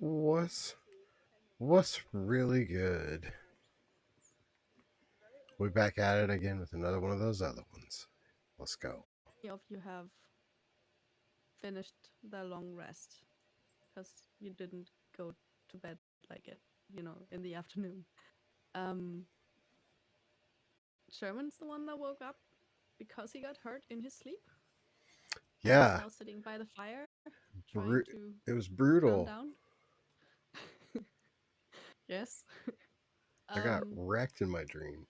What's what's really good? We back at it again with another one of those other ones. Let's go. Of you have finished the long rest because you didn't go to bed like it, in the afternoon. Um, Sherman's the one that woke up because he got hurt in his sleep and is Yeah, now sitting by the fire trying bru- to it was calm brutal. down. Yes. I got um, wrecked in my dream.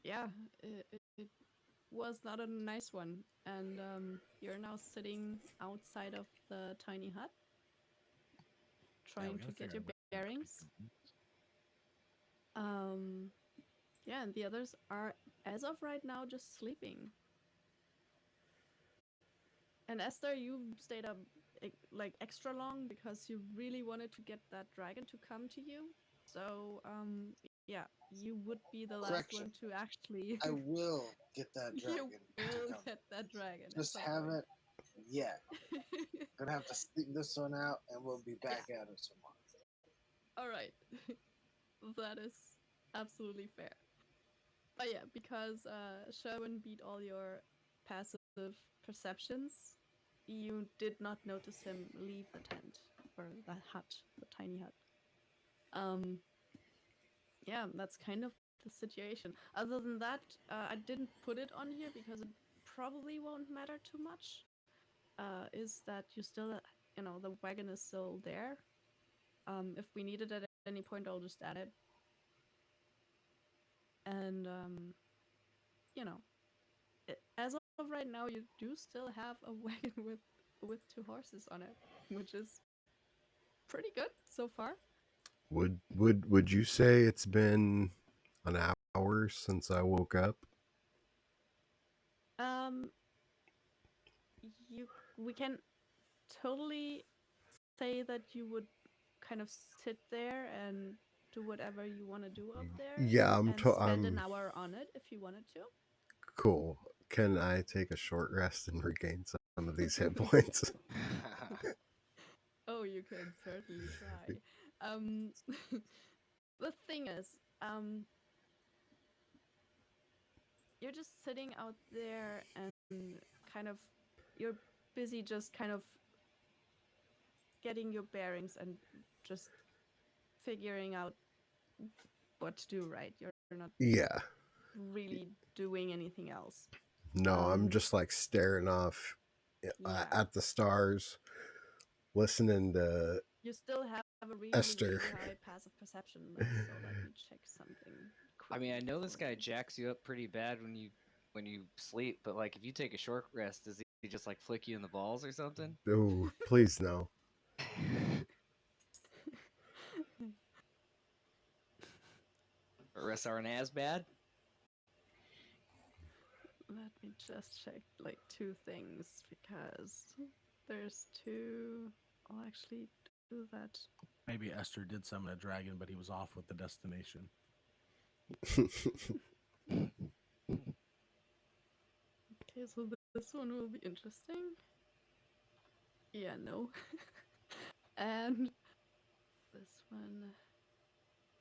yeah, it was not a nice one. And you're now sitting outside of the tiny hut Yeah, trying we to gotta get figure your out where everybody's bearings. going. Um, yeah, and the others are, as of right now, just sleeping. And Esther, you stayed up like extra long because you really wanted to get that dragon to come to you. So, yeah, you would be the last Correction. one to actually. I will get that You dragon to will come. get that dragon at Just some point. haven't yet. Gonna have to sleep this one out, and we'll be back Yeah. at it tomorrow. All right. That is absolutely fair. But yeah, because Sherwin beat all your passive perceptions, you did not notice him leave the tent or the hut, the tiny hut. Um, yeah, that's kind of the situation. Other than that, I didn't put it on here because it probably won't matter too much. Is that you still, the wagon is still there. If we need it at any point, I'll just add it. And, you know, as of right now, you do still have a wagon with two horses on it, which is pretty good so far. Would you say it's been an hour since I woke up? Um, you we can totally say that you would kind of sit there and do whatever you want to do up there Yeah, and spend an I'm hour on it if you wanted cool. Can I take a short rest and regain some of these hit points? to. Oh, you can certainly try. Um, the thing is, um, you're just sitting out there and kind of you're busy just kind of getting your bearings and just figuring out what to do, right? You're not Yeah. really doing anything else. No, I'm Um, just like staring off yeah, at the stars, listening to you still have a really, Esther. really high passive perception though, so let me check something I mean, quickly I know for this guy you. jacks you up pretty bad when you sleep, but like if you take a short rest, does he just like flick you in the balls or something? Oh, please no. Or rests aren't as bad? Let me just check like two things because there's two. I'll actually do that. Maybe Esther did summon a dragon, but he was off with the destination. Okay, so this one will be interesting. Yeah, no. And this one,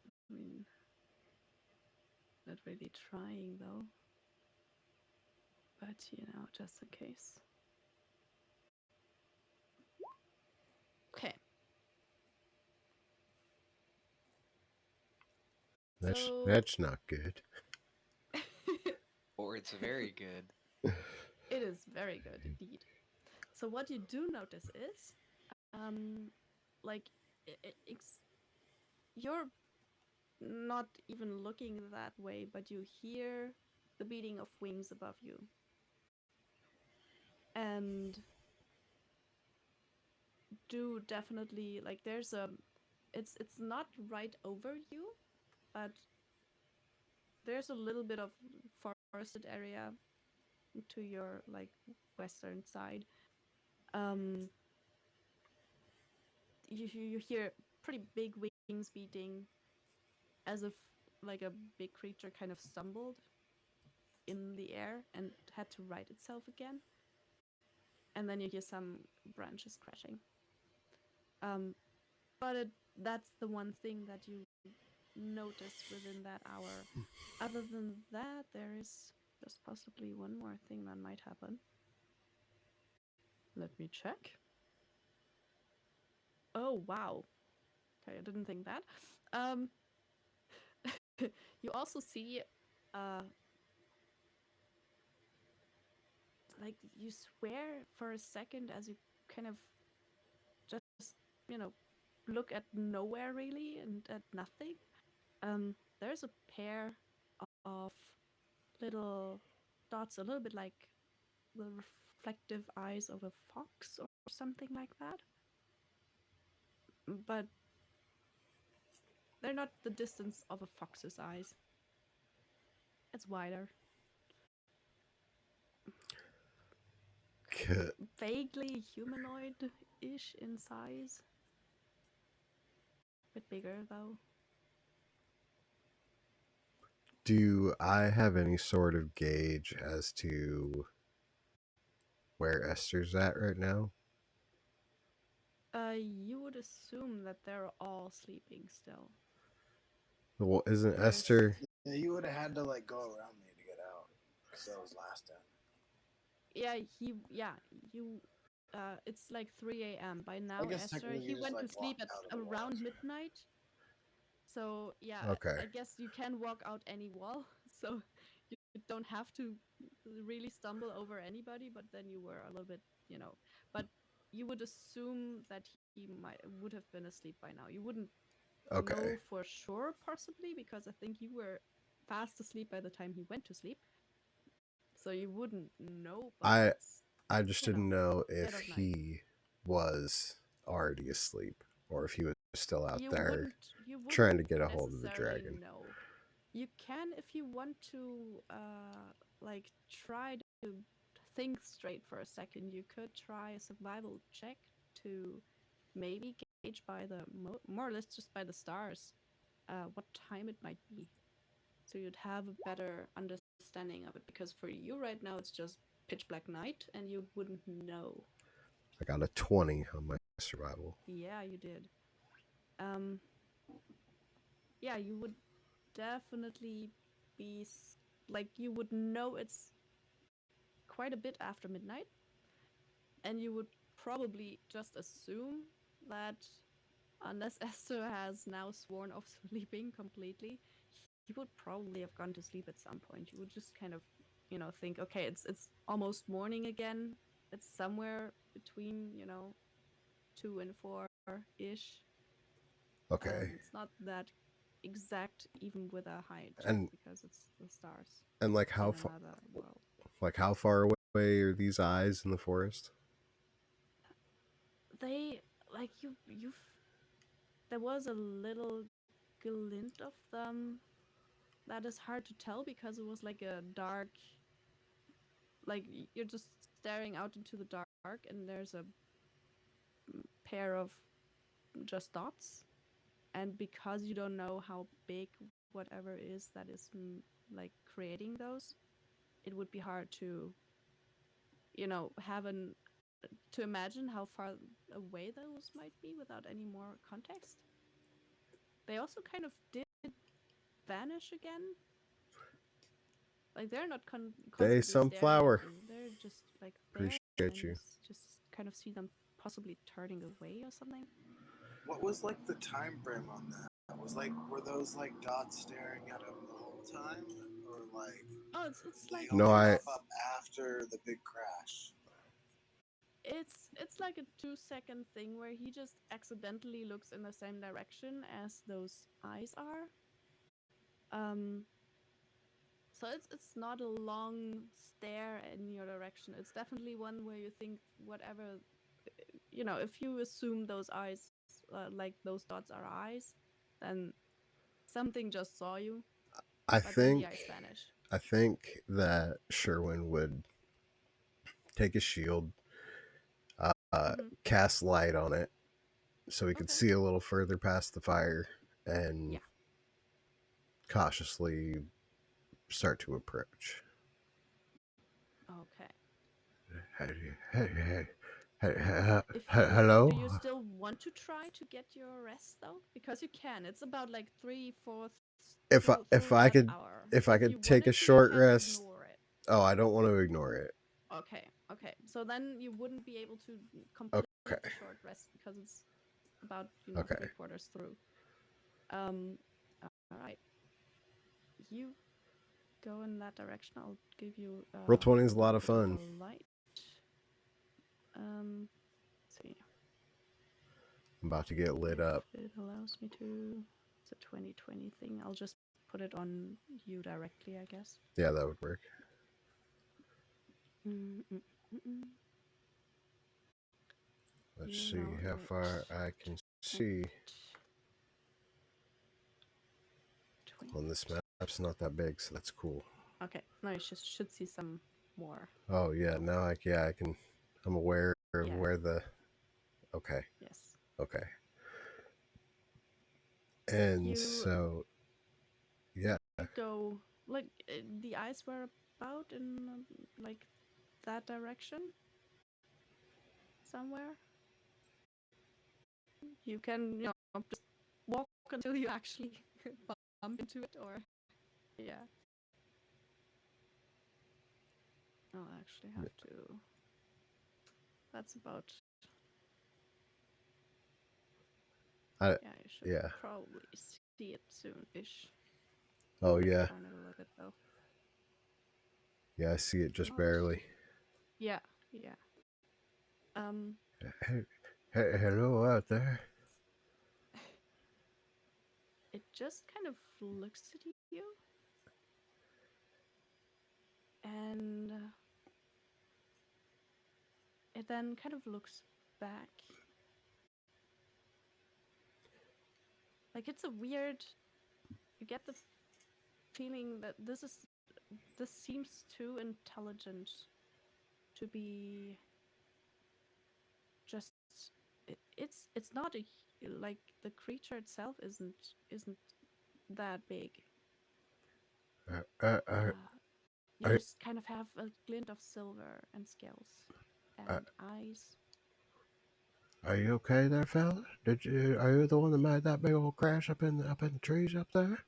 I mean, not really trying though, but just in case. Okay, so That's not good. Or it's very good. it is very good indeed. So what you do notice is, like, you're not even looking that way, but you hear the beating of wings above you, and do definitely like there's a it's not right over you, but there's a little bit of forested area to your like western side. um you hear pretty big wings beating as if like a big creature kind of stumbled in the air and had to right itself again, and then you hear some branches crashing. um but that's the one thing that you notice within that hour. Other than that, there's possibly one more thing that might happen. Let me check. Oh wow. Okay, I didn't think that. Um, you also see, uh, like you swear for a second as you kind of just look at nowhere really and at nothing. There's a pair of little dots, a little bit like the reflective eyes of a fox or something like that. But they're not the distance of a fox's eyes. It's wider. Ca- Vaguely humanoid-ish in size. Bit bigger though. Do I have any sort of gauge as to where Esther's at right now? You would assume that they're all sleeping still. Well, isn't There's- Esther? Yeah, you would have had to like go around me to get out because that was last time. You it's like 3 a.m. By now, guess Esther, technically he you just, went to like, sleep walked at out of the around walls. midnight. So yeah, Okay. I guess you can walk out any wall, so you don't have to really stumble over anybody. But then you were a little bit, But you would assume that he would have been asleep by now. You wouldn't Okay. know for sure, possibly, because I think you were fast asleep by the time he went to sleep. So you wouldn't know. But I just you didn't know if dead of night. he was already asleep or if he was still out you there wouldn't trying to get a hold of the necessarily dragon. know. You can, if you want to, like try to think straight for a second. You could try a survival check to maybe gauge by the more or less just by the stars, what time it might be. So you'd have a better understanding of it. Because for you right now, it's just pitch black night, and you wouldn't know. I got a 20 on my survival. Yeah, you did. Yeah, you would definitely be like you would know it's quite a bit after midnight, and you would probably just assume that unless Esther has now sworn off sleeping completely, he would probably have gone to sleep at some point. You would just kind of, think, okay, it's almost morning again. It's somewhere between 2 and 4 ish. Okay. It's not that exact, even with a high check, And- because it's the stars And like in how far another world. how far away are these eyes in the forest? They like there was a little glint of them that is hard to tell because it was like a dark, like you're just staring out into the dark and there's a pair of just dots, and because you don't know how big whatever is that is like creating those, it would be hard to to imagine how far away those might be without any more context. They also kind of did vanish again. Like they're not constantly some staring flower. at you. They're just like there, Appreciate and you. just kind of see them possibly turning away or something. What was like the time frame on that? Were those like dots staring at him the whole time, or like Oh, it's they like No, only I- pop up after the big crash? it's like a 2-second thing where he just accidentally looks in the same direction as those eyes are. So it's not a long stare in your direction. It's definitely one where you think whatever, if you assume those eyes, like those dots are eyes, then something just saw you. I But then think the eyes vanish. I think that Sherwin would take a shield, Mhm. cast light on it, so he could Okay. see a little further past the fire, and Yeah. cautiously start to approach. Okay. Hey, If you, hello? do you still want want to try to get your rest though? Because you can. It's about like 3/4 If I through if I that could hour. if I If you could take wanted a to, you short can rest. ignore it. Oh, I don't want to ignore it. Okay. So then you wouldn't be able to complete Okay. the short rest because it's about Okay. 3/4 through. All right. You go in that direction. I'll give you. Roll 20 is a lot little of bit fun. a light. Let's see. I'm about to get lit If up. it allows me to. It's a 2020 thing. I'll just put it on you directly, I guess. Yeah, that would work. Let's You see know how it. far I can see. On this map, it's not that big, so that's cool. Okay, no, you should see some more. Oh yeah, now I can. I'm aware of Yeah. where the. Okay. Yes. Okay. And You so, yeah. go like the eyes were about in like that direction somewhere. You can just walk until you actually bump into it, or yeah. I'll actually have to. That's about. I, Yeah, you should yeah. probably see it soon-ish. Oh yeah. Turn it a little bit though. Yeah, I see it just Not- barely. Yeah. Hey, hello out there. It just kind of looks at you, and it then kind of looks back. Like it's a weird. You get the feeling that this seems too intelligent to be just. It's not like the creature itself isn't that big. You Are- just kind of have a glint of silver and scales and eyes. Are you okay there, fella? Are you the one that made that big old crash up in the trees up there?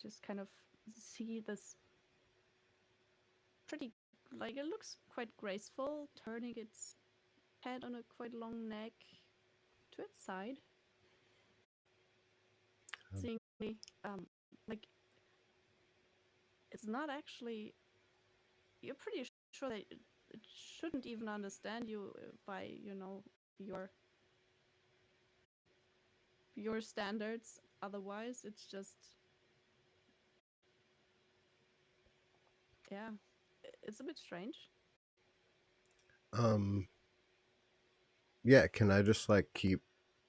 Just kind of see this pretty, like it looks quite graceful, turning its head on a quite long neck to its side. Seeing me, like it's not actually. You're pretty sure that it shouldn't even understand you by your standards. Otherwise, it's just yeah, it's a bit strange. Yeah, can I just like keep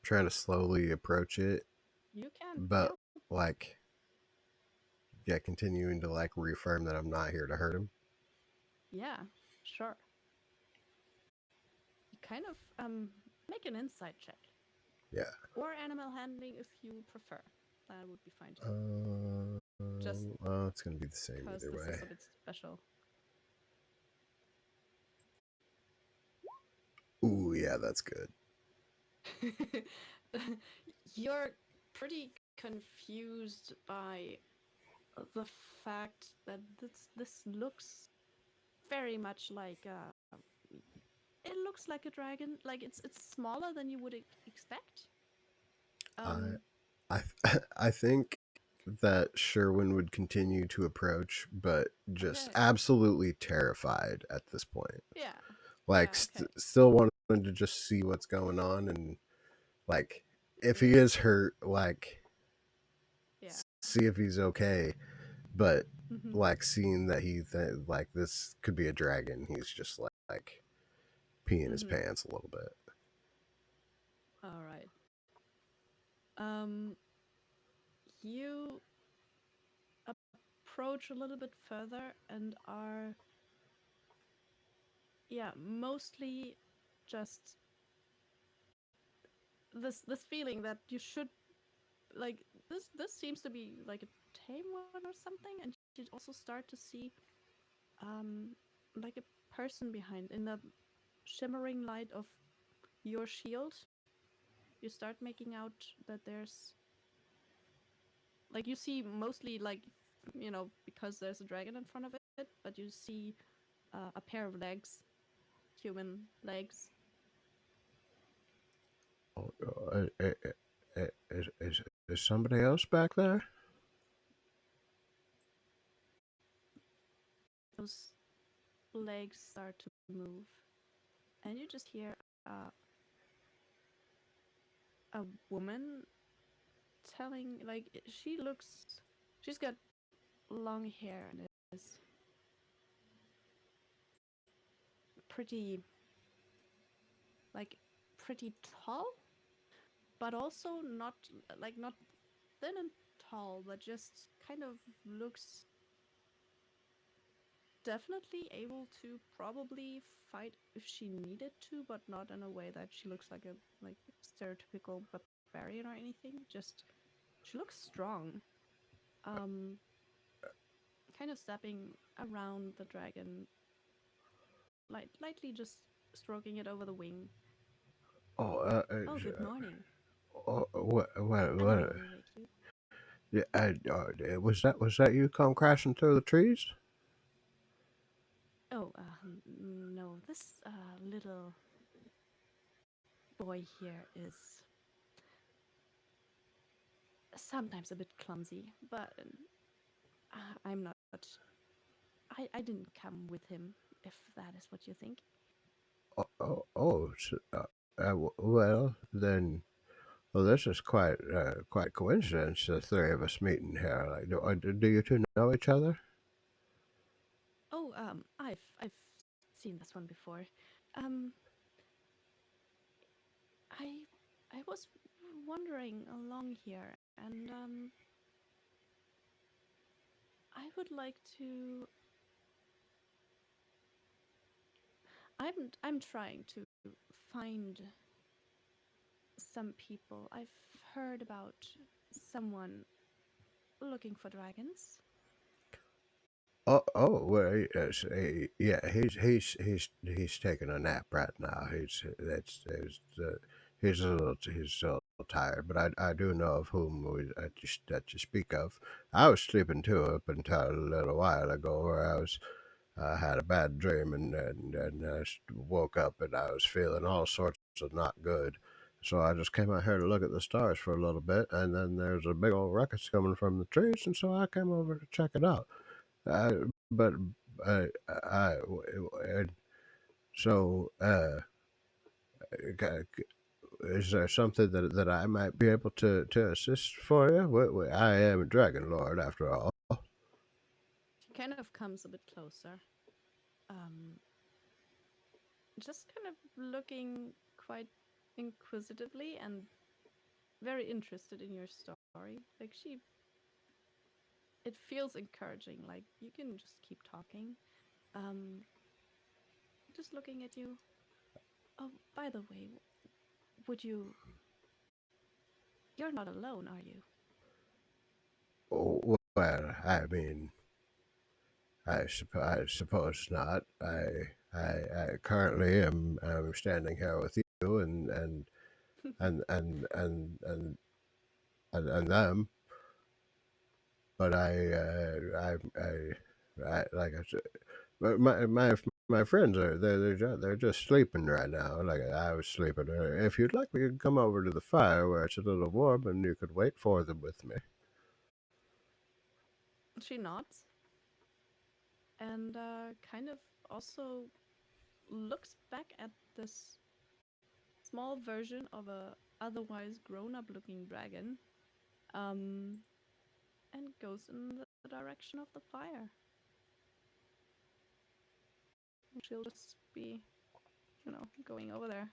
trying to slowly approach it, You can, but like, yeah, continuing to like reaffirm that I'm not here to hurt him? yeah, sure. You kind of make an insight check. Yeah. Or animal handling if you prefer. That would be fine too. Just it's gonna be the same because either this way. is a bit special. Ooh, yeah, that's good. You're pretty confused by the fact that this looks very much like it looks like a dragon. Like it's smaller than you would expect. I think that Sherwin would continue to approach, but just Okay. absolutely terrified at this point. Yeah. Like, Yeah, okay. still wanting to just see what's going on, and like, if he is hurt, like, Yeah. see if he's okay. But Mhm. like, seeing that like this could be a dragon, he's just like peeing his pants a little bit. All right. You approach a little bit further and are mostly just this feeling that you should like this seems to be like a tame one or something, and you also start to see like a person behind in the shimmering light of your shield, you start making out that there's like you see mostly like because there's a dragon in front of it, but you see a pair of legs, human legs. Oh, is somebody else back there? Those legs start to move, and you just hear a woman telling, like, she's got long hair and is pretty pretty tall, but also not thin and tall, but just kind of looks definitely able to probably fight if she needed to, but not in a way that she looks like a stereotypical barbarian or anything. Just she looks strong. Kind of stepping around the dragon, lightly just stroking it over the wing. Oh, Good morning. what? I didn't really wake you. Yeah, was that you come crashing through the trees? Oh, no. This little boy here is sometimes a bit clumsy, but I'm not. I didn't come with him, if that is what you think. Well then. Well, this is quite coincidence. The three of us meeting here. Like, do you two know each other? Oh, I've seen this one before. Um, I was wandering along here, and I would like to. I'm trying to find some people. I've heard about someone looking for dragons. Well, yes, yeah. He's taking a nap right now. He's a little tired, but I do know of whom that you speak of. I was sleeping too up until a little while ago, where I had a bad dream and woke up and I was feeling all sorts of not good. So I just came out here to look at the stars for a little bit, and then there's a big old ruckus coming from the trees, and so I came over to check it out. I, but I and so is there something that I might be able to assist for you? I am a dragon lord after all. She kind of comes a bit closer. Just kind of looking quite inquisitively and very interested in your story. Like it feels encouraging. Like you can just keep talking. Um, just looking at you. Oh, by the way, would you? You're not alone, are you? Oh, well, I mean, I suppose not. I currently am standing here with you and and and and and them, but like I said, but my friends they're just sleeping right now. Like I was sleeping. If you'd like, we could come over to the fire where it's a little warm, and you could wait for them with me. She nods and kind of also looks back at this small version of a otherwise grown-up looking dragon, um, and goes in the direction of the fire. She'll just be, going over there.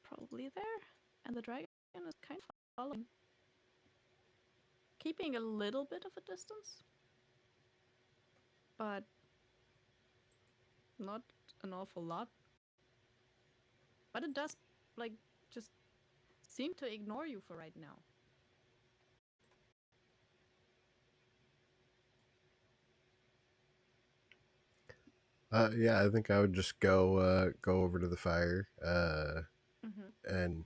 Probably there. And the dragon is kind of following. Keeping a little bit of a distance. But not an awful lot. But it does, just seem to ignore you for right now. Yeah, I think I would just go over to the fire. Mm-hmm. And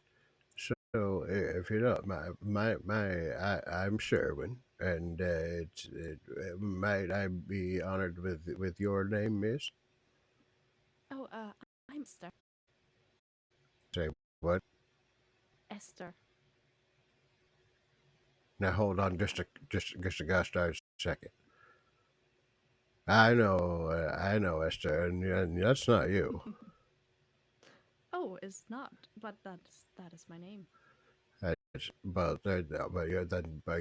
so, if you don't, I'm Sherwin, and might I be honored with your name, Miss? Oh, I'm Esther. Say what? Esther. Now hold on, just a gosh darn second. I know, Esther, and that's not you. Oh, it's not, but that is my name. But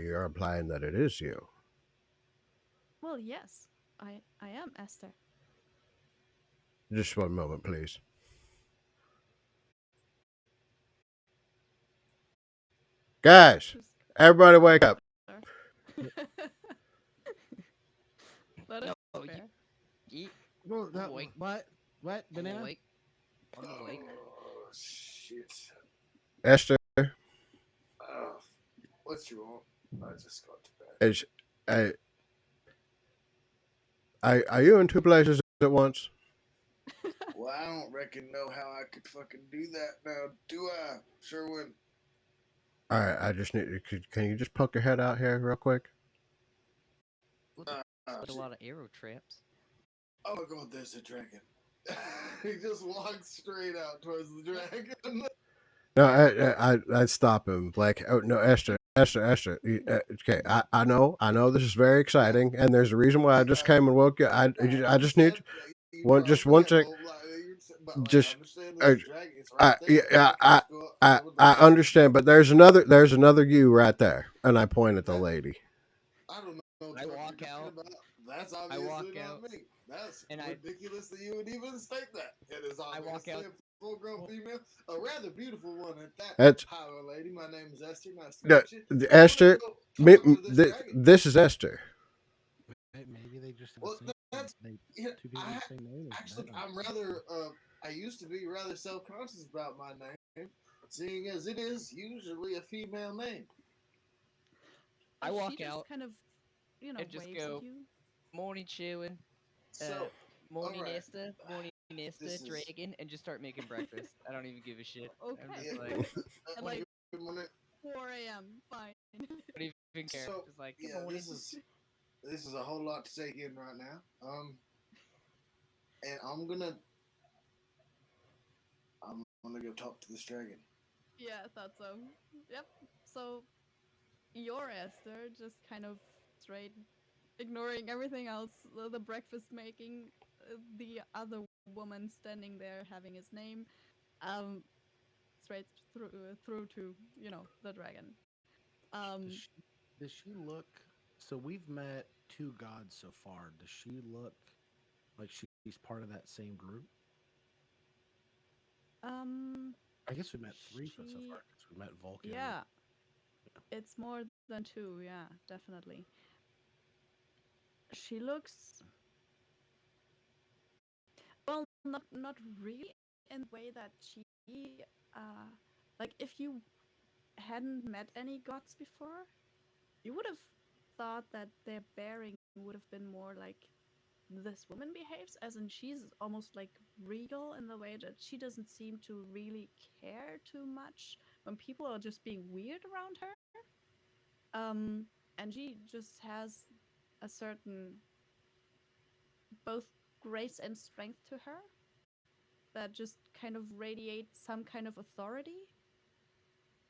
you're implying that it is you. Well, yes, I am Esther. Just one moment, please. Guys, Who's everybody wake up. Esther? That is No, fair. No, I'm that, awake. what? What? I'm Banana? awake. I'm awake. Oh shit. Esther, Uh, what you want? I just got to bed. is I, are you in two places at once? Well, I don't reckon know how I could fucking do that now, do I, Sherwin? All right, I just need. Can you just poke your head out here real quick? Look, Uh, a shit. lot of arrow traps. Oh my god, there's a dragon. He just walks straight out towards the dragon. No, I stop him. Like, oh no, Esther. Okay, I know this is very exciting, and there's a reason why I just came and woke you. I just need just one sec. Just understand uh, this dragon is right there. yeah, Just go up with the I dragon. understand, but there's another you right there, and I point at the lady. I don't know what I you're walk talking out. about. That's I obviously walk not out, me. That's and I- ridiculous that you would even state that. It is I walk obviously out- a full-grown female, a rather beautiful one at that. That's Hello, lady. My name is Esther. Nice to no, meet you. So Esther. come up to this dragon. This is Esther. Maybe they just have Well, the same. that's They, yeah, two people with the same name. is actually, better. I'm rather. I used to be rather self-conscious about my name, seeing as it is usually a female name. I And walk she just out kind of, and just waves go, at you. morning, Sherwin. So, Morning, alright. Esther. Morning, Esther. This is- Dragon, and just start making breakfast. I don't even give a shit. I'm Okay. just yeah, like, At what like good morning. 4 a.m. Fine. do you even care? So, Just like, good yeah, morning. this is a whole lot to take in right now. And I'm gonna go talk to this dragon. Yeah, I thought so. Yep. So you're Esther, just kind of straight ignoring everything else, the breakfast making, the other woman standing there having his name, straight through to the dragon. Does she look? So we've met two gods so far. Does she look like she's part of that same group? I guess we met three so She- far because we met Vulcan. Yeah, it's more than two. Yeah, definitely. She looks well, not really in the way that she like if you hadn't met any gods before, you would have thought that their bearing would have been more like this woman behaves, as in she's almost like regal in the way that she doesn't seem to really care too much when people are just being weird around her. And she just has a certain both grace and strength to her that just kind of radiates some kind of authority.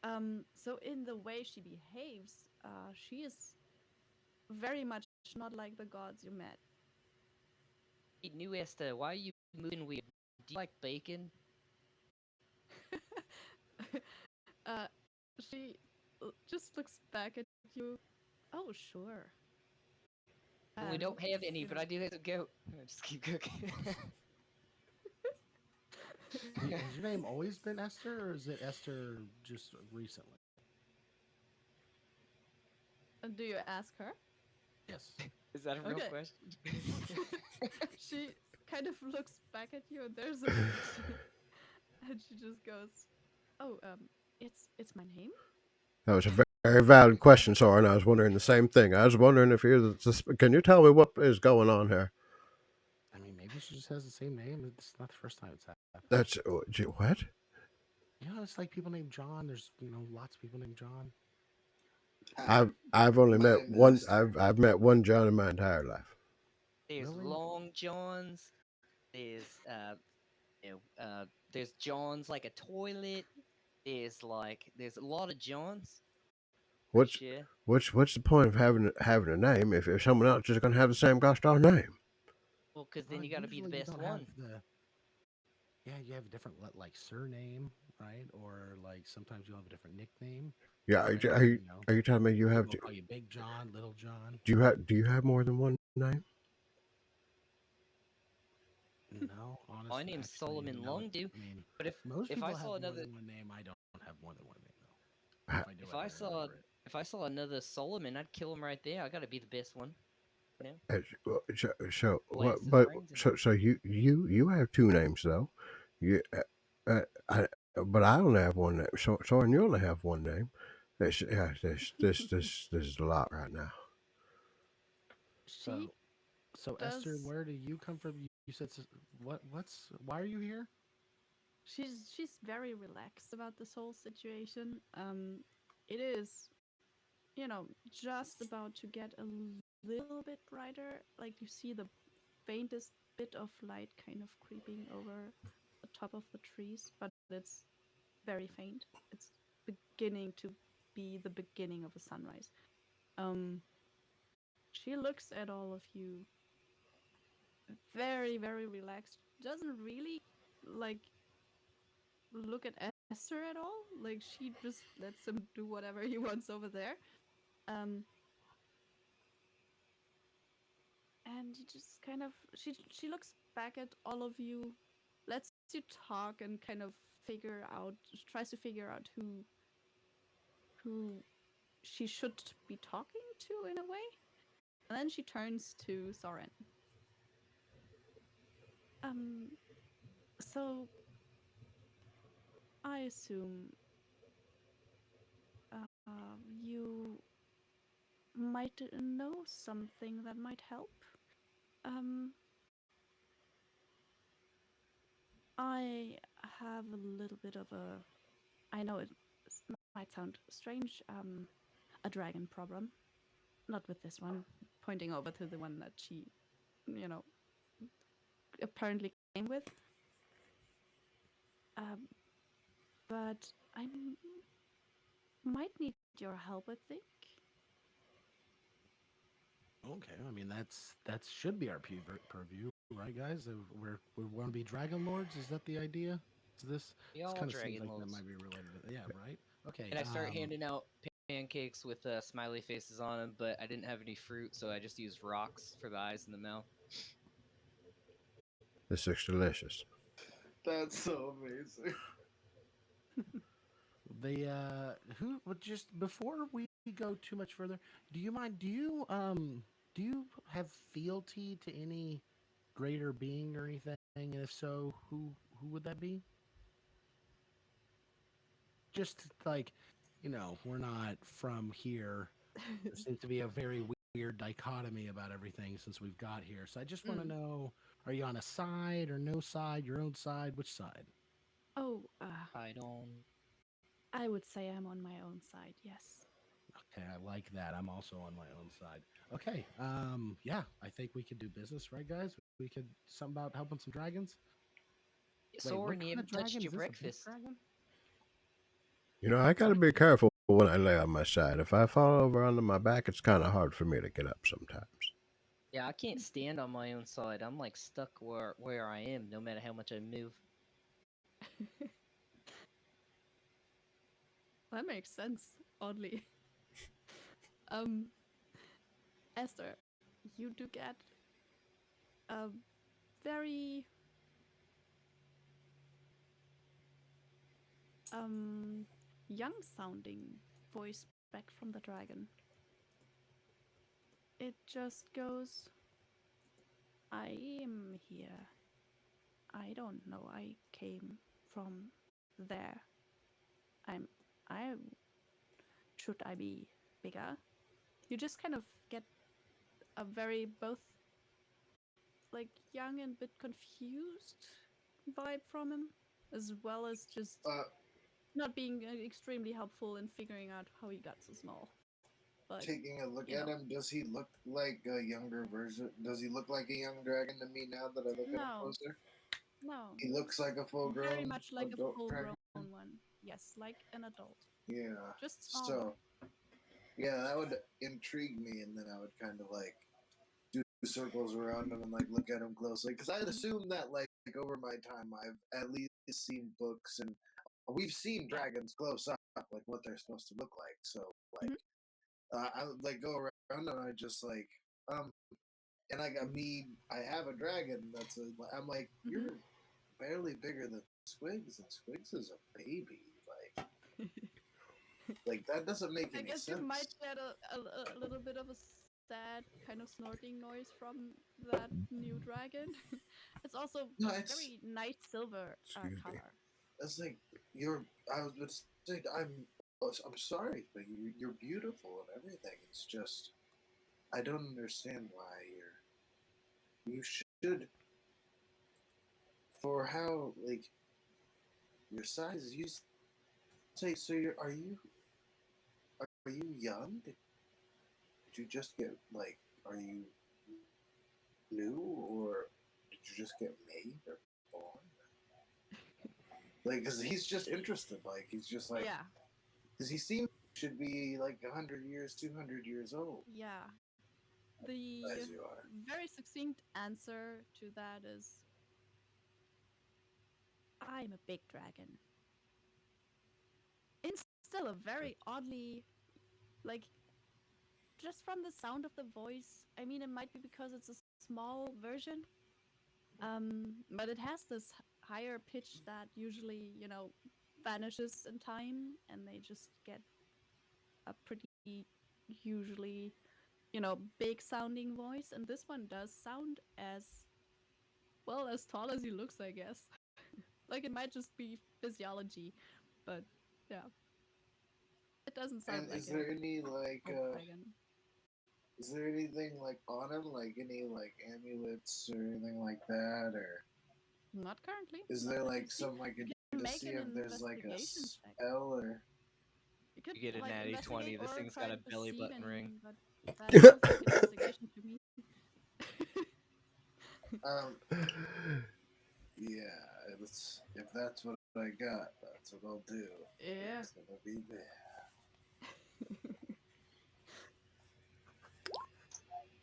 So in the way she behaves, she is very much not like the gods you met. Hey, new Esther, why are you moving weird? Do you like bacon? uh, she just looks back at you. Oh, sure. We don't have any, you but know- I do have a goat. I just keep cooking. Has your name always been Esther, or is it Esther just recently? Do you ask her? Yes. Is that a real Okay. question? She kind of looks back at you, and there's a and she just goes, "Oh, it's my name." That was a very valid question, Soren. I was wondering the same thing. I was wondering if you can you tell me what is going on here? I mean, maybe she just has the same name. It's not the first time it's happened. That's what? Yeah, it's like people named John. There's lots of people named John. I've only My met name is one. Esther. I've met one John in my entire life. There's Really? Long Johns. There's there's Johns like a toilet. There's a lot of Johns. For What's sure. what's the point of having a name if someone else is going to have the same gosh darn name? Well, because then Well, you got to be the usually you best don't have one. the. Yeah, you have a different like surname, right? Or like sometimes you'll have a different nickname. Yeah, Right? are you telling me you have People call you Big John, Little John. do you have more than one name? No, My honestly, name's actually, Solomon no. Longdew. I mean, But most if I people have saw more another than one name. I don't have more than one name though. Ha- If I do, if I I don't saw remember it. if I saw another Solomon, I'd kill him right there. I got to be the best one. So what? Blast his But brains in. so you have two names though. You I but I only have one name. So and you only have one name. This is a lot right now. She So Esther, does. where do you come from? You said why are you here? She's very relaxed about this whole situation. It is, just about to get a little bit brighter. Like you see the faintest bit of light kind of creeping over the top of the trees, but it's very faint. It's beginning to be the beginning of a sunrise. Um, she looks at all of you very, very relaxed. Doesn't really like look at Esther at all. Like she just lets him do whatever he wants over there. Um, and he just kind of she looks back at all of you, lets you talk, and kind of tries to figure out who she should be talking to in a way. And then she turns to Soren. Um, so I assume you might know something that might help. Um, I have a little bit of a. I know it might sound strange. A dragon problem. Not with this one. Pointing over to the one that she, you know, apparently came with. Um, but I might need your help. I think. Okay, I mean that should be our purview, right, guys? We want to be dragon lords. Is that the idea? Is this? We This all kind of seems dragon like that lords. might be related. Yeah, right. Okay. And I start handing out pancakes with smiley faces on them, but I didn't have any fruit, so I just used rocks for the eyes and the mouth. This looks delicious. That's so amazing. The who would just before we go too much further, do you mind? Do you have fealty to any greater being or anything? And if so, who would that be? Just like, we're not from here. There seems to be a very weird dichotomy about everything since we've got here. So I just want to Mm. know: are you on a side or no side? Your own side? Which side? Oh, I don't. I would say I'm on my own side. Yes. Okay, I like that. I'm also on my own side. Okay, yeah, I think we could do business, right, guys? We could something about helping some dragons. Wait, what Soren, you kind of haven't dragon touched is your this? A big breakfast. dragon? I got to be careful when I lay on my side. If I fall over onto my back, it's kind of hard for me to get up sometimes. Yeah, I can't stand on my own side. I'm like stuck where I am, no matter how much I move. That makes sense, oddly. um, Esther, you do get a very young sounding voice back from the dragon. It just goes, I am here. I don't know. I came from there. I should I be bigger? You just kind of get a very both like young and bit confused vibe from him, as well as just Uh, not being extremely helpful in figuring out how he got so small. But taking a look you at know, him, does he look like a younger version? Does he look like a young dragon to me now that I look at him no, closer? no, He he looks looks like a very full-grown much like a adult full-grown dragon. one. Yes, like an adult, Yeah. just smaller. So, yeah, that would intrigue me, and then I would kind of like do circles around him and like look at him closely because I'd assume that like over my time I've at least seen books and we've seen dragons close up like what they're supposed to look like. So like Mhm. I would like go around and I just like um and I got me I have a dragon that's a I'm like Mhm. you're barely bigger than Squigs and Squigs is a baby like that doesn't make I any guess you might sense. get a little bit of a sad kind of snorting noise from that new dragon. It's also No, it's very nice silver Excuse me. color. it's like you're. I was going to say I'm sorry, but you're beautiful and everything. It's just I don't understand why you should for how like your size. You say so. Are you young? Did you just get like are you new or did you just get made or born? Like because he's just interested. Like he's just like Yeah, because he seems should be like 100 years, 200 years old yeah. The as you are. very succinct answer to that is I'm a big dragon. It's still a very oddly, like, just from the sound of the voice. I mean, it might be because it's a small version, but it has this higher pitch that usually, vanishes in time, and they just get a pretty usually, big sounding voice. And this one does sound as well as tall as he looks, I guess. Like it might just be physiology, but yeah, it doesn't sound And like is an there any like old dragon. is there anything like on him, like any like amulets or anything like that, or Not currently. is Not there that you like see. something I could You do can to make see an if there's like a investigation check. spell or? You could You get a like natty 20. investigate This or thing's try got to a belly perceive button ring. anything, but that sounds like investigation to me. Um, yeah, if that's what I got, that's what I'll do. Yeah. It's gonna be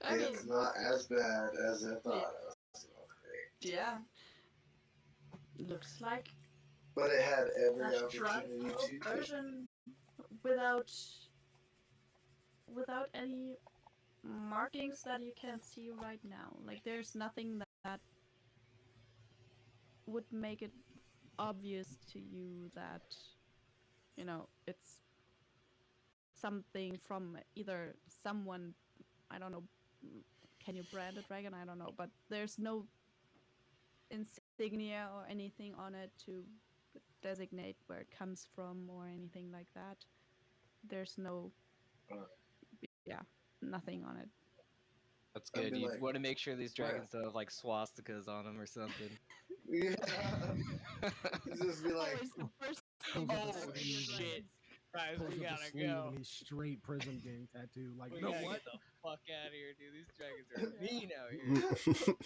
I mean, It's not as bad as I thought yeah, it was. yeah. Looks like But it had every a opportunity trifold to. version without any markings that you can see right now. Like there's nothing that would make it obvious to you that it's something from either someone, I don't know, can you brand a dragon? I don't know, but there's no insignia or anything on it to designate where it comes from or anything like that. There's no, yeah, nothing on it. That's I'd good. be You like, want to make sure these "Wow." dragons don't have like swastikas on them or something. Yeah. Just be like, Always the first thing Oh, you check with your shit. dragons. Guys, Pulls up the sleeve and he's straight Prism Gang tattoo. Like, We no gotta what? get the fuck out of here, dude. These dragons are mean out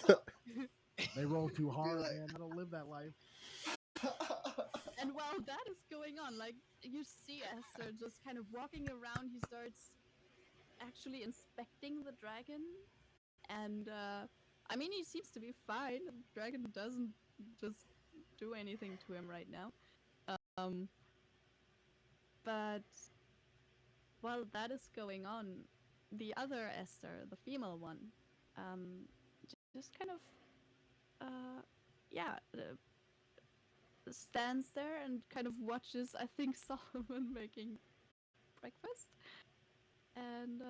here. They roll too hard, like- man. I don't live that life. And while that is going on, like you see Esther just kind of walking around, he starts actually inspecting the dragon, and I mean he seems to be fine. The dragon doesn't just do anything to him right now. Um, but while that is going on, the other Esther, the female one, um, just kind of, yeah, stands there and kind of watches, I think, Solomon making breakfast, and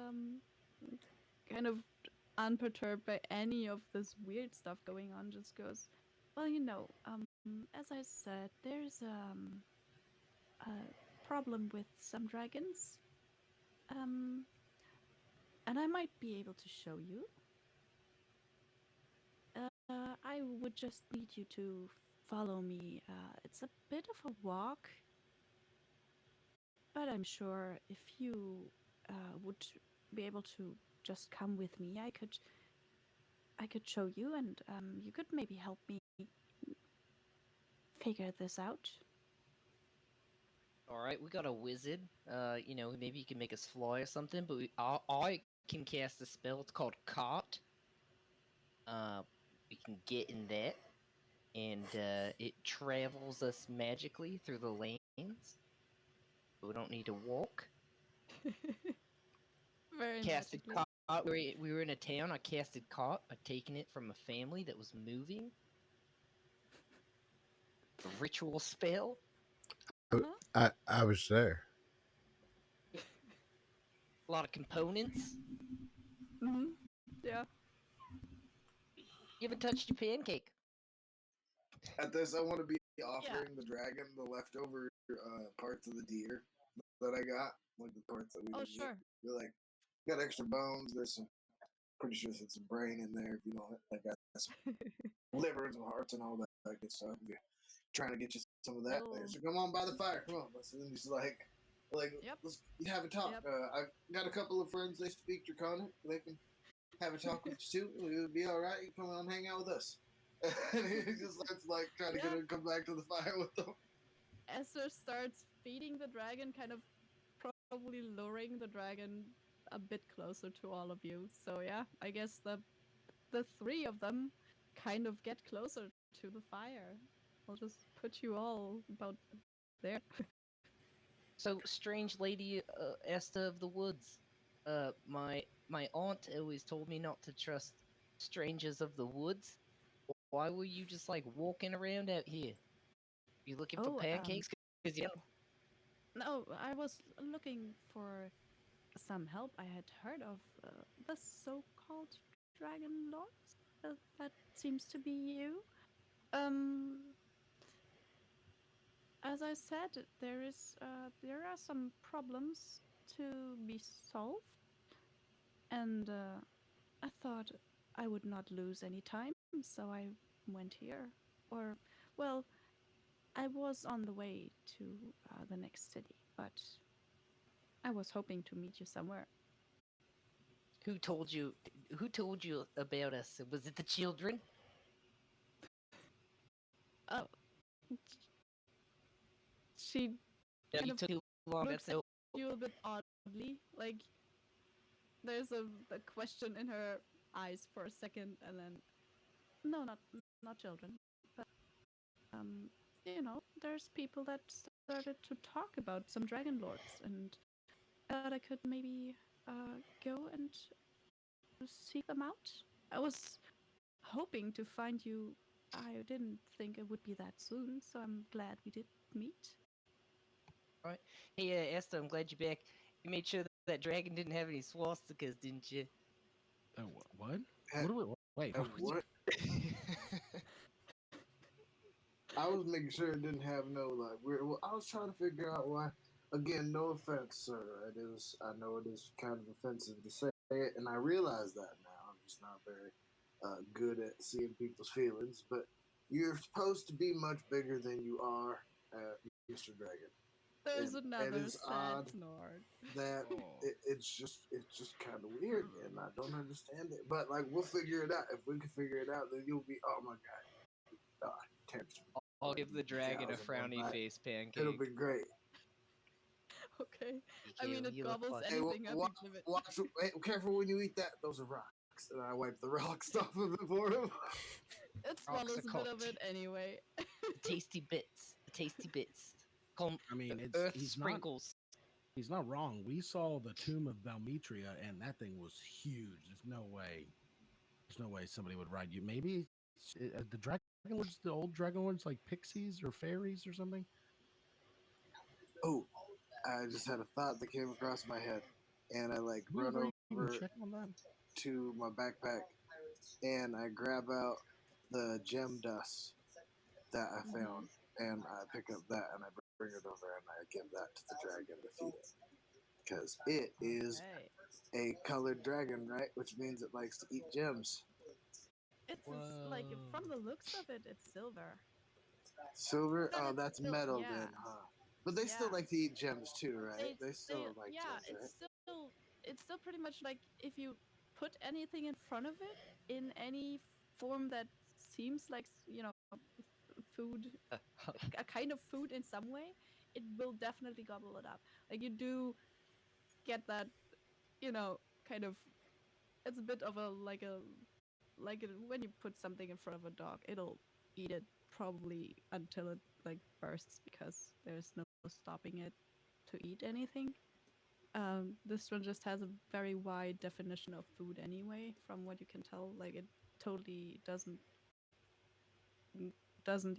kind of unperturbed by any of this weird stuff going on, just goes, well, as I said, there's a problem with some dragons, and I might be able to show you. I would just need you to follow me. It's a bit of a walk, but I'm sure if you would be able to just come with me, I could show you, and you could maybe help me figure this out. All right, we got a wizard. Maybe he can make us fly or something. But I can cast a spell. It's called Cart. Uh, we can get in that, and it travels us magically through the lanes. We don't need to walk. Very Casted magically. Cart. We were in a town. I casted Cart. I'd taken it from a family that was moving. A ritual spell. Uh-huh. I was there. A lot of components. Mm-hmm. Yeah. You haven't touched your pancake. At this, I want to be offering the dragon the leftover parts of the deer that I got, like the parts that we Oh, didn't sure. eat. We're like, got extra bones. There's some, pretty sure there's some brain in there. If you know, like got some liver and some hearts and all that good stuff. We're trying to get you some of that. Little- So come on by the fire. Come on. So then he's like, Yep. let's have a talk. Yep. I got a couple of friends. They speak Draconic. They can have a talk with you too. It would be all right. You come on, hang out with us. And he just starts like trying to get Yeah. her to come back to the fire with them. Esther starts feeding the dragon, kind of probably luring the dragon a bit closer to all of you. So yeah, I guess the three of them kind of get closer to the fire. I'll just put you all about there. So, strange lady Esther of the woods. My aunt always told me not to trust strangers of the woods. Why were you just like walking around out here? You looking for Oh, pancakes? 'Cause, no, I was looking for some help. I had heard of the so-called dragon lords. That seems to be you. Um, as I said, there are some problems to be solved, and I thought I would not lose any time, so I went here. Or, well, I was on the way to the next city, but I was hoping to meet you somewhere. Who told you? Who told you about us? Was it the children? Oh, she No, kind you of took too long. looks That's at so. you a bit oddly. Like there's a question in her eyes for a second, and then no, not children, but there's people that started to talk about some dragon lords, and I thought I could maybe go and seek them out. I was hoping to find you. I didn't think it would be that soon, so I'm glad we did meet. Right. Hey, Esther, I'm glad you're back. You made sure that dragon didn't have any swastikas, didn't you? Oh, what? Had- What do we? Wait, had what? I was making sure it didn't have no like weird. Well, I was trying to figure out why. Again, no offense, sir. It is. I know it is kind of offensive to say it, and I realize that now. I'm just not very good at seeing people's feelings. But you're supposed to be much bigger than you are, Mr. Dragon. There's And another it is sad odd snort. that Oh. it's just kind of weird, and I don't understand it. But like, we'll figure it out. If we can figure it out, then you'll be. Oh my god, temperature. I'll give the dragon a 1,000 frowny one night. face pancake. It'll be great. Okay. I You mean, it you look gobbles like- Hey, anything up. You give it. watch, hey, careful when you eat that. Those are rocks. And I wipe the rocks off of it for him. It Rocks swallows are a bit cooked. of it anyway. the tasty bits. The tasty bits. Call 'em I mean, it's earth he's sprinkles. He's not wrong. We saw the tomb of Valmetria, and that thing was huge. There's no way. There's no way somebody would ride you. Maybe the dragon lords, the old dragon lords, like pixies or fairies or something. Oh, I just had a thought that came across my head, and I like We run never even over checked on that. to my backpack, and I grab out the gem dust that I found, and I pick up that and I bring it over and I give that to the dragon to feed it, because it is Hey. a colored dragon, right? Which means it likes to eat gems. like from Whoa. the looks of it, it's silver. Silver? But Oh, it's that's still, metal yeah, then, huh? But they still yeah. like to eat gems too, right? They They they still like yeah, gems, right? it's still pretty much like if you put anything in front of it in any form that seems like food, a kind of food in some way, it will definitely gobble it up. Like you do get that, kind of, it's a bit of a when you put something in front of a dog, it'll eat it probably until it like bursts because there's no stopping it to eat anything. This one just has a very wide definition of food anyway, from what you can tell. Like it totally doesn't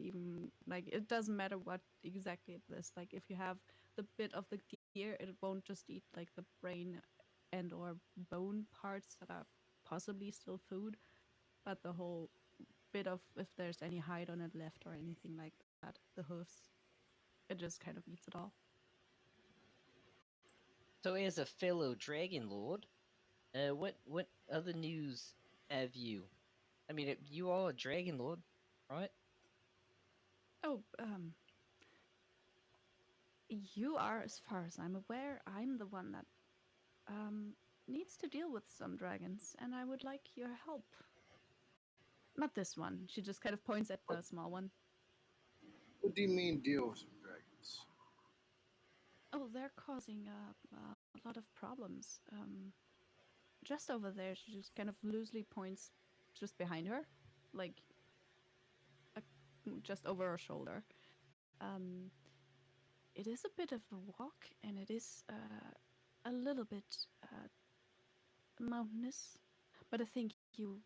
even like it doesn't matter what exactly it is. Like if you have the bit of the deer, it won't just eat like the brain and or bone parts that are possibly still food, but the whole bit of if there's any hide on it left or anything like that, the hoofs, it just kind of eats it all. So, as a fellow Dragon Lord, what other news have you? I mean, you are a Dragon Lord, right? Oh, you are, as far as I'm aware, I'm the one that needs to deal with some dragons, and I would like your help. Not this one. She just kind of points at the small one. What do you mean deal with some dragons? Oh, they're causing a lot of problems. Just over there, she just kind of loosely points just behind her, like a, just over her shoulder. Um, it is a bit of a walk, and it is a little bit mountainous, but I think you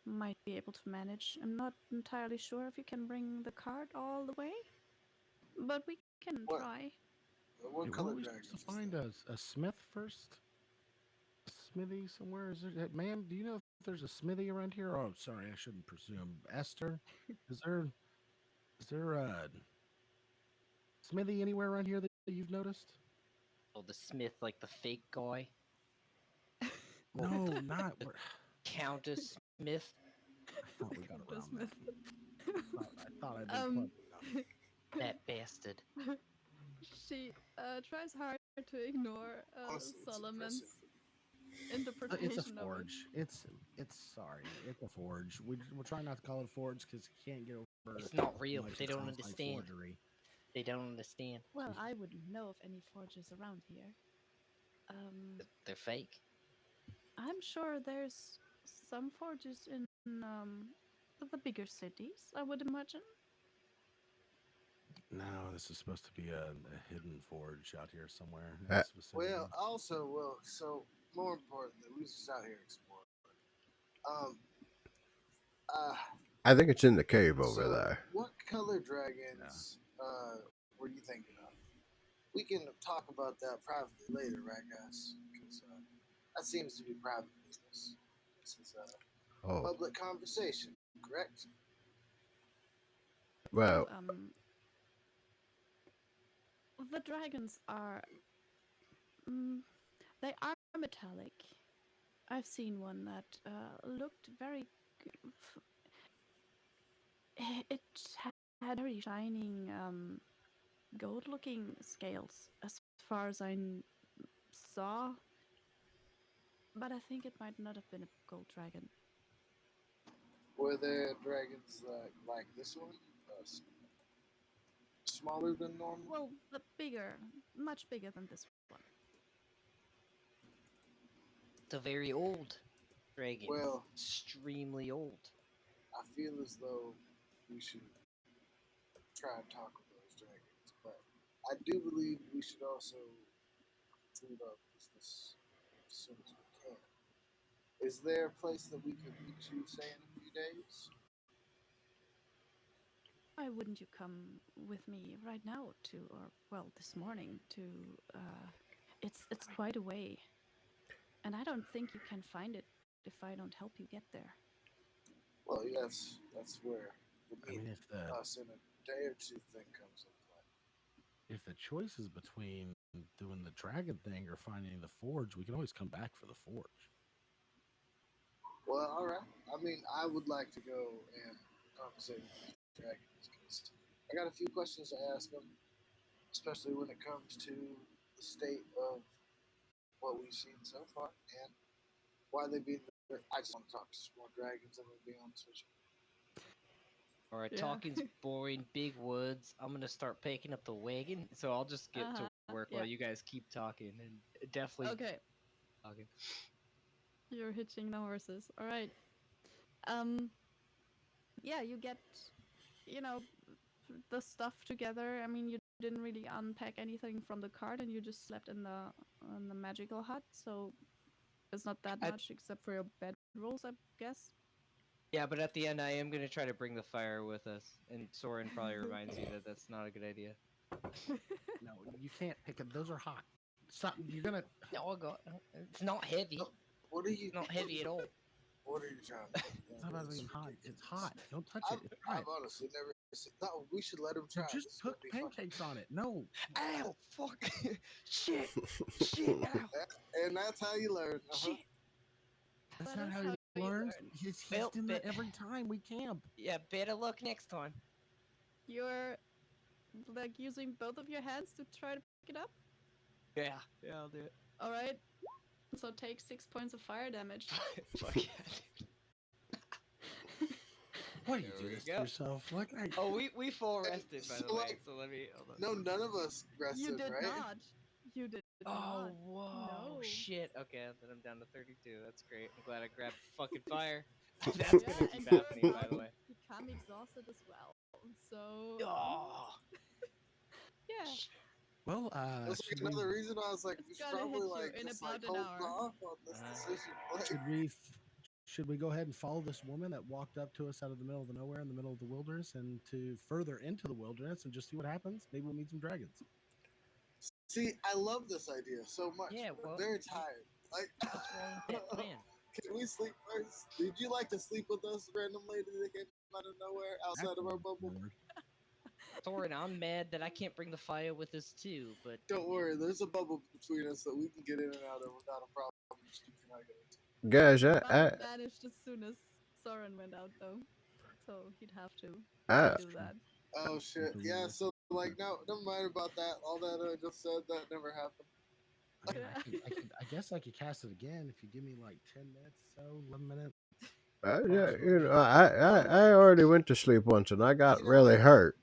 might be able to manage. I'm not entirely sure if you can bring the cart all the way, but we can What try. what Hey, weren't color we supposed to dragons is find that? a smith first? A smithy somewhere? Is there, ma'am? Do you know if there's a smithy around here? Oh, sorry, I shouldn't presume. Esther, is there a smithy anywhere around here that you've noticed? Or the Smith, like the fake guy, No, not. Countess Smith? I thought we got Countess around that. Smith. I thought I'd been um, clever enough. That bastard. she tries hard to ignore Honestly, it's Solomon's impressive. It's a interpretation of it. forge. It's sorry. It's a forge. We're trying not to call it a forge because you can't get over It's not how real. much They it don't sounds like understand. forgery. They don't understand. Well, I wouldn't know of any forges around here. They're fake. I'm sure there's some forges in the bigger cities, I would imagine. No, this is supposed to be a hidden forge out here somewhere in Uh, this vicinity. Well, also, so more importantly, we just out here exploring. Um, uh, I think it's in the cave over so there. what color Yeah. dragons were you thinking of? We can talk about that privately later, right, guys? Because that seems to be private business. This is a Oh, public conversation, correct? Oh, well, the dragons are mm, they are metallic. I've seen one that looked very. It had very shining, gold-looking scales, as far as saw. But I think it might not have been a gold dragon. Were there dragons like this one, smaller than normal? Well, the bigger, much bigger than this one. It's a very old dragon. Well, Extremely old. I feel as though we should try and talk with those dragons, but I do believe we should also conclude our business as soon as we can. Is there a place that we could meet you, say, in a few days? Why wouldn't you come with me right now or well, this morning to? It's quite a way, and I don't think you can find it if I don't help you get there. Well, yes, that's where the I mean, meeting us in a day or two thing comes into play. if the choice is between doing the dragon thing or finding the forge, we can always come back for the forge. Well, all right. I mean, I would like to go and conversate with these dragons because I got a few questions to ask them, especially when it comes to the state of what we've seen so far and why they beat the. I just want to talk to some more dragons. I'm gonna be honest with you. Alright, Yeah. talking's boring. Big woods. I'm gonna start picking up the wagon, so I'll just get to work yeah. while you guys keep talking, and definitely Okay, talking. you're hitching the horses. All right. Um. Yeah, you get, you know, the stuff together. I mean, you didn't really unpack anything from the cart, and you just slept in the magical hut. So it's not that I- much except for your bed rolls, I guess. Yeah, but at the end, I am gonna try to bring the fire with us, and Soren probably reminds you that that's not a good idea. No, you can't pick it. Those are hot. Stop. You're gonna. No, I got. It's not heavy. What are you? It's not heavy at all. What are you trying to do? It's not about being hot. It's hot. Don't touch I've, it. Try I've it. honestly never. No, we should let him try. Just This put would be fun. pancakes on it. No. Ow! Fuck! Shit! Shit! Ow! And that's how you learn. Shit! That's That not is how how he you learns. learn. He's Well, doing that but- every time we camp. Yeah, better luck next time. You're like using both of your hands to try to pick it up. Yeah, I'll do it. All right. So take 6 points of fire damage. Fuck yeah. Why do you There do we this go. to yourself? Like, Oh, we full rested by the So, way. like, So let me. Hold on. No, none of us rested, You did right? not. You did Oh, not. whoa, No. shit. Okay, then I'm down to 32. That's great. I'm glad I grabbed fucking fire. That's Yeah, gonna keep and you're happening, by about the to way. become exhausted as well. So Oh, yeah. well, That's should like we, another reason I was like, we It's should gonna hit probably you like in just about like an hold hour. off on this decision. Like, should we go ahead and follow this woman that walked up to us out of the middle of the nowhere in the middle of the wilderness and to further into the wilderness and just see what happens? Maybe we'll meet some dragons. see, I love this idea so much. Yeah, but I'm well, very tired. Like, what's wrong with that plan? can we sleep first? Did you like to sleep with us, random lady that came out of nowhere outside of our bubble? Soren, I'm mad that I can't bring the fire with us too, but Don't worry, there's a bubble between us that we can get in and out of without a problem. She cannot get into. Guys, But vanished as soon as Soren went out, though. So he'd have to I, do that. Oh shit! Yeah, so like, no, never mind about that. All that I just said, that never happened. I, mean, I guess I could cast it again if you give me like 10 minutes, so 11 minutes. yeah, you know, I already went to sleep once and I got really hurt.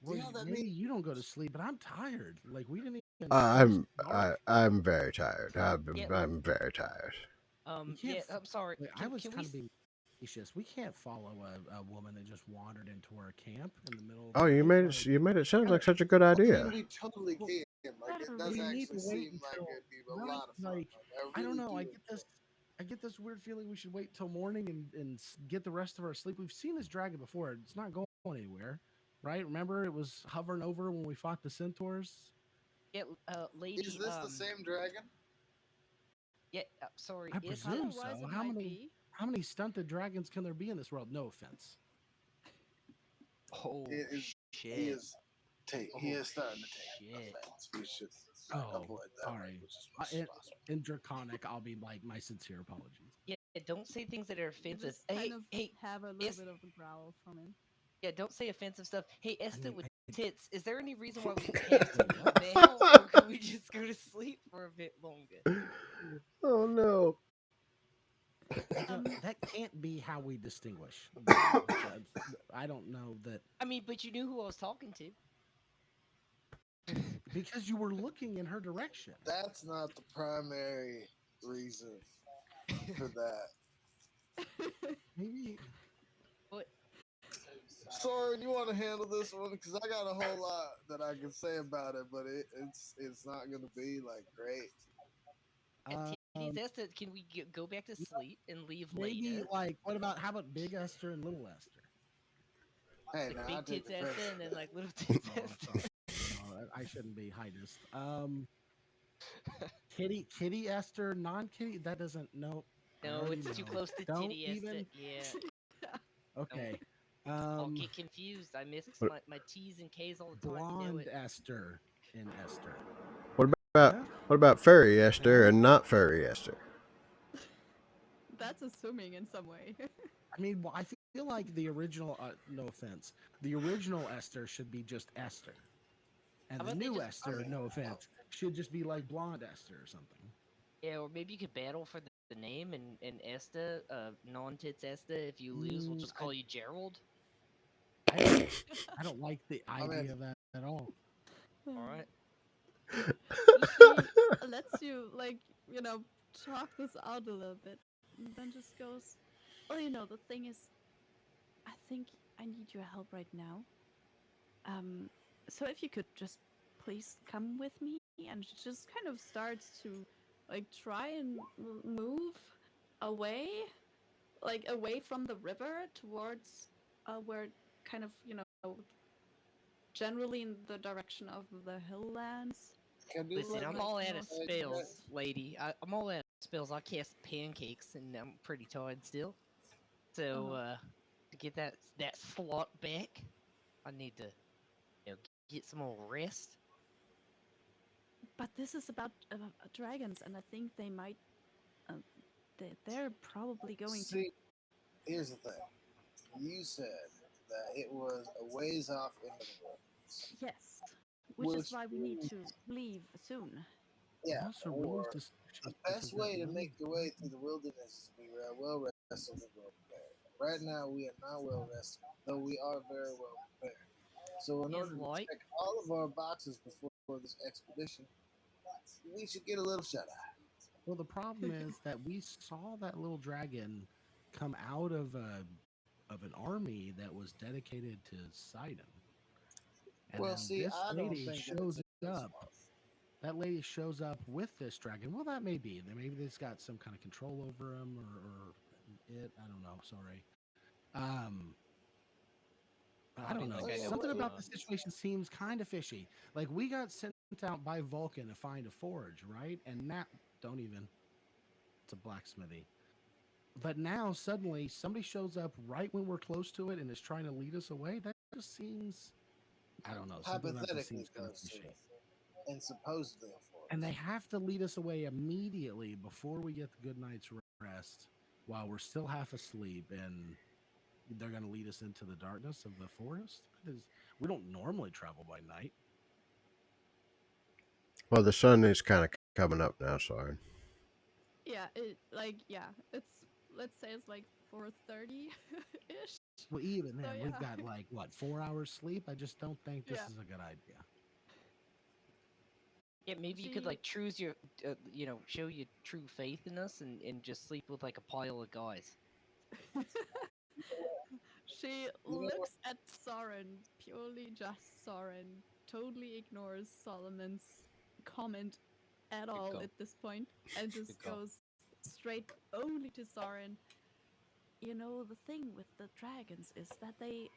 Well, Yeah, that maybe you don't go to sleep, but I'm tired. Like we didn't even. I'm very tired. Yeah, I'm very tired. You yeah, can't I'm sorry. Wait, I Can, was can kind we of being facetious. We can't follow a woman that just wandered into our camp in the middle. Of Oh, the you night, made like- it. You made it sound like such a good I idea. mean, we totally Well, can. Like, it does we need actually to wait seem like until- it'd be a right, lot of fun. like, I don't know. I get this weird feeling we should wait till morning and get the rest of our sleep. We've seen this dragon before. It's not going anywhere, right? Remember, it was hovering over when we fought the centaurs. Yeah, lady. Is this the same dragon? Yeah, sorry. I Is presume Otherwise, so. it How might many? be. How many stunted dragons can there be in this world? No offense. Oh It is- shit. He is. He Oh, is starting to take shit. offense. We should Oh, avoid that sorry. language as much as And- possible. In Draconic, I'll be like my sincere apologies. Yeah, don't say things that are You offensive. just kind Hey, of hey, have a little is- bit of a growl from him. yeah, don't say offensive stuff. Hey, Esther mean, with I- tits, is there any reason why we have to go now, or can we just go to sleep for a bit longer? Oh no. That can't be how we distinguish. I don't know that I mean, but you knew who I was talking to. because you were looking in her direction. That's not the primary reason for that. Maybe Soren, you want to handle this one? Because I got a whole lot that I can say about it, but it's not going to be like great. And um, Esther, can we go back to sleep and leave maybe later? like what about how about Big Esther and Little Esther? Hey, Like now I big take tits offense. Esther and then like little tits Oh, Esther. sorry. No, I shouldn't be heightist. Kitty Esther, non-kitty. That doesn't. No. I No, already it's too know. close to Don't titty Esther. even- Yeah, Okay. I'll get confused. I mix my T's and K's all the time. You know Blonde it. Esther and Esther. What about furry Esther and not furry Esther? that's assuming in some way. I mean, well, I feel like the original. No offense, the original Esther should be just Esther, and How the about they new just Esther, no offense, should just be like blonde Esther or something. yeah, or maybe you could battle for the name and Esta, non-tits Esta. If you lose, we'll just I, call you Gerald. I don't, I don't like the I mean, idea of that at all. All right. She lets you, like, talk this out a little bit, and then just goes, "Well, the thing is, I think I need your help right now. So if you could just please come with me," and she just kind of starts to, like, try and move away, like, away from the river towards where kind of, generally in the direction of the hill lands. can you Listen, let I'm me all out of north- spells, lady. I'm all out of spells. I cast pancakes, and I'm pretty tired still. So, to get that slot back, I need to, get some more rest. But this is about dragons, and I think they might. They're probably going to. see? Here's the thing. You said that it was a ways off into the woods. Yes, which is Which why we need to means- leave soon. Yeah, Also, or rules dis- the because best that way to room- make your way through the wilderness is to be well rested and well prepared. Right now, we are not well rested, though we are very well prepared. So, in Is order to like- check all of our boxes before this expedition, we should get a little shut eye. Well, the problem is that we saw that little dragon come out of an army that was dedicated to Sidon. And Well, then see, this I don't lady think that shows it's his up. fault. That lady shows up with this dragon. Well, that may be. Maybe they've got some kind of control over him, or it. I don't know. Sorry. I don't think know. like I know Something what's about going the on. situation seems kind of fishy. Like we got sent out by Vulcan to find a forge, right? And now, don't even. It's a blacksmithy. But now suddenly somebody shows up right when we're close to it and is trying to lead us away. That just seems. I don't know. Something about this Hypothetically, seems kind of close to fishy. it, and supposedly a force. And they have to lead us away immediately before we get the good night's rest while we're still half asleep, and they're going to lead us into the darkness of the forest. We don't normally travel by night. Well, the sun is kind of coming up now, sorry. Yeah, it's, let's say it's like 4:30 ish. Well, even then, So, we've yeah. got like, what, 4 hours sleep? I just don't think this Yeah. is a good idea. Yeah, maybe you could She- like choose your, show your true faith in us and just sleep with like a pile of guys. She looks at Soren, purely just Soren, totally ignores Solomon's comment at all call. at this point, and just call. goes straight only to Soren. The thing with the dragons is that they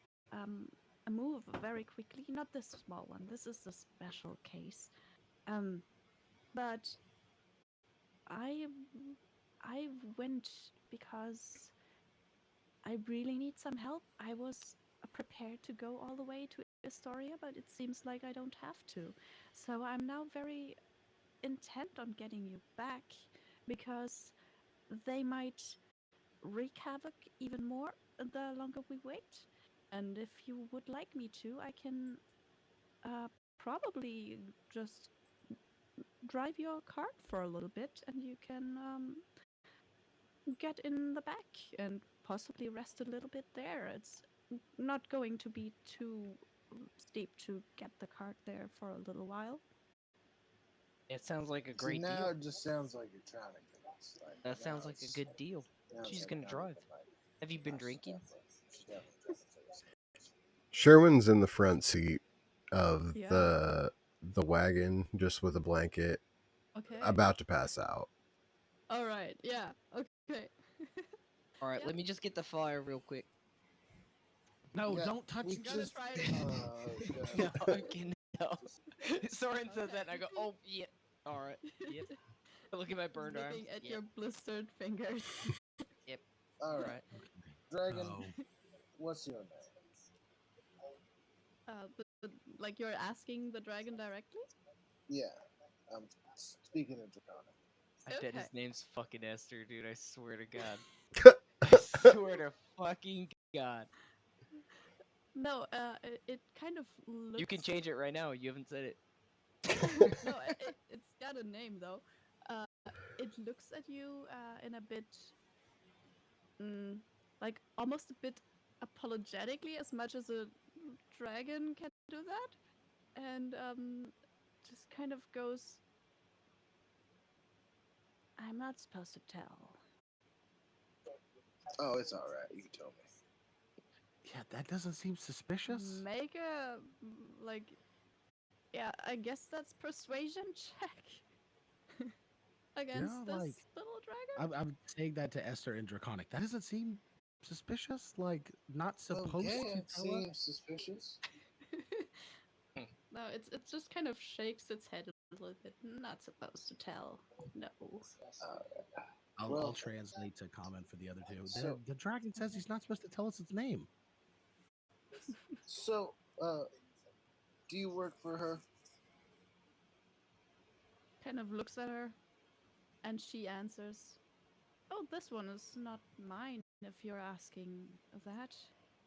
move very quickly. Not this small one. This is a special case. But I I went because I really need some help. I was prepared to go all the way to Astoria, but it seems like I don't have to. So I'm now very intent on getting you back because they might wreak havoc even more the longer we wait. And if you would like me to, I can probably just drive your cart for a little bit and you can get in the back and possibly rest a little bit there. It's not going to be too steep to get the cart there for a little while. It sounds like a See, great now deal. it just sounds like you're trying to get us. That sounds like a good deal. She's gonna drive. Have you been drinking? Sherwin's in the front seat of Yeah. the wagon, just with a blanket, Okay. about to pass out. All right. Yeah. Okay. All right, Yep. let me just get the fire real quick. No, Yeah, don't touch we it. Gotta just- try it. No, okay, no. Soren says that, and I go, oh, yeah. All right, yep. I look at my burned arm. Looking at Yep, your blistered fingers. All all right, right. Dragon, Oh, what's your name? Like you're asking the dragon directly? Yeah, I'm speaking in Draconic. I bet Okay. his name's fucking Esther, dude. I swear to God. I swear to fucking God. No, it kind of You can looks. change it right now. You haven't said it. No, it's got a name though. Uh, it looks at you in a bit, mm, like almost a bit apologetically, as much as a dragon can do that, and just kind of goes, "I'm not supposed to tell." Oh, it's all right. You can tell me. Yeah, that doesn't seem suspicious. Make a like, yeah, I guess that's persuasion check against this Like little dragon. I'm saying that to Esther and Draconic. That doesn't seem suspicious. Like not supposed Okay, to it tell us. seems suspicious. No, it just kind of shakes its head a little bit. Not supposed to tell. No. I'll Well, translate to comment for the other two. so The dragon says he's not supposed to tell us its name. so do you work for her? Kind of looks at her, and she answers, "Oh, this one is not mine. If you're asking that,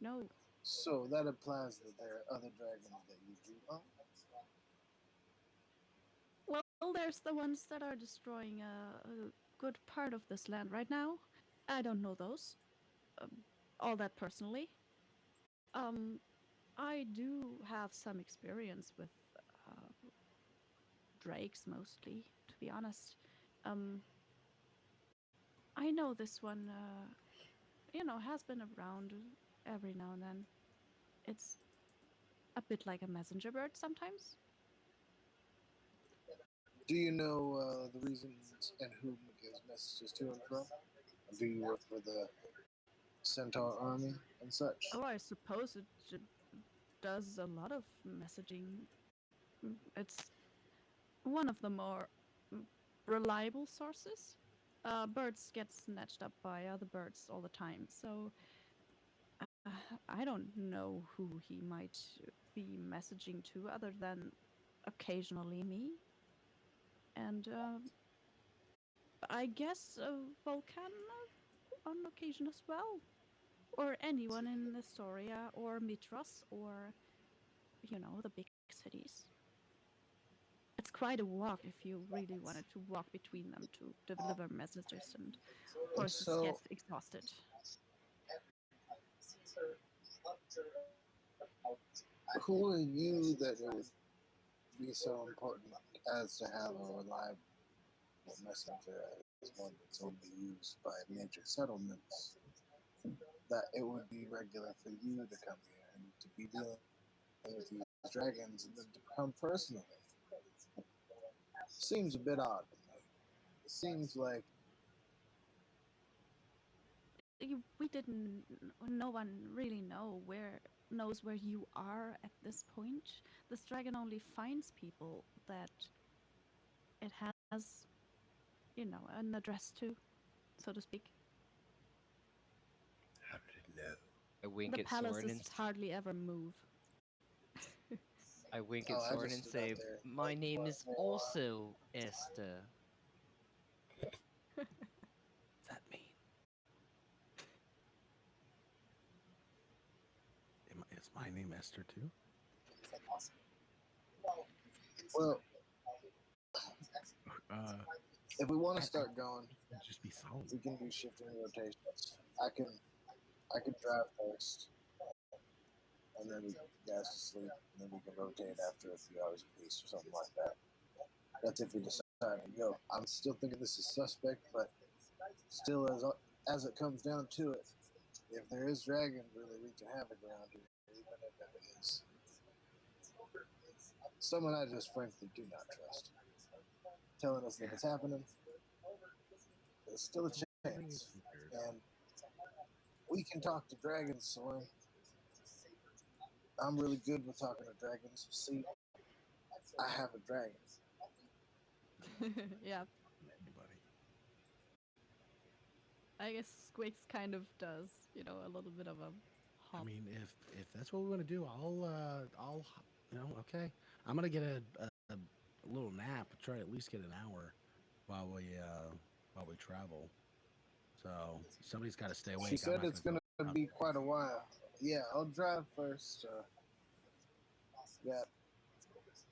no." So that implies that there are other dragons that you do own. Well, there's the ones that are destroying a good part of this land right now. I don't know those um, all that personally. Um, I do have some experience with uh, drakes mostly, to be honest. Um, I know this one, has been around every now and then. It's a bit like a messenger bird sometimes. Do you know the reasons and whom it gives messages to and from? Do you work for the Centaur army and such? Oh, I suppose it does a lot of messaging. It's one of the more mm, reliable sources. Birds get snatched up by other birds all the time, so uh, I don't know who he might be messaging to other than occasionally me. And I guess Volcan on occasion as well. Or anyone in Astoria or Mitras or, the big cities. It's quite a walk if you really wanted to walk between them to deliver messages, and horses get So, exhausted. who are you that it would be so important as to have a reliable messenger as one that's only used by major settlements? That it would be regular for you to come here and to be dealing with these dragons and then to come personally. Seems a bit odd to me. It seems like We didn't. No one really knows where you are at this point. This dragon only finds people that it has, an address to, so to speak. How did it know? I wink The at Soren palaces and hardly ever move. I wink oh, at I Soren just and stood out say, there. "My name is also Esther." What's that mean? Is my name Esther too? Well, Uh, if we want I- to start going, It'd just be solid. we can do shifting rotations. I can drive first, and then we guys to sleep, and then we can rotate after a few hours apiece or something like that. That's if we decide to go. I'm still thinking this is suspect, but still, as it comes down to it, if there is dragons really wreaking havoc around here, even if it is someone I just frankly do not trust, telling us that it's happening, there's still a chance, and we can talk to dragons, Soren. I'm really good with talking to dragons. See, I have a dragon. Yeah, Anybody. I guess Squeaks kind of does, a little bit of a I hop. mean, if that's what we want to do, I'll okay. I'm gonna get a little nap. Try to at least get an hour. while we travel. So somebody's got to stay awake. She I'm said not it's going to gonna go be quite a while. Yeah, I'll drive first. Yeah,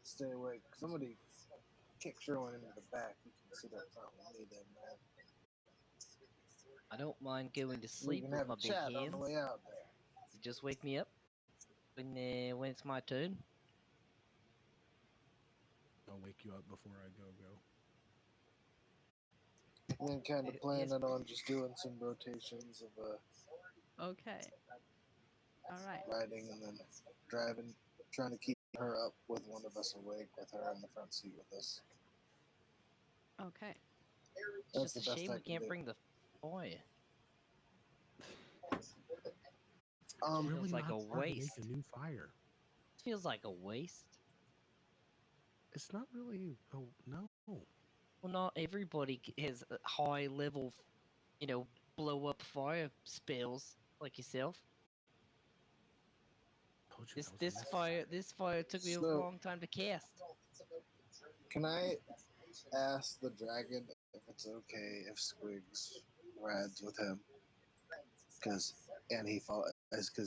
stay awake. Somebody kick Sherwin into the back. You can sit up front with me then, man. I don't mind going to We sleep can with have my a big chat on hands. the way out there. So just wake me up when it's my turn. I'll wake you up before I go. And then kind of Yes. planning on just doing some rotations of Okay. All right. riding and then driving, trying to keep her up with one of us awake, with her in the front seat with us. Okay. It's That's just a the best shame I we can can't do. bring the fire. It's really Feels like not a hard to make waste. a new fire. Feels like a waste. It's not really. Oh no. Well, not everybody has a high level, blow up fire spells like yourself. Told you This that was this fire this fire took me a So- long time to cast. Can I ask the dragon if it's okay if Squigs rides with him? Because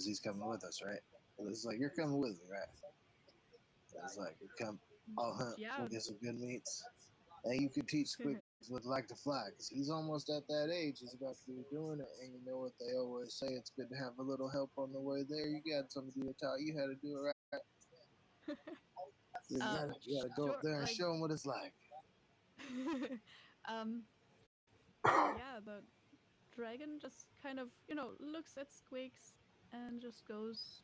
he's coming with us, right? It's like you're coming with me, right? It's like you come, I'll hunt. Yeah. We'll get some good meats, and you can teach Squigs what like to fly. Because he's almost at that age. He's about to be doing it, and you know what they always say: it's good to have a little help on the way there. You got somebody to tell you how to do it right. You gotta go up Sure, there and like- show him what it's like. Yeah, the dragon just kind of, looks at Squeaks and just goes,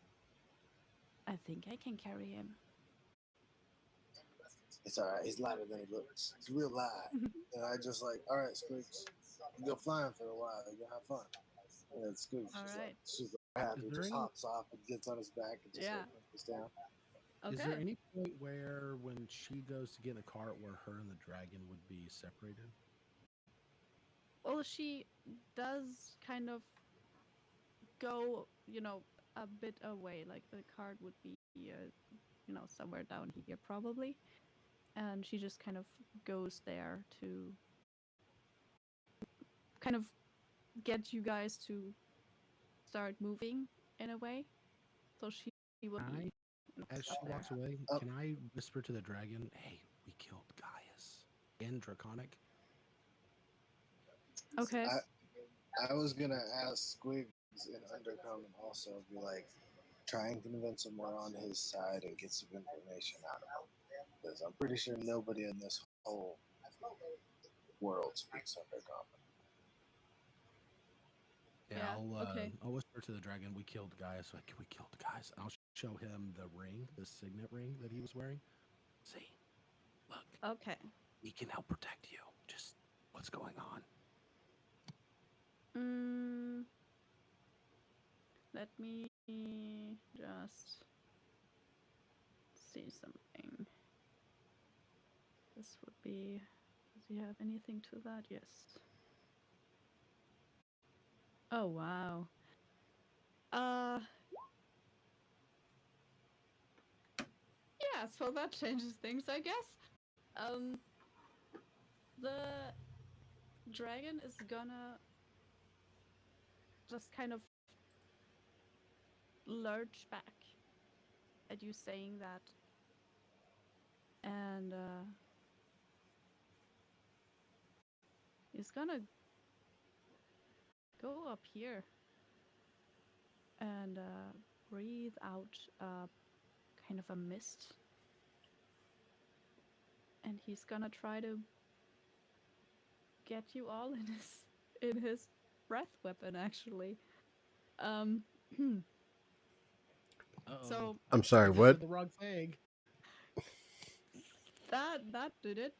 I think I can carry him. It's alright. He's lighter than he looks. He's real light. And I just like, all right, Squeaks, you go flying for a while. You gonna have fun. And then Squeaks All just right. like super happy, Is there just any- hops off and gets on his back and just Yeah. like pushes down. Okay. Is there any point where, when she goes to get in the cart, where her and the dragon would be separated? Well, she does kind of go, a bit away. Like the card would be, somewhere down here probably. And she just kind of goes there to kind of get you guys to start moving in a way. So she will be. As she up there. walks away, Oh. can I whisper to the dragon, "Hey, we killed Gaius in Draconic"? Okay. I was gonna ask Squigs in Undercommon also be like, try and convince him we're on his side and get some information out of him. Because I'm pretty sure nobody in this whole world speaks Undercommon. Yeah, okay. I'll whisper to the dragon, "We killed Gaius." Like, we killed Gaius. I'll show him the ring, the signet ring that he was wearing. See, look, Okay. he can help protect you. Just what's going on? Let me just see something. This would be. Does he have anything to that? Yes. Oh wow. Yeah, so that changes things, I guess. The dragon is gonna just kind of lurch back at you saying that, and he's gonna go up here and breathe out kind of a mist, and he's gonna try to get you all in his breath weapon, actually. So I'm sorry, I just what? said the wrong thing. that did it.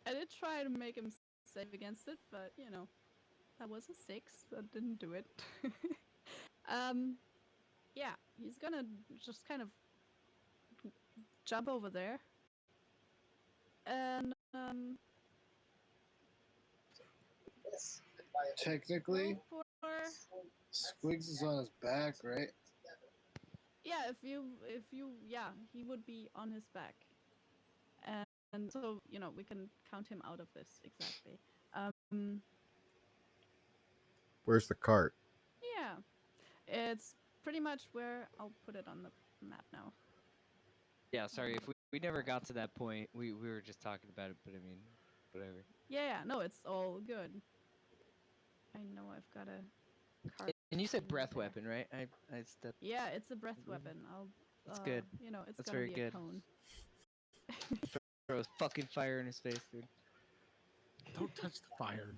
I did try to make him save against it, but that was a 6. That didn't do it. Yeah, he's gonna just kind of jump over there, and Technically, go for Squigs is on his back, right? yeah. If you yeah, he would be on his back, so we can count him out of this exactly. Um, Where's the cart? yeah, it's pretty much where I'll put it on the map now. Yeah, sorry if we never got to that point. We were just talking about it, but I mean, whatever. Yeah, no, it's all good. I know I've got a card. And you said breath there. weapon, right? I stepped. Yeah, it's a breath Mhm. weapon. I'll. That's good. It's That's gonna very be good. a cone. Throws fucking fire in his face, dude. Don't touch the fire.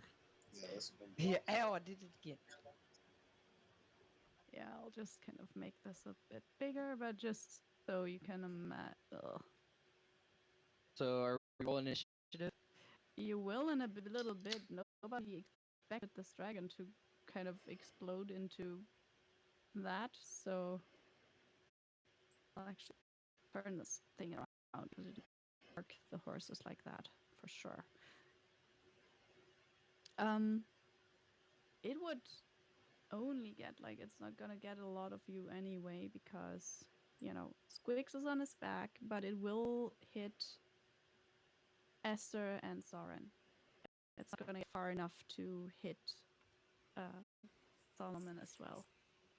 Yeah, that's a good Yeah, block. ow! I did it again. Yeah, I'll just kind of make this a bit bigger, but just so you can imagine. So are we rolling initiative? You will in a little bit. Nobody expected this dragon to kind of explode into that, so I'll actually turn this thing around because it didn't work the horses like that for sure. It would only get it's not gonna get a lot of you anyway because Squix is on his back, but it will hit Esther and Soren. It's not gonna get far enough to hit Solomon as well.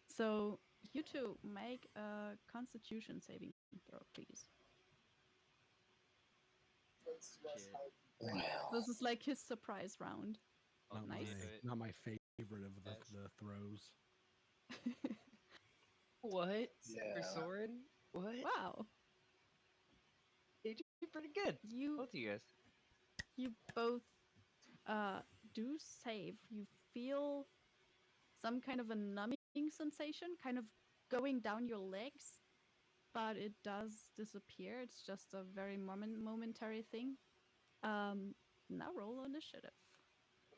So you two make a Constitution saving throw, please. Wow. This is like his surprise round. Not Nice. not my favorite of the throws. What? Yeah. For Soren? What? Wow. You did pretty good. Both of you guys. You both do save. You feel some kind of a numbing sensation kind of going down your legs, but it does disappear. It's just a very momentary thing. Now roll initiative.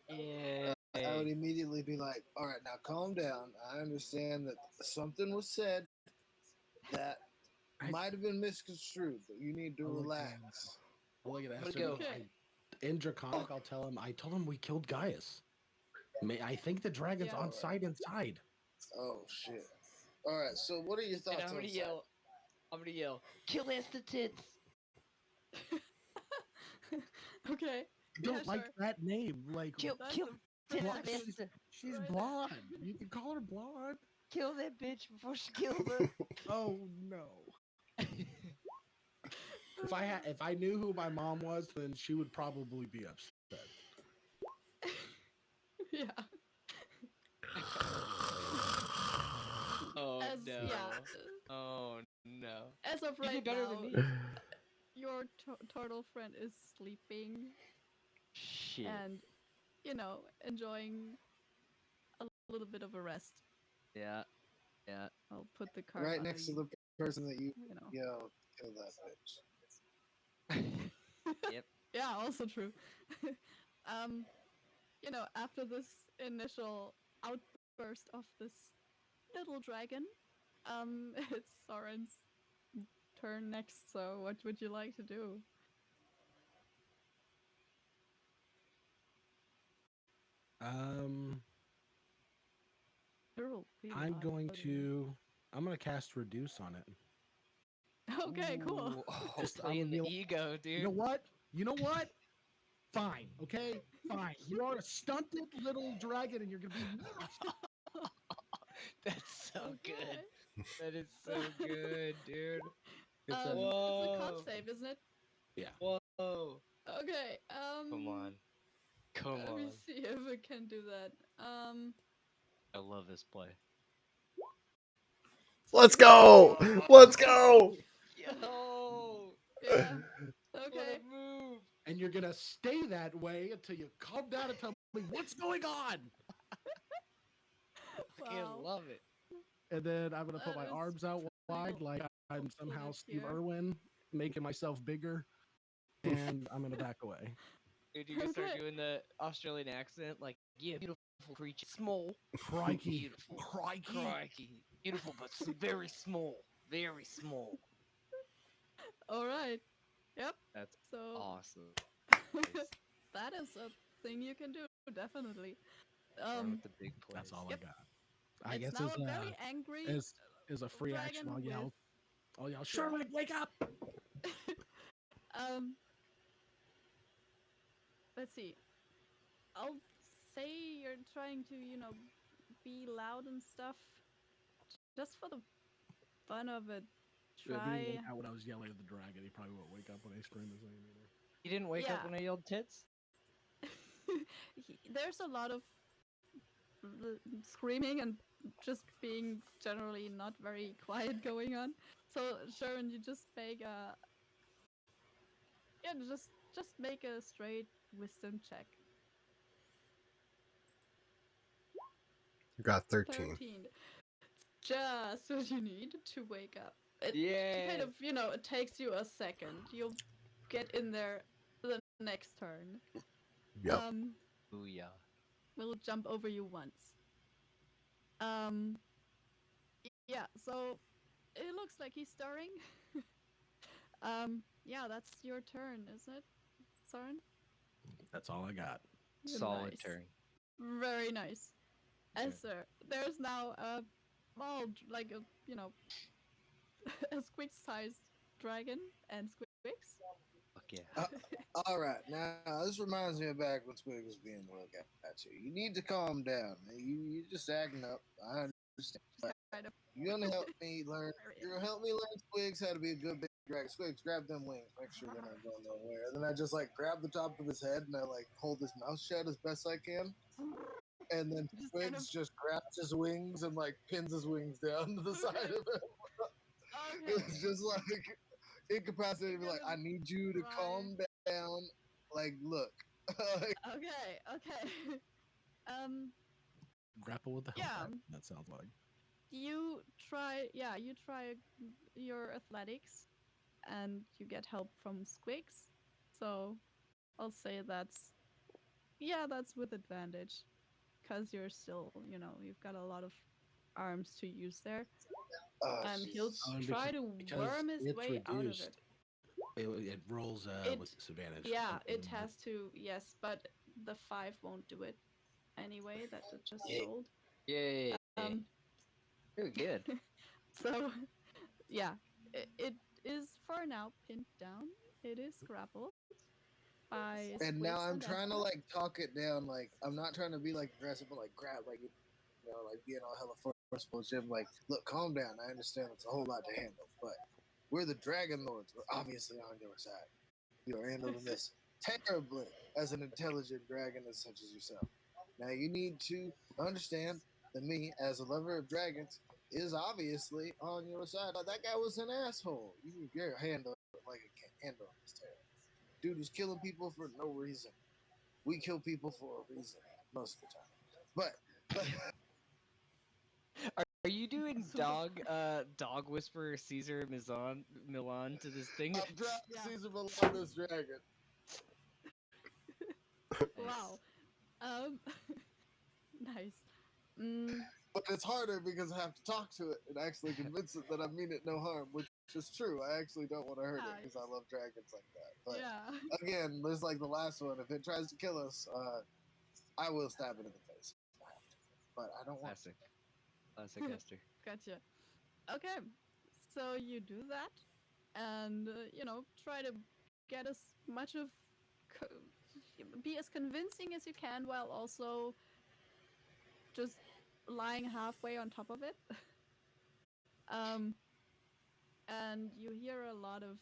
Yeah. I would immediately be like, all right, now calm down. I understand that something was said that might have been misconstrued, but you need to I'll look at relax. I'll look at Let's Esther. go. Okay. In Draconic, I'll tell him. I told him we killed Gaius. I think the dragon's Yeah. on site inside. Oh, shit. All right, so what are your And thoughts I'm on gonna that? yell. I'm gonna yell. Kill Esther tits. Okay. I don't Yeah, like sure. that name. Like, Kill That's kill a tits Bla- of protection. Esther. she's Right there. blonde. You can call her blonde. Kill that bitch before she kills her. Oh no. If I knew who my mom was, then she would probably be upset. Yeah. Oh As no. yeah. Oh no. As of You right did better now, than me. your turtle friend is sleeping Shit. and enjoying a little bit of a rest. Yeah. Yeah. I'll put the card Right under next to you, the person that you know. yell, kill that bitch. Yep. Yeah, also true. After this initial outburst of this little dragon, it's Soren's turn next. So, what would you like to do? You're really I'm going loud. to cast reduce on it. Okay, cool. Ooh, oh, Just, I'm playing gonna the be like, ego, dude. You know what? You know what? Fine. Okay. Fine. You are a stunted little dragon, and you're gonna be. That's so Okay. good. That is so good, dude. It's It's a Whoa. con save, isn't it? Whoa. Okay. Come on. Come Let me on. see if I can do that. I love this play. Let's go! Let's go! Yo. Yeah. What Okay. a move. and you're gonna stay that way until you calm down and tell me what's going on. I Wow. love it. And then I'm gonna put That my is arms out wide cool. like I'm somehow it Steve here. Irwin, making myself bigger, and I'm gonna back away. Dude, you can start Okay. doing the Australian accent, like, yeah, beautiful creature, small, Crikey, beautiful, crikey. crikey, beautiful, but very small, very small. All right. Yep. That's So awesome. that is a thing you can do, definitely. Starting with the big plays. That's all Yep. I got. I It's guess now a very angry as a free action, dragon I'll yell. with- I'll yell, Sherlock, wake up! let's see. I'll say you're trying to, be loud and stuff, just for the fun of it. If he didn't Try. wake out when I was yelling at the dragon, he probably won't wake up when I scream his name either. You didn't wake up Yeah. when I yelled tits? There's a lot of screaming and just being generally not very quiet going on. So Sharon, you just make a just make a straight wisdom check. You got 13. 13. Just what you need to wake up. It Yeah. kind of, it takes you a second. You'll get in there the next turn. Yep. Booyah. We'll jump over you once. Yeah, so it looks like he's stirring. Yeah, that's your turn, isn't it, Soren? That's all I got. Solid Nice. turn. Very nice. Okay. Esther, there's now a small, like a, a squig-sized dragon and squigs. Fuck yeah. All right, now this reminds me of back when Squig was being looked at you. You need to calm down. You're just acting up. I understand. But Kind of. you're gonna help me learn. Very You're gonna help me learn Squigs how to be a good big dragon. Squigs, grab them wings. Make sure they're not going nowhere. And then I just like grab the top of his head and I like hold his mouth shut as best I can. And then Just Squigs kind of- just grabs his wings and like pins his wings down to the side of him. Okay. It's just like incapacitated. Be like, I need you to calm down. Like, look. Okay. Grapple with the Yeah. hellfire. That sounds like. You try your athletics, and you get help from squigs. So I'll say that's with advantage, because you're still, you've got a lot of arms to use there, and he'll try to worm his way out of it. It rolls It- with disadvantage. Yeah, it has to, yes, but the 5 won't do it anyway, that it just rolled. Yay. Very good. So, yeah, it is for now pinned down. It is grappled by And now Squigs I'm and trying to Esther. like talk it down. Like, I'm not trying to be like aggressive, but like grab, like, like being all hella forceful. Jim, like, look, calm down. I understand it's a whole lot to handle, but we're the Dragon Lords. We're obviously on your side. You are handling this terribly as an intelligent dragon as such as yourself. Now you need to understand that me, as a lover of dragons, is obviously on your side. Like, that guy was an asshole. You're handling it like a can handle this terrible. Dude was killing people for no reason. We kill people for a reason most of the time. But Are you doing dog whisperer Caesar Milan to this thing? I'm trying Yeah. to Caesar Milan this dragon. Wow. Nice. But it's harder because I have to talk to it and actually convince it that I mean it no harm, which is true. I actually don't want to hurt it because I love dragons like that. But Yeah. again, there's like the last one. If it tries to kill us, I will stab it in the face. But I don't want to. Classic Esther. Gotcha. Okay. So you do that, and try to get as much of be as convincing as you can, while also just lying halfway on top of it. And you hear a lot of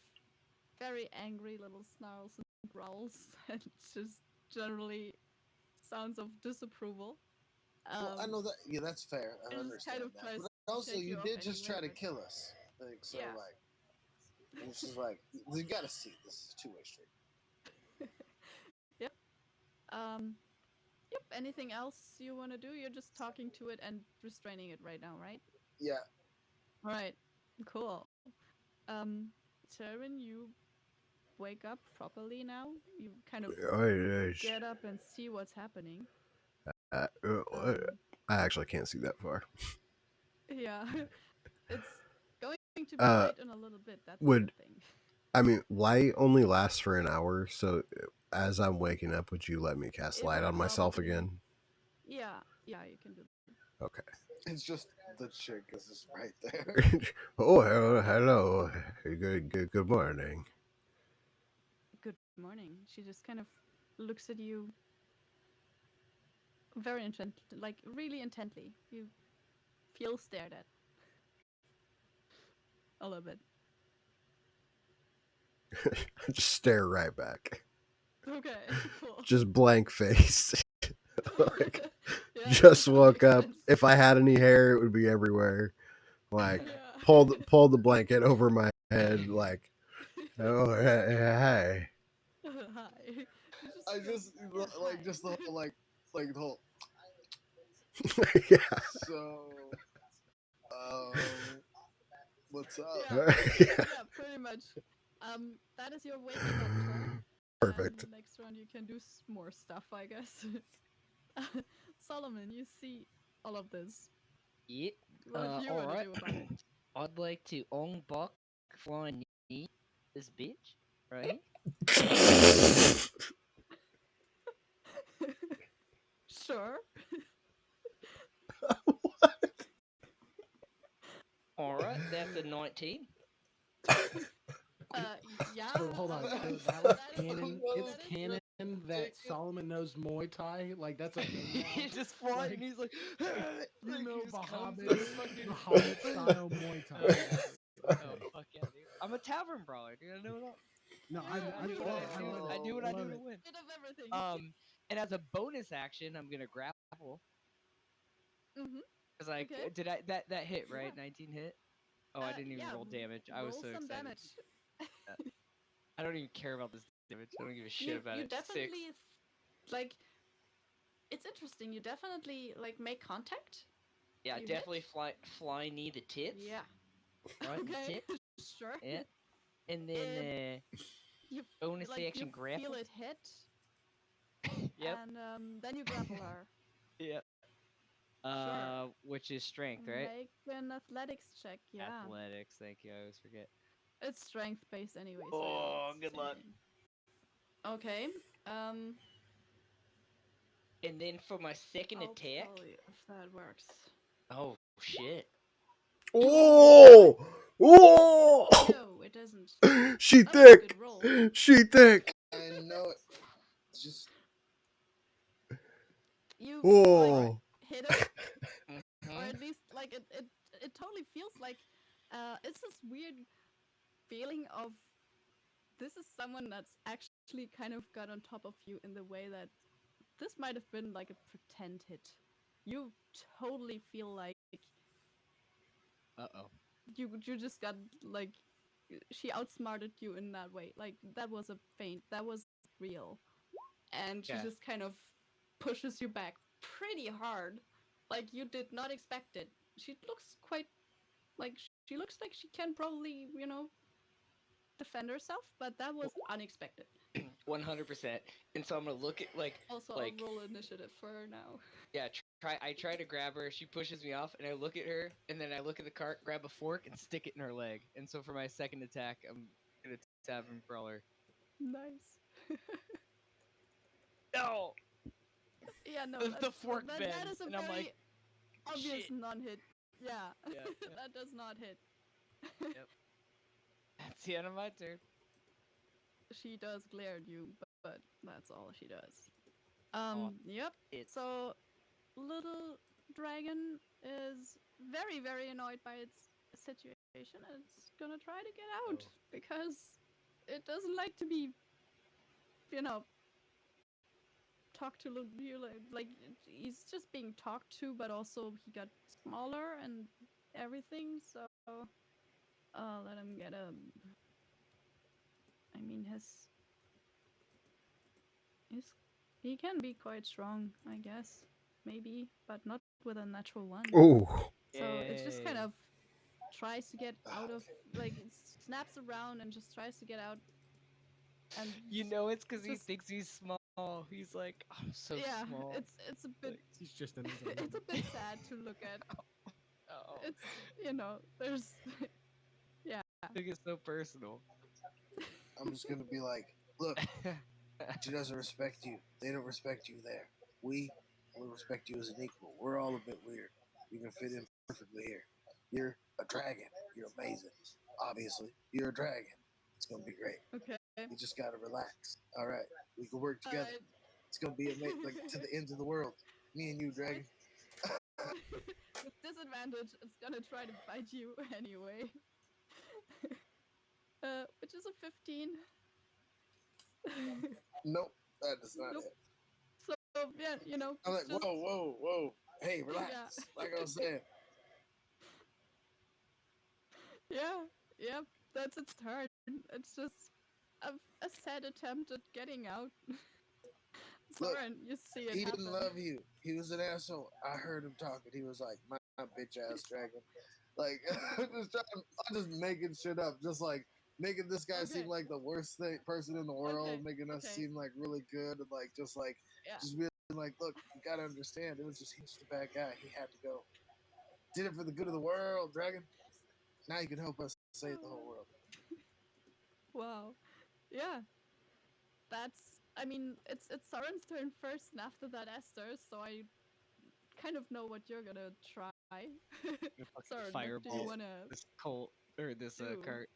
very angry little snarls and growls, and just generally sounds of disapproval. Well, I know that. Yeah, that's fair. I it just understand kind of that. tries But also, shake you you off did just try anyway, to but- kill us. Like, so, Yeah. like, it's just like you gotta see this is a two-way street. Yep. Anything else you want to do? You're just talking to it and restraining it right now, right? Yeah. All right. Cool. Sharon, you wake up properly now. You kind of get up and see what's happening. I actually can't see that far. Yeah, it's going to be Uh, light in a little bit. That's would- the thing. I mean, light only lasts for an hour, so as I'm waking up, would you let me cast It light will on myself probably- again? Yeah, you can do that. Okay. It's just the chick is just right there. Oh, hello. Good morning. Good morning. She just kind of looks at you very like really intently. You feel stared at a little bit. I just stare right back. Okay, cool. Just blank face. Like, Yeah, just that woke makes up. sense. If I had any hair, it would be everywhere. Like, Yeah. pull the blanket over my head. Like, oh, hey. Hi. You I go, just "Yeah, like hi." just the whole like the whole. Yeah. So, what's up? Yeah, Yeah. yeah, pretty much. That is your waking up turn. Perfect. Next round you can do more stuff, I guess. Solomon, you see all of this. Yeah. What do you All want to right. do about it? I'd like to unbuck flying knee this bitch, right? Sure. All right, that's a 19. Yeah. So hold on. So that was that is- canon. It's that is- canon that Solomon knows Muay Thai. Like that's a thing now. He's just flying, Like, and he's like, You like, know he just comes Bahamut, and fucking- Bahamut style Muay Thai. Yes. Oh Okay. fuck yeah, dude! I'm a tavern brawler, dude. I know that. No, Yeah, I I do love what it. I do. love I it. do what I do love to it. win. Bit of everything. And as a bonus action, I'm gonna grapple. Mhm. Cause like, Okay. did I that hit right? Yeah. 19 hit. Oh, I didn't even Yeah, roll damage. I was roll so some excited. damage. I don't even care about this damage. I don't give a shit you about you it. definitely 6. like. It's interesting. You definitely like make contact. Yeah, you definitely hit? fly knee the tits. Yeah. Right. The Okay. tits. Sure. Yeah. And then You bonus like action you grapple. feel it hit, Yep. and then you grapple her. Yep. Sure. Which is strength, right? Make an athletics check. Yeah. Athletics. Thank you. I always forget. It's strength based anyway. So Oh, yeah, good luck. Okay. Um. And then for my second I'll attack. tell you if that works. Oh shit. Oh! Oh! No, it doesn't. She That was a thick. good roll. She thick. I know it. It's just You like Oh. hit her, or Mhm. at least like it totally feels like it's this weird feeling of this is someone that's actually kind of got on top of you in the way that this might have been like a pretend hit. You totally feel like Uh-oh. you just got like she outsmarted you in that way. Like that was a feint. That was real. And she Yeah. just kind of pushes you back pretty hard. Like you did not expect it. She looks quite like she looks like she can probably, defend herself, but that was unexpected. 100%. And so I'm gonna look at Also, like I'll roll initiative for her now. yeah. I try to grab her. She pushes me off, and I look at her, and then I look at the cart, grab a fork, and stick it in her leg. And so for my second attack, I'm gonna tavern brawler. Nice. No. Yeah, no, The fork that bend, is a and I'm very like, obvious shit. non-hit. Yeah, Yeah, yeah. that does not hit. That's the end of my turn. She does glare at you, but that's all she does. Aw, Yep. It's So, little dragon is very, very annoyed by its situation. It's gonna try to get out Oh. because it doesn't like to be, you know, talked to. Like he's just being talked to, but also he got smaller and everything. So, let him get a. I mean, he can be quite strong, I guess, maybe, but not with a natural one. Oh. So it just kind Yay. of tries to get out of, like, it snaps around and just tries to get out. And You know it's because he just- thinks he's small. He's like, I'm so yeah, small. it's a bit He's just in his own. it's a bit sad to look at. Oh, It's there's I think it's so personal. I'm just gonna be like, look, she doesn't respect you. They don't respect you there. We respect you as an equal. We're all a bit weird. You can fit in perfectly here. You're a dragon. You're amazing. Obviously, you're a dragon. It's gonna be great. okay. You You just gotta relax. All right, we can work together. Alright. It's gonna be like to the ends of the world. Me and you, Dragon. With disadvantage, it's gonna try to bite you anyway. Which is a 15. Nope, that does not Nope. hit. So yeah, you know, I'm like, it's just, whoa. Hey, relax. Yeah. Like I was saying. yeah, that's its turn. It's just a sad attempt at getting out. Look, Soren, you see it He happen. didn't love you. He was an asshole. I heard him talking. He was like, my bitch ass dragon. Like, I'm just making shit up. Just like making this guy seem Okay. like the worst person in the world, Okay, making us okay. seem like really good, and like just Yeah. being like, look, you gotta understand, he's just a bad guy. He had to go. Did it for the good of the world, dragon. Now you can help us save the whole world. Wow. Yeah. I mean, it's Soren's turn first, and after that Esther, so I kind of know what you're gonna try. Soren, what do you Fireball wanna this colt or this do? cart.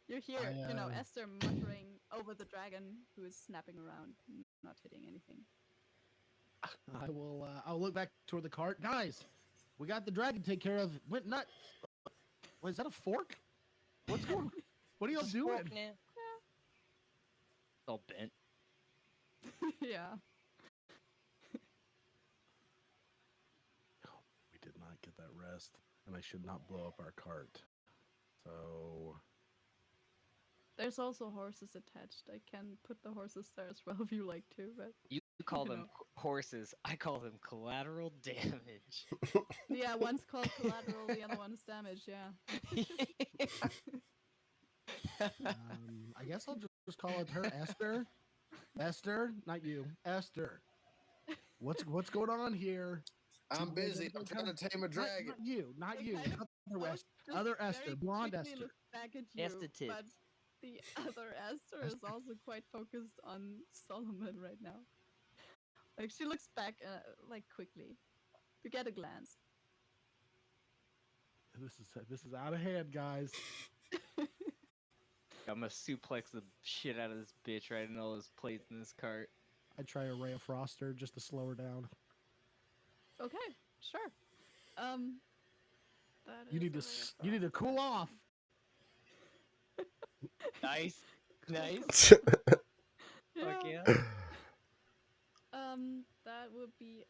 You hear, I, Esther muttering over the dragon who is snapping around, not hitting anything. I will. I'll look back toward the cart, guys. We got the dragon to take care of. Went nuts. What is that? A fork? What's going? What are y'all It's a fork doing? now. It's all bent. Yeah. We did not get that rest, and I should not blow up our cart. So There's also horses attached. I can put the horses there as well if you like to, but You call You them know. horses. I call them collateral damage. yeah, one's called collateral, the other one's damage, yeah. I guess I'll just call it her, Esther. Esther, not you, Esther. What's going on here? I'm busy. I'm trying to tame a dragon. Not you, not I you. kind of Other would Esther, just other very Esther, blonde quickly Esther. look back at you, Esther tits. but the other Esther is also quite focused on Solomon right now. Like she looks back, like quickly. You get a glance. This is out of hand, guys. I'm gonna suplex the shit out of this bitch right in all his plates in this cart. I try a ray of froster just to slow her down. Okay, sure. That You is need a to ray of you need to frost. cool off. Nice, nice. Yeah. Fuck yeah. That would be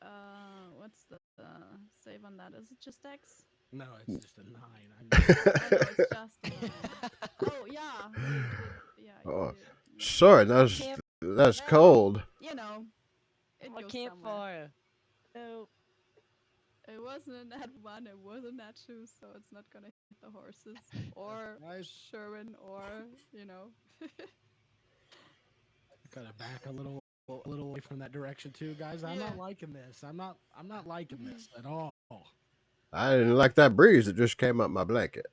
what's the save on that? Is it just X? No, it's just a 9. Oh no, it's just a 9. Oh yeah. Yeah, you Oh, did. Yeah. Sorry, that's Camp- that's Well, cold. You know, it My goes somewhere. campfire. No. It wasn't a nat 1, it was a nat 2, so it's not gonna hit the horses or Guys, Sherwin or kind of back a little away from that direction too, guys. I'm not Yeah. liking this. I'm not liking this at all. I didn't like that breeze that just came up my blanket.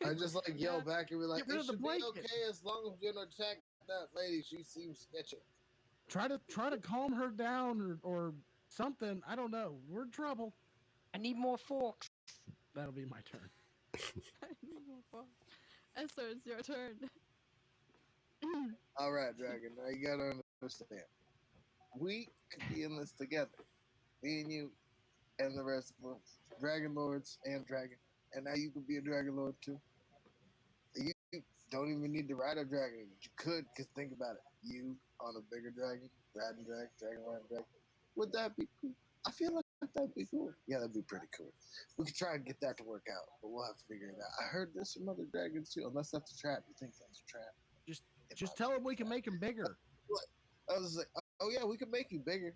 I just like yell Yeah. back and be like, Get rid it of the should be blanket. okay as long as you don't attack that lady. She seems sketchy. Try to calm her down or something. I don't know. We're in trouble. I need more forks. That'll be my turn. Esther, it's your turn. All right, Dragon. Now you gotta understand. We could be in this together. Me and you and the rest of us. Dragon Lords and Dragon. And now you could be a Dragon Lord too. You don't even need to ride a dragon. But you could, because think about it. You on a bigger dragon, riding dragon, dragon riding dragon. Would that be cool? I feel like that'd be cool. Yeah, that'd be pretty cool. We could try and get that to work out, but we'll have to figure it out. I heard there's some other dragons too, unless that's a trap. You think that's a trap? Just tell him we can make him bigger. I was like, oh yeah, we can make you bigger.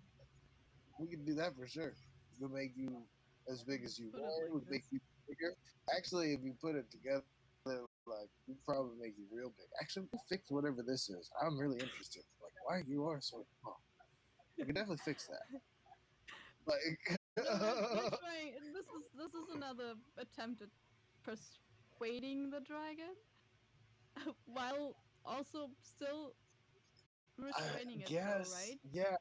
We can do that for sure. We can make you as big as you Put it want. like We can make you bigger. Actually, if you put it together, like we probably make you real big. Actually, we'll fix whatever this is. I'm really interested. Like, why you are so small? We can definitely fix that. Like, We're trying, this is another attempt at persuading the dragon while also still restraining it, though, right? Yeah,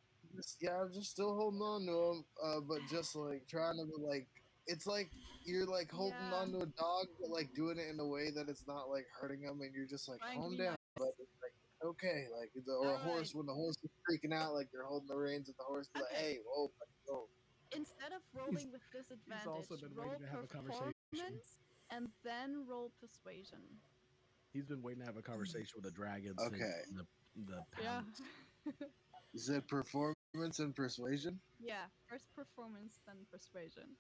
I'm just still holding on to him, but just like trying to like, it's like you're like holding Yeah. on to a dog, but like doing it in a way that it's not like hurting him, and you're just like, Trying to calm be down, nice. but it's like okay. Like, or a All horse right. when the horse is freaking out, like you're holding the reins of the horse, be like, Okay. hey, whoa, whoa. Instead of rolling with disadvantage, also been waiting roll to have a conversation. performance and then roll persuasion. He's been waiting to have a conversation with a dragon Okay. since the Yeah. palace. You said performance and persuasion. Yeah. First performance, then persuasion.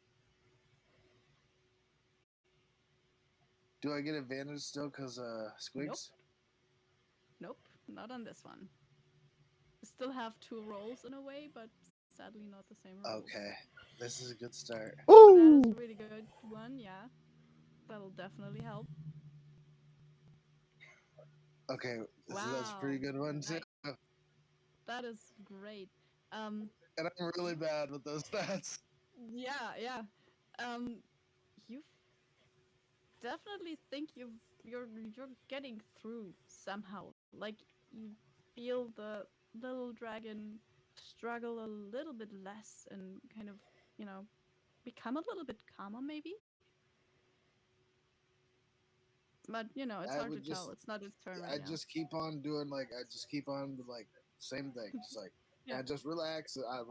Do I get advantage still because squigs? Nope, not on this one. Still have 2 rolls in a way, but sadly not the same rolls. Okay, this is a good start. That is a really good one, yeah. That'll definitely help. Okay, that's a pretty Wow. good one too. Nice. That is great. And I'm really bad with those stats. Yeah. You definitely think you're getting through somehow. Like you feel the little dragon struggle a little bit less and kind of, you know, become a little bit calmer maybe. But you know, it's I hard to would tell. just, It's not its turn I right now. just keep on doing I just keep on like same thing. Just like, Yeah. I just relax. I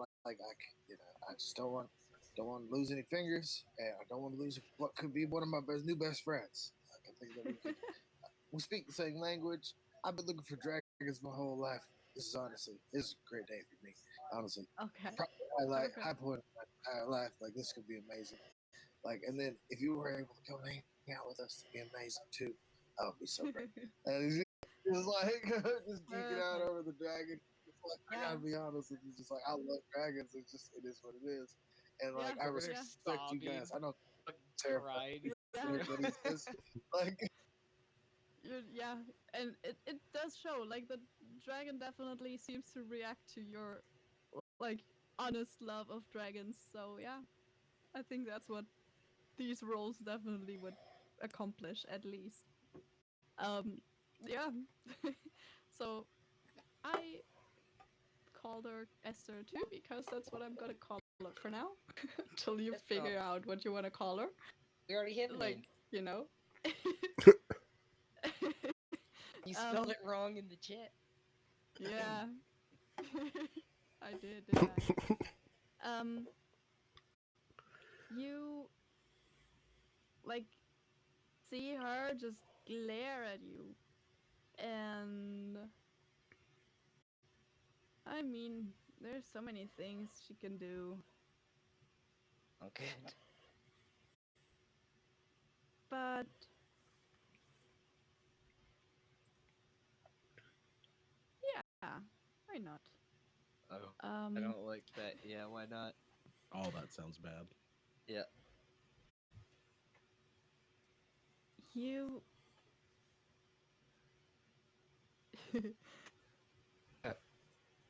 just don't want to lose any fingers, and I don't want to lose what could be one of my new best friends. Like, I think that we speak the same language. I've been looking for dragons my whole life. This is a great day for me. Honestly, Okay. probably Okay. high point of my entire life. Like, this could be amazing. Like, and then if you were able to come hang out with us, it'd be amazing too. That would be so great. And he's just like just geeking out Perfect. over the dragon. It's like, I Yeah. gotta be honest with you, just like, I love dragons. It is what it is. And like, Yeah. I Over there respect you guys. I know fucking terrified crying. Yeah. what he says. Like, Yeah, and it does show. Like the dragon definitely seems to react to your like honest love of dragons. So yeah, I think that's what these roles definitely would accomplish at least. Yeah. So I called her Esther too because that's what I'm gonna call her for now, until you That's figure out what you want to call her. We already have a Like name. you know. You spelled it wrong in the chat. Yeah. I did I? You like see her just glare at you, and I mean, there's so many things she can do, Okay. but yeah, why not? Oh, I don't like that. Yeah, why not? Oh, that sounds bad. Yeah. You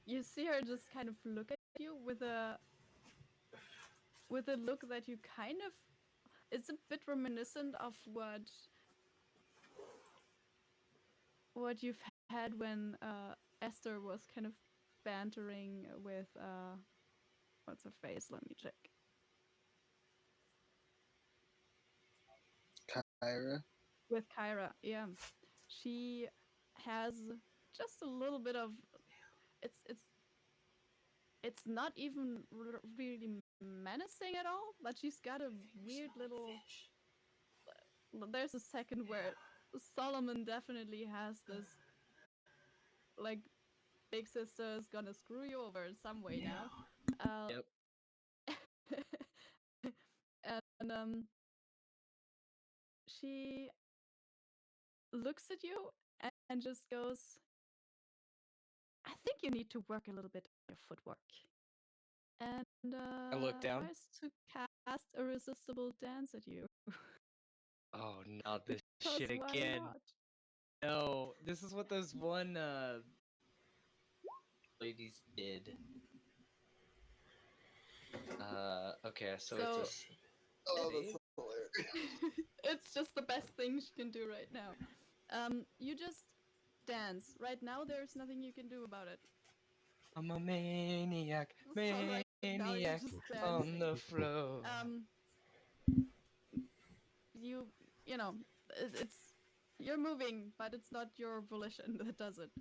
you see her just kind of look at you with a look that you kind of it's a bit reminiscent of what you've had when Esther was kind of bantering with what's her face? Let me check. Kyra. With Kyra, yeah, she has just a little bit of it's not even really menacing at all, but she's got a weird little. There's a second where Solomon definitely has this like big sister is gonna screw you over in some way now. Yep. And she looks at you and just goes, I think you need to work a little bit on your footwork. And I look down. tries to cast a resistible dance at you. Oh, not this Because shit why again. not? No, this is what those one ladies did. Okay, so it's a Oh, save? that's hilarious. It's just the best thing she can do right now. You just dance. Right now, there's nothing you can do about it. I'm a maniac, So right now, you're maniac just on dancing. the floor. You know, it's you're moving, but it's not your volition that does it.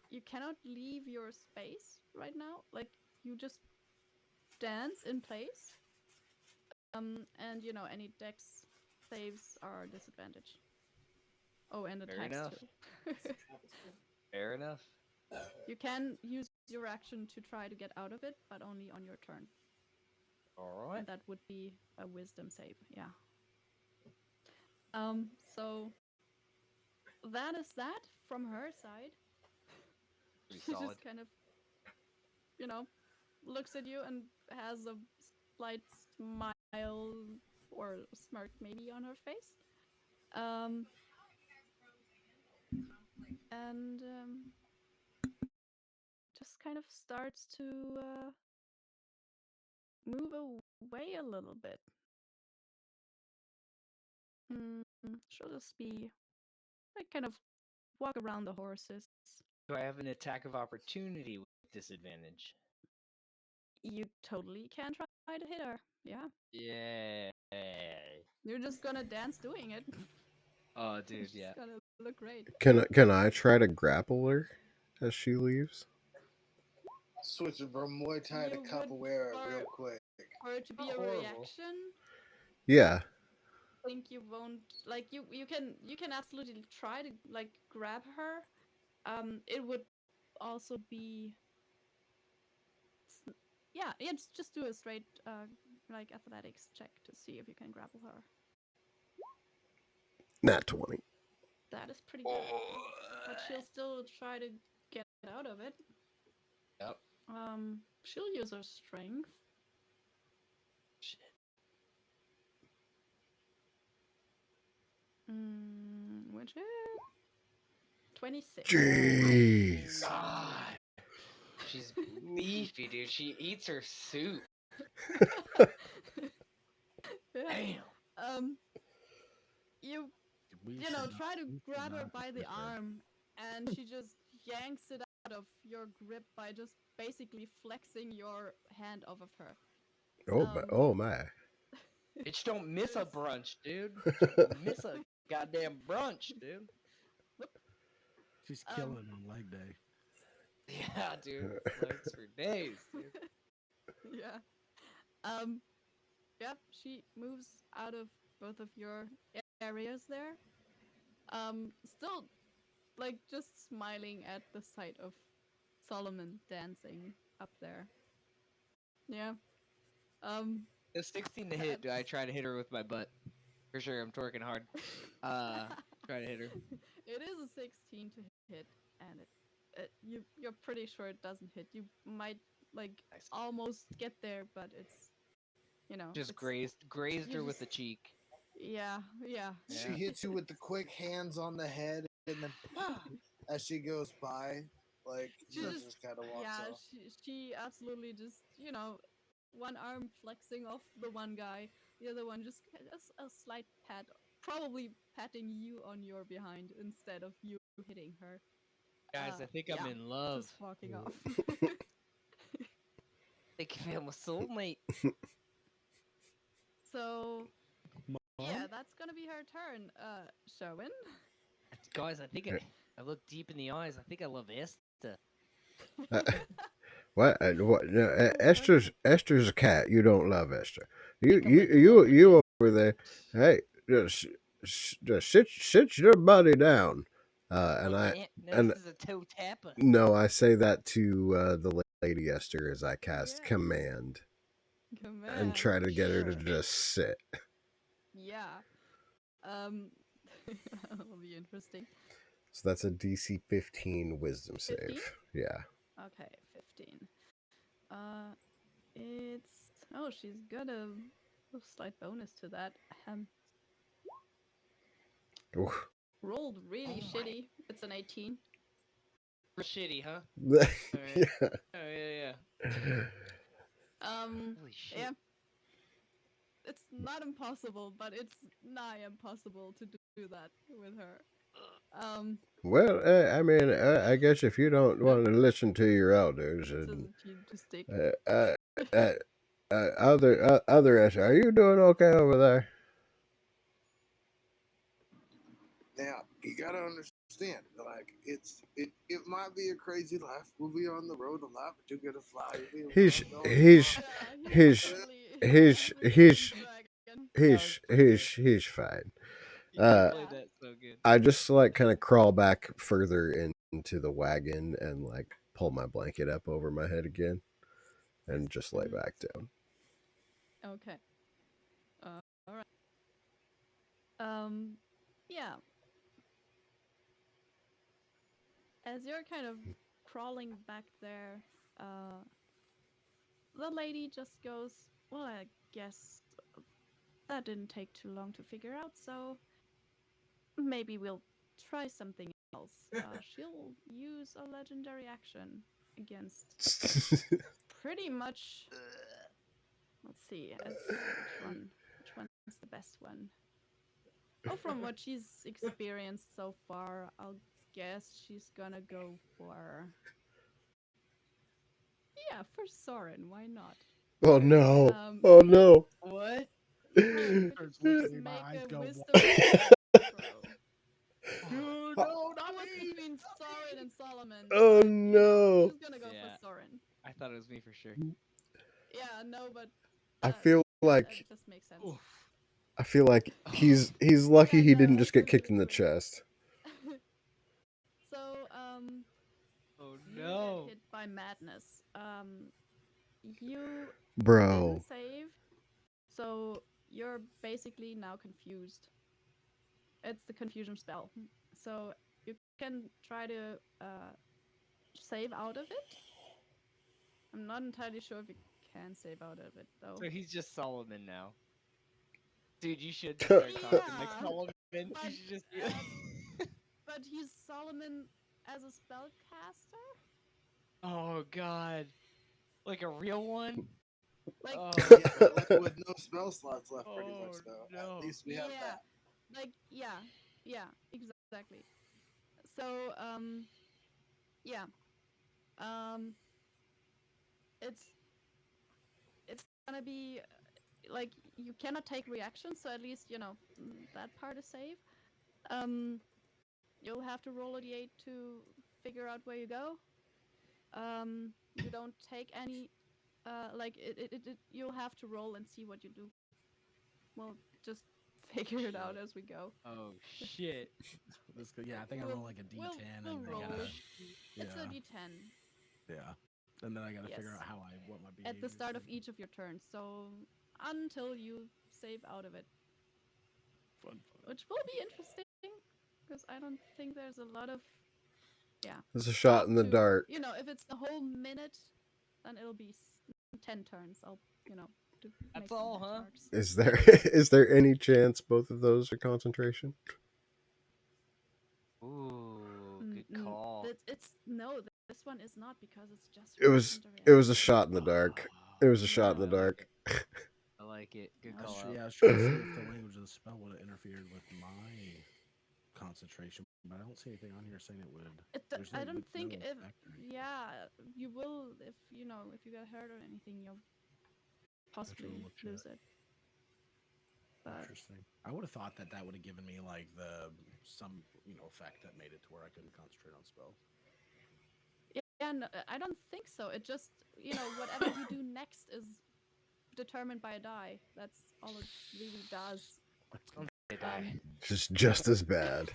You cannot leave your space right now. Like, you just dance in place. And you know, any dex saves are disadvantaged. Oh, and Fair attacks enough. too. Fair enough. You can use your action to try to get out of it, but only on your turn. All right. And that would be a wisdom save, yeah. So that is that from her side. Pretty She solid. just kind of, you know, looks at you and has a slight smile or smirk maybe on her face. And just kind of starts to move away a little bit. She'll just be like kind of walk around the horses. Do I have an attack of opportunity with disadvantage? You totally can try to hit her. Yeah. Yeah. You're just gonna dance doing it. Oh, dude, It's yeah. gonna look great. Can I try to grapple her as she leaves? Switching from Muay Thai to You would capoeira for- real quick. For it to be a Horrible. reaction, Yeah. I think you won't like you can absolutely try to like grab her. It would also be just do a straight like athletics check to see if you can grapple her. Nat 20. That is pretty good. But she'll still try to get out of it. Yep. She'll use her strength. Shit. Which is 26. Jeez. God. She's beefy, dude. She eats her soup. Yeah. Damn. You We know, should not- try to we should grab her not by the hit her. arm, and she just yanks it out of your grip by just basically flexing your hand off of her. Oh my. Bitch, don't miss a There's- brunch, dude. Don't miss a goddamn brunch, dude. She's Um, killing on leg day. Yeah, dude. Legs for days, dude. Yeah. Yep, she moves out of both of your areas there. Still, like, just smiling at the sight of Solomon dancing up there. Yeah. The 16 to hit, do I try to hit her with my butt? For sure, I'm twerking hard. Try to hit her. It is a 16 to hit, and you're pretty sure it doesn't hit. You might like Nice. almost get there, but it's Just it's- grazed you her with just- the cheek. Yeah. She Yeah. hits you with the quick hands on the head, and then as she goes by, like She she just- just kind of walks Yeah, off. she absolutely just one arm flexing off the one guy, the other one just a slight pat, probably patting you on your behind instead of you hitting her. Guys, I think I'm yeah, in love. Just walking off. I think I found my soulmate. So Mom? yeah, that's gonna be her turn. Sherwin. Guys, I think I look deep in the eyes. I think I love Esther. What? What? No, Esther's a cat. You don't love Esther. Think of it, love You over there. Hey, just sit your buddy down. And Oh, I damn, no, and- this is a toe tapper. no, I say that to the lady Esther as I cast Yeah. command and Command. try to get her to Sure. just sit. Yeah. That'll be interesting. So that's a DC 15 Wisdom 15? save. Yeah. Okay, 15. She's got a slight bonus to that. Ooh. Rolled really Oh my- shitty. It's an 18. We're shitty, huh? Yeah. Oh, yeah. Holy shit. Yeah. It's not impossible, but it's nigh impossible to do that with her. Well, I mean, I guess if you don't want to listen to your elders, and Doesn't she just stick? other Esther, are you doing okay over there? Now you gotta understand. understand. Like it might be a crazy life. We'll be on the road a lot, but you'll get to fly. You'll be He's around going he's far. Yeah, he's he's definitely he's dragon. That was pretty good. he's fine. You Uh, played Yeah. that so good. I just like kind of crawl back further into the wagon and like pull my blanket up over my head again, and just lay Mhm. back down. Okay. All right. Yeah. As you're kind of crawling back there, the lady just goes, "Well, I guess that didn't take too long to figure out, so maybe we'll try something else." She'll use a legendary action against pretty much. Let's see. Which one? Which one's the best one? Oh, from what she's experienced so far, I'll guess she's gonna go for. Yeah, for Soren. Why not? Oh no! Um, Oh no! What? could Starts you looking please at me, my make eyes a go wisdom wide. saving throw? Dude, no, not It was me! between Soren and Solomon. Oh but, no! she's gonna go Yeah. for Soren. I thought it was me for sure. Yeah, no, but I that, feel like that just makes sense. Oof. he's lucky Yeah, he no, didn't just that's get what kicked you're in the doing. chest. So, Oh you no. get hit by madness. You Bro. didn't save, so you're basically now confused. It's the confusion spell. So you can try to save out of it. I'm not entirely sure if you can save out of it though. So he's just Solomon now. Dude, you should just start talking like Yeah, Solomon. You but, should just be but he's Solomon as a spellcaster. Oh god. Like a real one? Like, Oh, Yeah, like with no spell slots left, pretty Oh, much. Though no. at least we have yeah, that. like yeah, exactly. So yeah, um, it's gonna be like you cannot take reactions, so at least that part is safe. Um, you'll have to roll a d8 to figure out where you go. You don't take any. Like you'll have to roll and see what you do. We'll just figure it out as we go. Oh shit. Let's go. Yeah, I think I roll like a D10 We'll and I roll. gotta. It's a Yeah, d10 yeah. And then I gotta figure Yes. out what my behavior at the start is of each of your turns. So until you save out of it, Fun. which will be interesting because I don't think there's a lot of It's a shot in the to- dark. If it's the whole minute, then it'll be 10 turns. I'll do, That's make some all, huh? benchmarks. Is there is there any chance both of those are concentration? Ooh, good Mm, call. It's no. This one is not because it's just. It was a shot in the dark. It was a shot in the Yeah. dark. I like it. Good That's call. true, Yeah, I Out. was trying to see if the language of the spell would have interfered with my concentration, but I don't see anything on here saying it would. There's I no- don't think no if effect or anything. you will if you get hurt or anything you'll possibly look lose at. it. But Interesting. I would have thought that would have given me like some effect that made it to where I couldn't concentrate on spells. yeah, no, I don't think so. It just whatever you do next is determined by a die. That's all it really does. They die. Just as bad.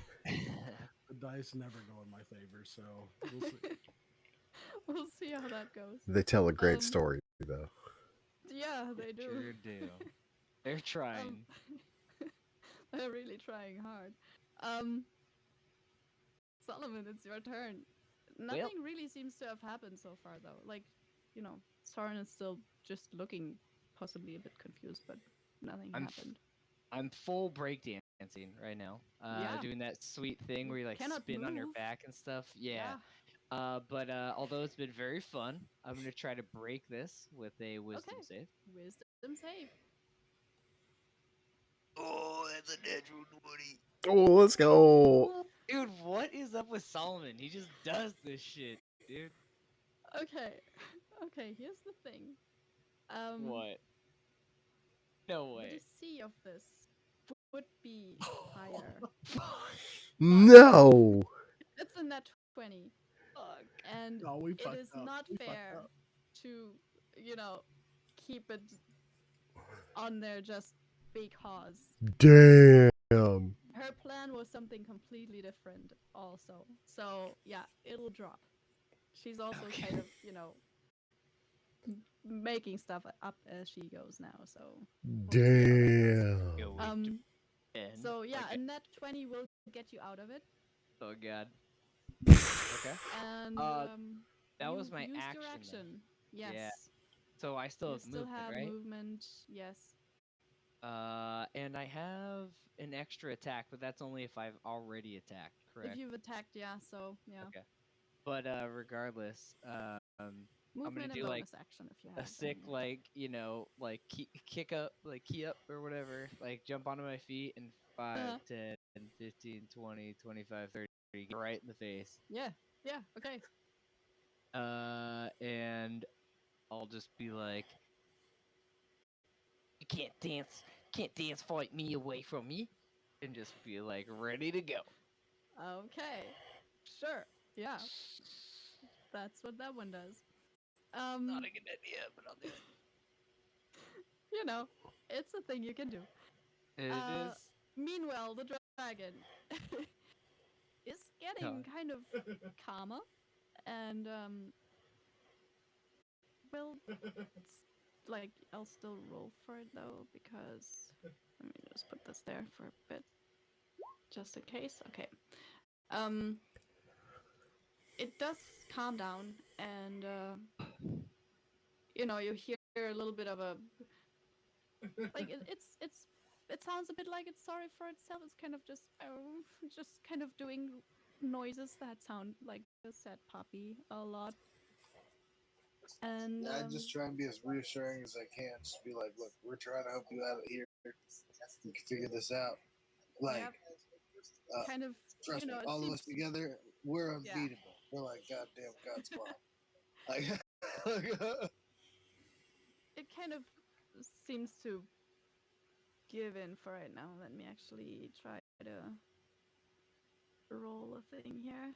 The dice never go in my favor, so we'll see. We'll see how that goes. They tell a great Um, story though. Yeah, they do. Sure do. They're trying. They're really trying hard. Solomon, it's your turn. Nothing really seems to have happened so far, though. Like, Soren is still just looking possibly a bit confused, but nothing happened. I'm full breakdancing right now. Yeah. Doing that sweet thing where you like Cannot spin on your move. back and stuff. Yeah. But although it's been very fun, I'm gonna try to break this with a wisdom Okay. save. Wisdom save. Oh, that's a natural 20. Oh, let's go. Dude, what is up with Solomon? He just does this shit, dude. Okay. Okay, here's the thing. What? No The way. DC of this would be higher. No. nat 20. Fuck. And Oh, we it fucked is up. not We fucked fair up. to, you know, keep it on there just because. Damn. Her plan was something completely different, also. So, yeah, it'll drop. She's also Okay. kind of, making stuff up as she goes now, so. we'll see how that goes. Damn. Going to end. So, yeah, like a nat 20 will get you out of it. oh god. Okay. And That was you've my used action. your then. action. Yes. Yeah. So I still You have still movement, have right? movement, yes. And I have an extra attack, but that's only if I've already attacked, correct? If you've attacked, yeah, so yeah. Okay. But regardless, I'm gonna Movement and do like bonus action if you a have sick any. like like kick up, like key up or whatever, like jump onto my feet and 5, Uh-huh. 10, 15, 20, 25, 30, get right in the face. Yeah, okay. And I'll just be like, you can't dance, fight me away from me, and just be like ready to go. Okay. Sure. Yeah, that's what that one does. Not a good idea, but I'll do it. It's a thing you can do. It is. Meanwhile, the dragon is getting kind of calmer, and well, it's like I'll still roll for it though because let me just put this there for a bit, just in case. Okay. It does calm down, and you hear a little bit of a like it sounds a bit like it's sorry for itself. It's kind of just kind of doing noises that sound like a sad puppy a lot. And I just try and be as reassuring as I can. Just be like, look, we're trying to help you out here. We can figure this out. Like, yep, kind of, trust me, it all of seems us together, we're Yeah. unbeatable. We're like goddamn God's mom. Like, it kind of seems to give in for right now. Let me actually try to roll a thing here.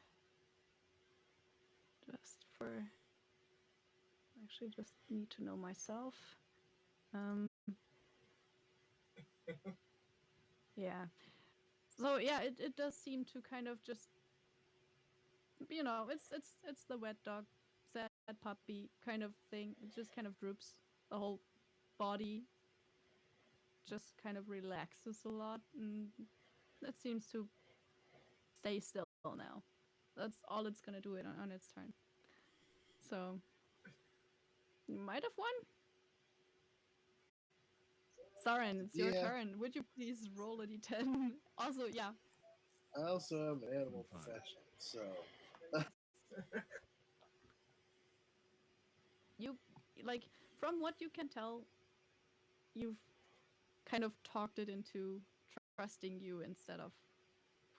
Just need to know myself. Yeah. So yeah, it does seem to kind of just it's the wet dog, sad puppy kind of thing. It just kind of droops. The whole body just kind of relaxes a lot, and it seems to stay still now. That's all it's gonna do it on its turn. So you might have won. Saren, it's your Yeah. turn. Would you please roll a d10? Also, yeah. I also have an animal profession, so You from what you can tell, you've kind of talked it into trusting you instead of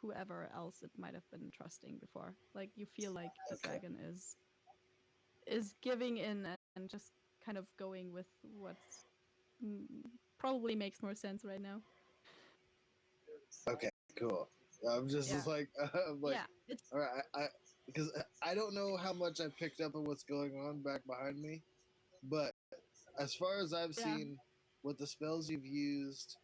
whoever else it might have been trusting before. Like you feel like the dragon is giving in and just kind of going with what's probably makes more sense right now. okay, cool. I'm just Yeah. like, I'm like, Yeah, it's all right, because I don't know how much I picked up on what's going on back behind me, but as far as I've Yeah. seen, with the spells you've used,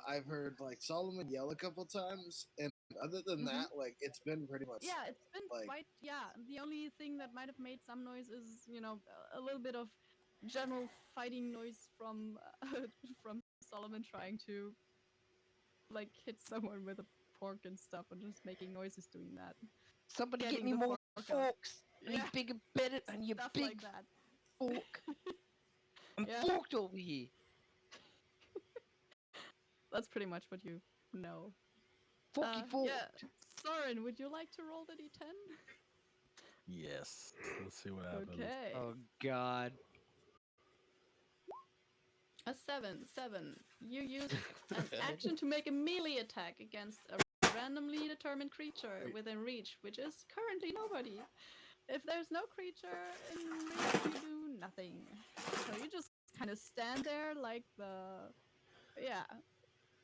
I've heard like Solomon yell a couple times, and other than that, like it's been pretty much yeah, it's been like, quite The only thing that might have made some noise is a little bit of general fighting noise from from Solomon trying to like hit someone with a fork and stuff and just making noises doing that. Somebody get Getting me the more fork out. forks. I need Yeah. bigger, better, and your Stuff big like that. fork. I'm Yeah. forked over here. That's pretty much what you know. Forky fork. Yeah. Soren, would you like to roll the d10? Yes. Let's see what happens. Okay. Oh god. A 7. You use an action to make a melee attack against a randomly determined creature within reach, which is currently nobody. If there's no creature in reach, you do nothing. So you just kind of stand there like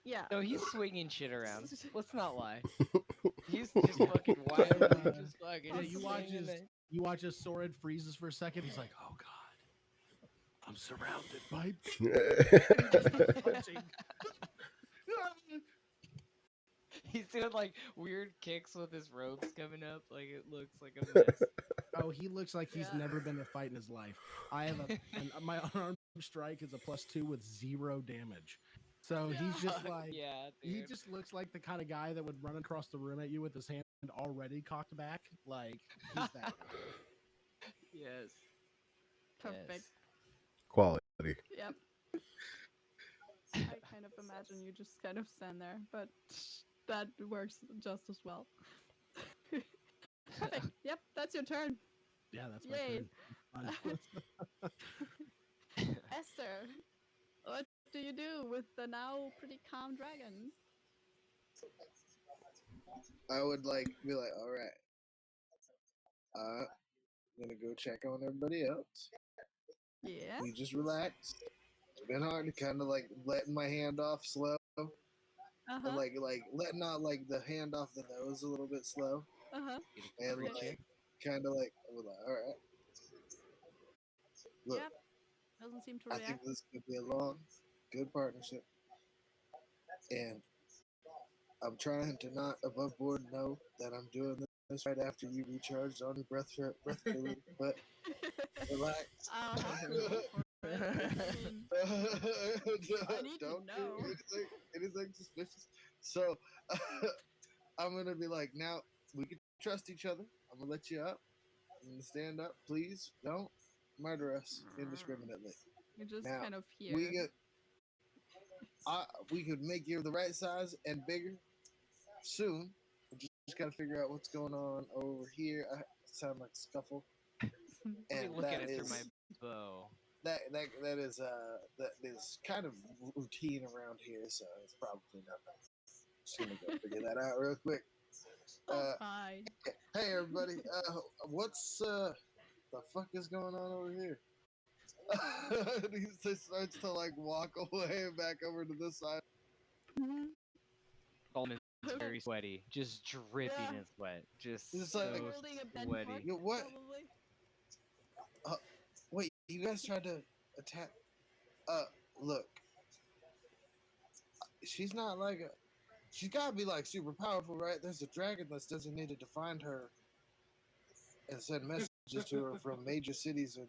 Yeah. No, he's swinging shit around. Let's not lie. He's just fucking wildly just fucking. Yeah, you watch swinging his it. you watch his sword freezes for a second. He's like, "Oh God, I'm surrounded by punching." He's doing like weird kicks with his robes coming up. Like it looks like a mess. Oh, he looks like he's Yeah. never been to fight in his life. I have my unarmed strike is a +2 with 0 damage. So he's just Fuck like yeah, he dude. just looks like the kind of guy that would run across the room at you with his hand already cocked back. Like he's that guy. Yes. Perfect. Quality. Yep. I kind of imagine you just kind of stand there, but that works just as well. Perfect. Yep, that's your turn. Yeah, that's my Yay. turn. Fun. Esther, what do you do with the now pretty calm dragon? I would like be like, all right, I'm gonna go check on everybody else. Yeah. You just relax. It's been hard to kind of like letting my hand off slow, Uh-huh. like letting out like the hand off the nose a little bit slow, Uh-huh. and Okay. like kind of like I was like, all right, look, Yep. Doesn't seem to I react. think this could be a long, good partnership, and I'm trying to not above board know that I'm doing this right after you recharged on your breath fluid, but relax. I'll have to roll for it. I mean, I need to Don't know. do anything suspicious. So I'm gonna be like, now we can trust each other. I'm gonna let you up. I'm gonna stand up. Please don't murder us indiscriminately. you just Now, kind of hear. We could make you the right size and bigger soon. We just gotta figure out what's going on over here. I sound like a scuffle, Let me and look at that it through is my bow. that is kind of routine around here, so it's probably not. Just gonna go figure that out real quick. Oh, fine. Hey everybody, what's the fuck is going on over here? And he just starts to like walk away back over to this side. Goldman's very sweaty, just dripping Yeah. in sweat, just It's so like- Holding a bent sweaty. fork, Yo, what? probably. Wait, you guys tried to attack? Look, she's not like a. She's gotta be like super powerful, right? There's a dragon that's designated to find her and send messages to her from major cities and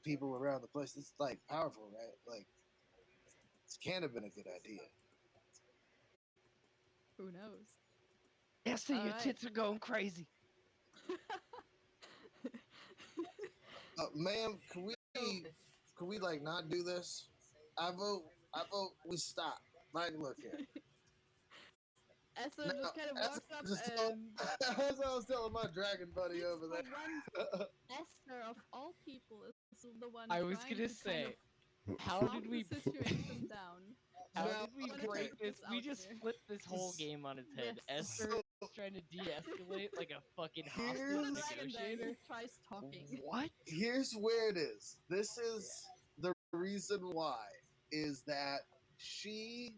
people around the place. It's like powerful, right? Like, this can't have been a good idea. Who knows? Yes, your Alright. tits are going crazy. Ma'am, can we like not do this? I vote we stop. Like, look here. Esther No, just kind of Esther walks up just and As I was telling my dragon buddy over for there. once, Esther of all people is the one I was trying gonna to say, kind of how calm did we the situation down. How Now, did we okay. break this? This We out just here. flipped this whole game on its head. Yes. Esther So- is trying to de-escalate like a fucking The hostage Here's- dragon then negotiator. tries talking. What? Here's where it is. This is the reason why is that she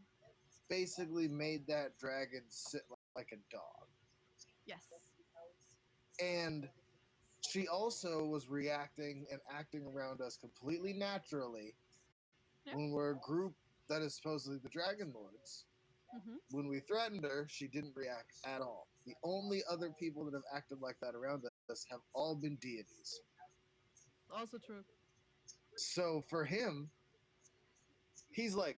basically made that dragon sit like a dog. Yes. And she also was reacting and acting around us completely naturally Yep. when we're a group that is supposedly the Dragon Lords. Mm-hmm. When we threatened her, she didn't react at all. The only other people that have acted like that around us have all been deities. Also true. So for him, he's like,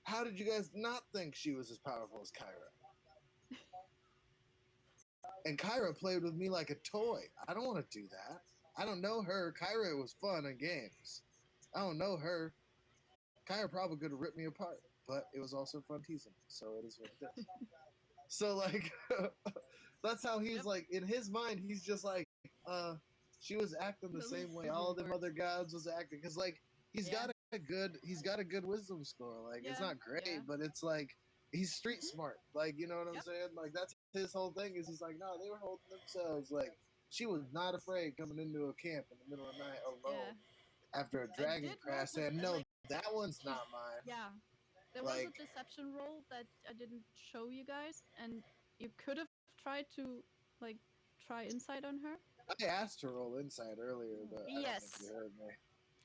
how did you guys not think she was as powerful as Kyra? And Kyra played with me like a toy. I don't want to do that. I don't know her. Kyra was fun in games. I don't know her. Kyra probably could have ripped me apart, but it was also fun teasing. So it is what it is. So like, that's how he's Yep. like in his mind. He's just like, she was acting the Those same way little all them words. other gods was acting. Cause like he's Yeah. got a good wisdom score. Like it's Yeah, not great, yeah. but it's like he's street smart. Like you know what I'm Yep. saying? Like that's his whole thing. Is he's like, no, they were holding themselves. Like she was not afraid coming into a camp in the middle of the night alone Yeah. after a I dragon did roll crash, for saying, the, no, like- that one's not mine. Yeah. There was Like, a deception roll that I didn't show you guys, and you could have tried to like try insight on her. I asked to roll insight earlier, but I don't think Yes. you heard me.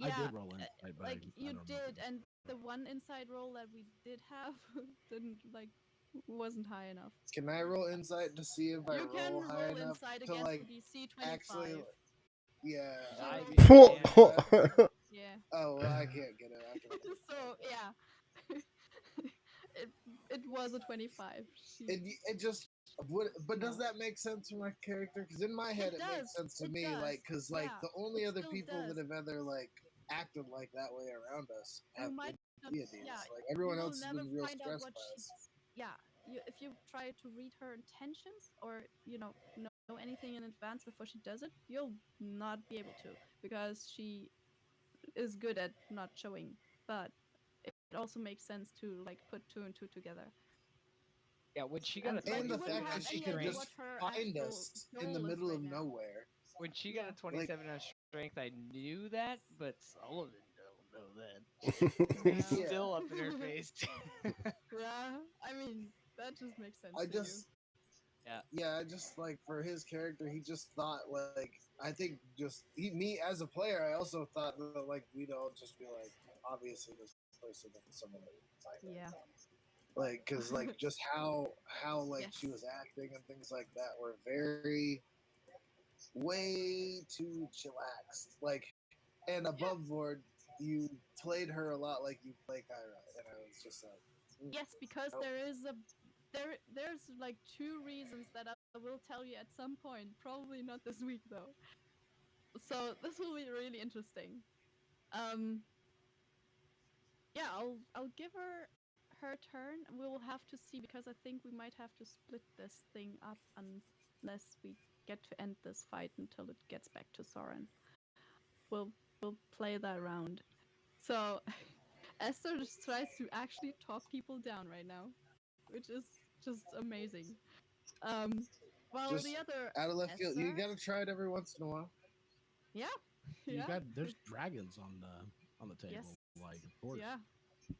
I Yeah, did roll insight, but like I you don't know. did, and the one inside roll that we did have didn't wasn't high enough. Can I roll insight to see if I You can roll high roll enough inside to against like DC 25. actually? Yeah. I Zero. do, Oh, Yeah. Oh, well, I can't get it. I can. So yeah, it it was a 25. She It just would, but does that make sense for my character? Because in my head, it does. makes sense to It me. does. Like, because like Yeah, the only it other still people does. that have ever like acted like that way around us You have might been not. deities. Yeah, Like you everyone will else has never been real find out stressed what by she's. us. Yeah, if you try to read her intentions or know anything in advance before she does it, you'll not be able to because she is good at not showing. But it also makes sense to like put two and two together. Yeah, when she got And a like And you the 27 wouldn't fact on have that she any could idea strength, what just her find actual us in the goal is middle right of now. nowhere. when she Yeah. got a 27 on strength, I knew that, but Sullivan don't know that. He's Yeah. Yeah. still up in her face. Yeah, I mean that just makes sense I to you. just, Yeah. yeah, I just like for his character, he just thought like I think just me as a player, I also thought that like we'd all just be like, obviously this person is someone that we can find Yeah. out. Like, cause like just how like she Yes. was acting and things like that were very way too chillaxed. Like, and above board, you played her a lot like you play Kyra, and I was just like, Yes, because nope. there's like two reasons that I will tell you at some point. Probably not this week though. So this will be really interesting. Um, yeah, I'll give her turn. We will have to see because I think we might have to split this thing up unless we get to end this fight until it gets back to Soren. We'll play that round. So Esther just tries to actually talk people down right now, which is just amazing. While Just the other out of left field. You Esther, gotta try it every once in a while. yeah, You yeah, got there's dragons on the table. yes, Like, of course. yeah,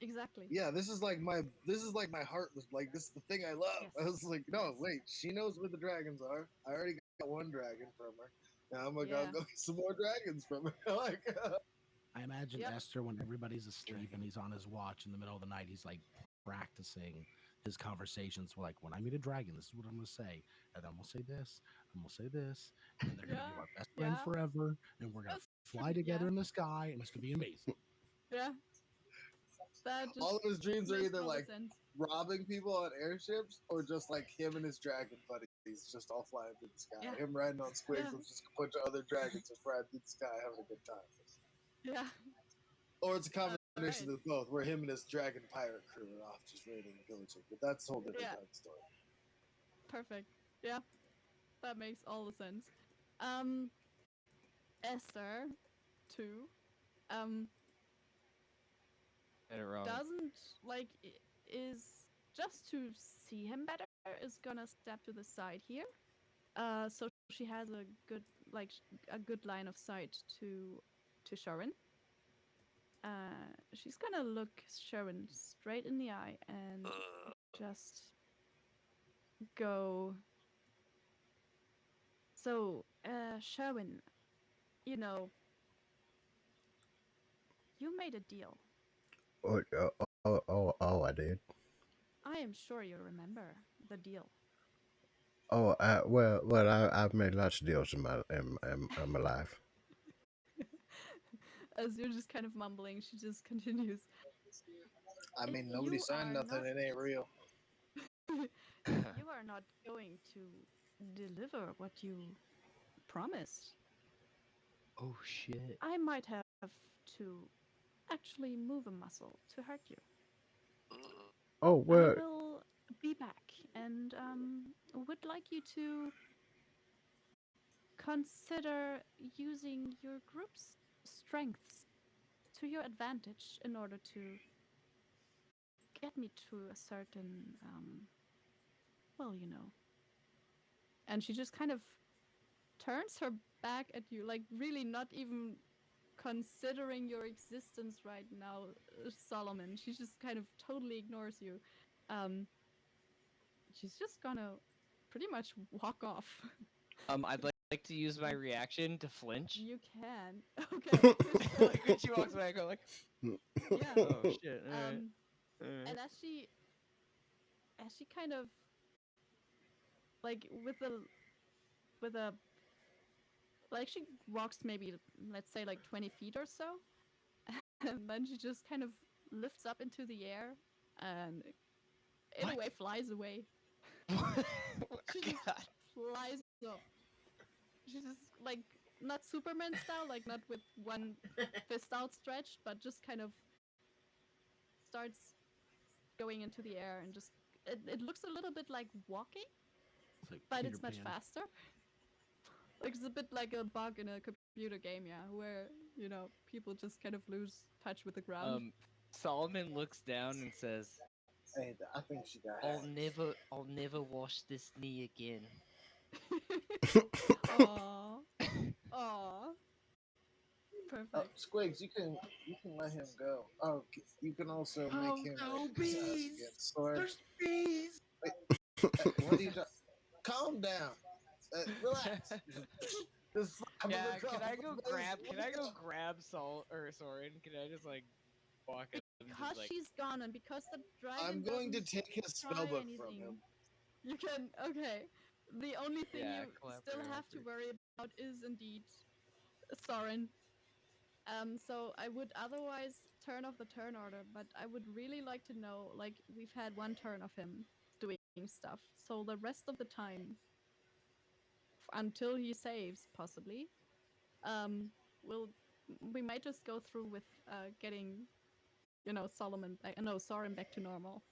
exactly. Yeah, this is like my heart was like this is the thing I love. Yes. I was like, no, Yes. wait, she knows where the dragons are. I already got one dragon from her. Now I'm gonna Yeah. go get some more dragons from her. Like, I imagine Yep. Esther when everybody's asleep and he's on his watch in the middle of the night. He's like practicing his conversations. Like, when I meet a dragon, this is what I'm gonna say, and then I'm gonna say this, I'm gonna say this, and they're gonna be Yeah, my best friend yeah. forever, and we're gonna That's fly true, together yeah. in the sky, and it's gonna be amazing. Yeah, that just all of his dreams are makes either all the like sense. robbing people on airships or just like him and his dragon buddies just all flying through the sky. Yeah. Him riding on squigs Yeah. with just a bunch of other dragons just flying through the sky having a good time. Yeah. Or it's a combination Alright. of both, where him and his dragon pirate crew are off just raiding and pillaging. But that's a whole different Yeah. kind of story. Perfect. Yeah, that makes all the sense. Esther, too, Get it wrong. doesn't like is just to see him better is gonna step to the side here. So she has a good a good line of sight to Sharon. She's gonna look Sharon straight in the eye and just go. So, Sherwin, you know, you made a deal. oh, I did. I am sure you remember the deal. Oh, I've made lots of deals in my life. As you're just kind of mumbling, she just continues. I If mean, nobody you signed are nothing. not, It ain't real. if you are not going to deliver what you promised, Oh shit. I might have to actually move a muscle to hurt you. Oh I well, will be back and would like you to consider using your group's strengths to your advantage in order to get me to a certain, well, you know. And she just kind of turns her back at you, like really not even considering your existence right now, Solomon. She just kind of totally ignores you. She's just gonna pretty much walk off. I'd like to use my reaction to flinch. You can. Okay. Like when she walks away, I go like, Yeah. "Oh shit!" Alright, alright. And as she kind of like with a like she walks maybe, let's say, like 20 feet or so, and then she just kind of lifts up into the air and in a What? way flies away. She just God. flies off. She's just like not Superman style, like not with one fist outstretched, but just kind of starts going into the air and just it looks a little bit like walking, It's like but Peter it's much Pan. faster. Like it's a bit like a bug in a computer game, yeah, where people just kind of lose touch with the ground. Solomon looks down and says, Hey, I think she got I'll hacked. never wash this knee again." Aww. Aww. Perfect. Squigs, you can let him go. Oh, you can also Oh make him no, exercise bees! again. Sword. There's bees! What are you talking? Calm down. Relax. Just I'm Yeah, gonna can go. I go grab Sol or Soren? Can I just like walk up and Because just like she's gone and because the dragon I'm going to doesn't take his try spellbook anything, from him. you can. Okay. The only thing Yeah, you still collaborative have to effort. worry about is indeed Soren. So I would otherwise turn off the turn order, but I would really like to know, like, we've had one turn of him doing stuff, so the rest of the time, until he saves, possibly, we'll we might just go through with getting, Solomon back, no, Soren back to normal,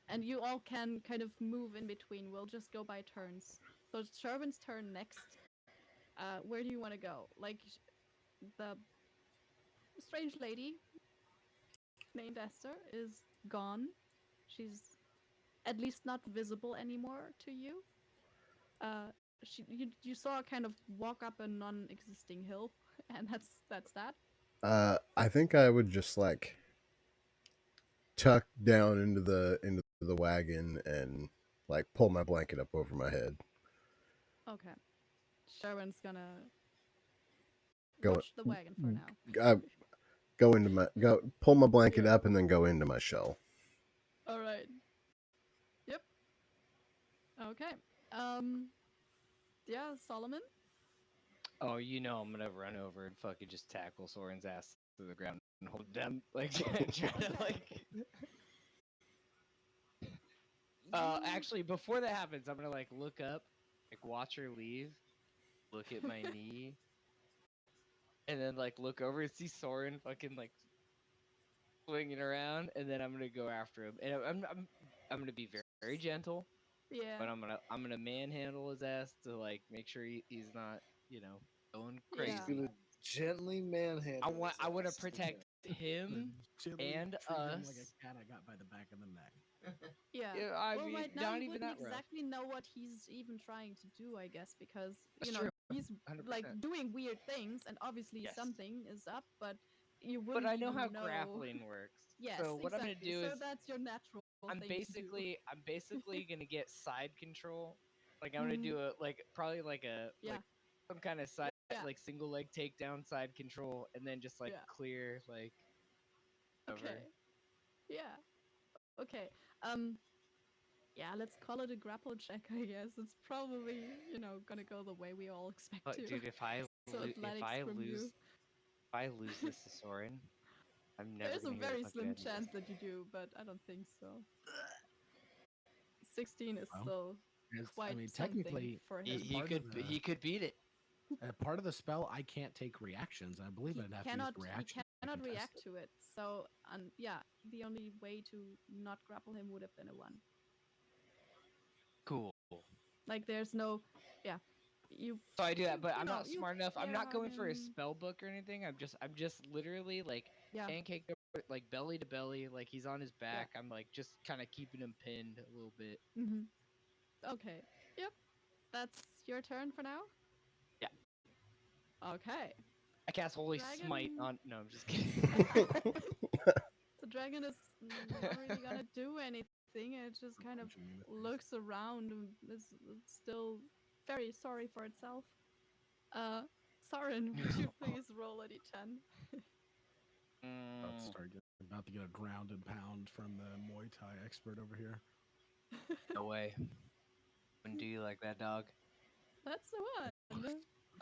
and you all can kind of move in between. We'll just go by turns. So it's Sherwin's turn next. Where do you want to go? Like, the strange lady named Esther is gone. She's at least not visible anymore to you. You saw her kind of walk up a non-existing hill, and that's that. I think I would just like tuck down into the wagon and like pull my blanket up over my head. Okay, Sharon's gonna Go watch the wagon for now. go into my go pull my blanket Yeah. up and then go into my shell. All right. Yep. Okay. Yeah, Solomon. Oh, I'm gonna run over and fucking just tackle Soren's ass to the ground and hold them like try to like. Actually, before that happens, I'm gonna like look up, like watch her leave, look at my knee, and then like look over and see Soren fucking like swinging around, and then I'm gonna go after him, and I'm gonna be very, very gentle, Yeah. but I'm gonna manhandle his ass to like make sure he's not going Yeah. crazy. He's gonna gently manhandle. I want his ass. to protect him Gently and treat him us. like a cat I got by the back of the neck. Yeah. Yeah, I Well, mean, right now not you even wouldn't that rough. exactly know what he's even trying to do, I guess, because That's true. he's 100%. like doing weird things, and obviously Yes. something is up, but you wouldn't. But I know even how grappling works. Yes. So what exactly. I'm gonna do so is that's your natural I'm thing to do. basically gonna get side control. Like I'm gonna do a probably like a Yeah. like some kind of side Yeah. like single leg takedown side control, and then just like Yeah. clear like over. Okay. Yeah. Okay. Yeah, let's call it a grapple check, I guess. It's probably, gonna go the way we all expect But to. dude, if I So athletics from you. lose this to Soren, I'm never There's a gonna hear very the fuck slim out of you. chance that you do, but I don't think so. 16 is Well, still quite I mean, something technically, for He, him. he part could of the- he could beat it. part of the spell, I can't take reactions. I believe He I'd have cannot, to use reaction. he cannot react to it. So, yeah, the only way to not grapple him would have been a 1. Cool. Like, there's no, yeah. You. So I do that, but you I'm know, not you smart enough. I'm not care going for a him. spell book or anything. I'm just literally like Yeah. pancake over, like belly to belly, like he's on his back. I'm like just kind of keeping him pinned a little bit. Okay. Yep. That's your turn for now? Yeah. Okay. I cast Holy Smite Dragon- on. No, I'm just kidding. The dragon is not really gonna do anything. It just kind of looks around and is still very sorry for itself. Soren, would you please roll a d10? About to get a ground and pound from the Muay Thai expert over here. No way. Wouldn't do you like that, dog? That's the one.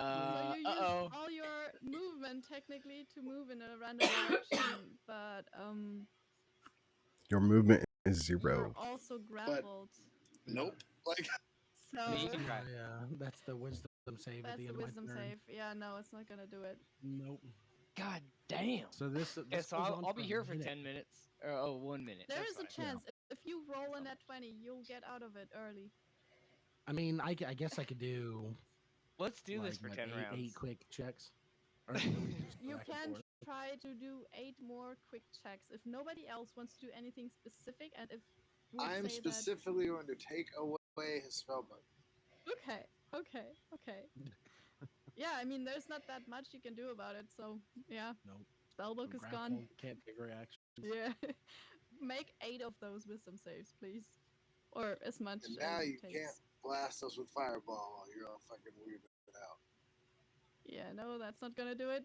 So you use Uh-oh. all your movement technically to move in a random direction, but Your movement is you're 0. also grappled. Nope. Like, So I mean, you can try. Yeah, that's the wisdom save at that's the the end of my wisdom turn. save. Yeah, no, it's not gonna do it. Nope. God damn. So this. Okay, this so goes I'll, on I'll be a here for minute. 10 minutes. Or, 1 minute. There That's is a fine. chance if you roll a net 20, you'll get out of it early. I mean, I guess I could do. Let's do this for what, 10 rounds. eight quick checks. Or do we just go You back and can forth? try to do 8 more quick checks if nobody else wants to do anything specific, and if we I'm say specifically going to take away his spellbook. that. Okay. Yeah, I mean, there's not that much you can do about it, so yeah, Nope. spellbook is gone. Grapple, can't take reactions. Yeah. Make 8 of those wisdom saves, please. Or as much And as now it you takes. can't blast us with fireball while you're all fucking weirded out. Yeah, no, that's not gonna do it.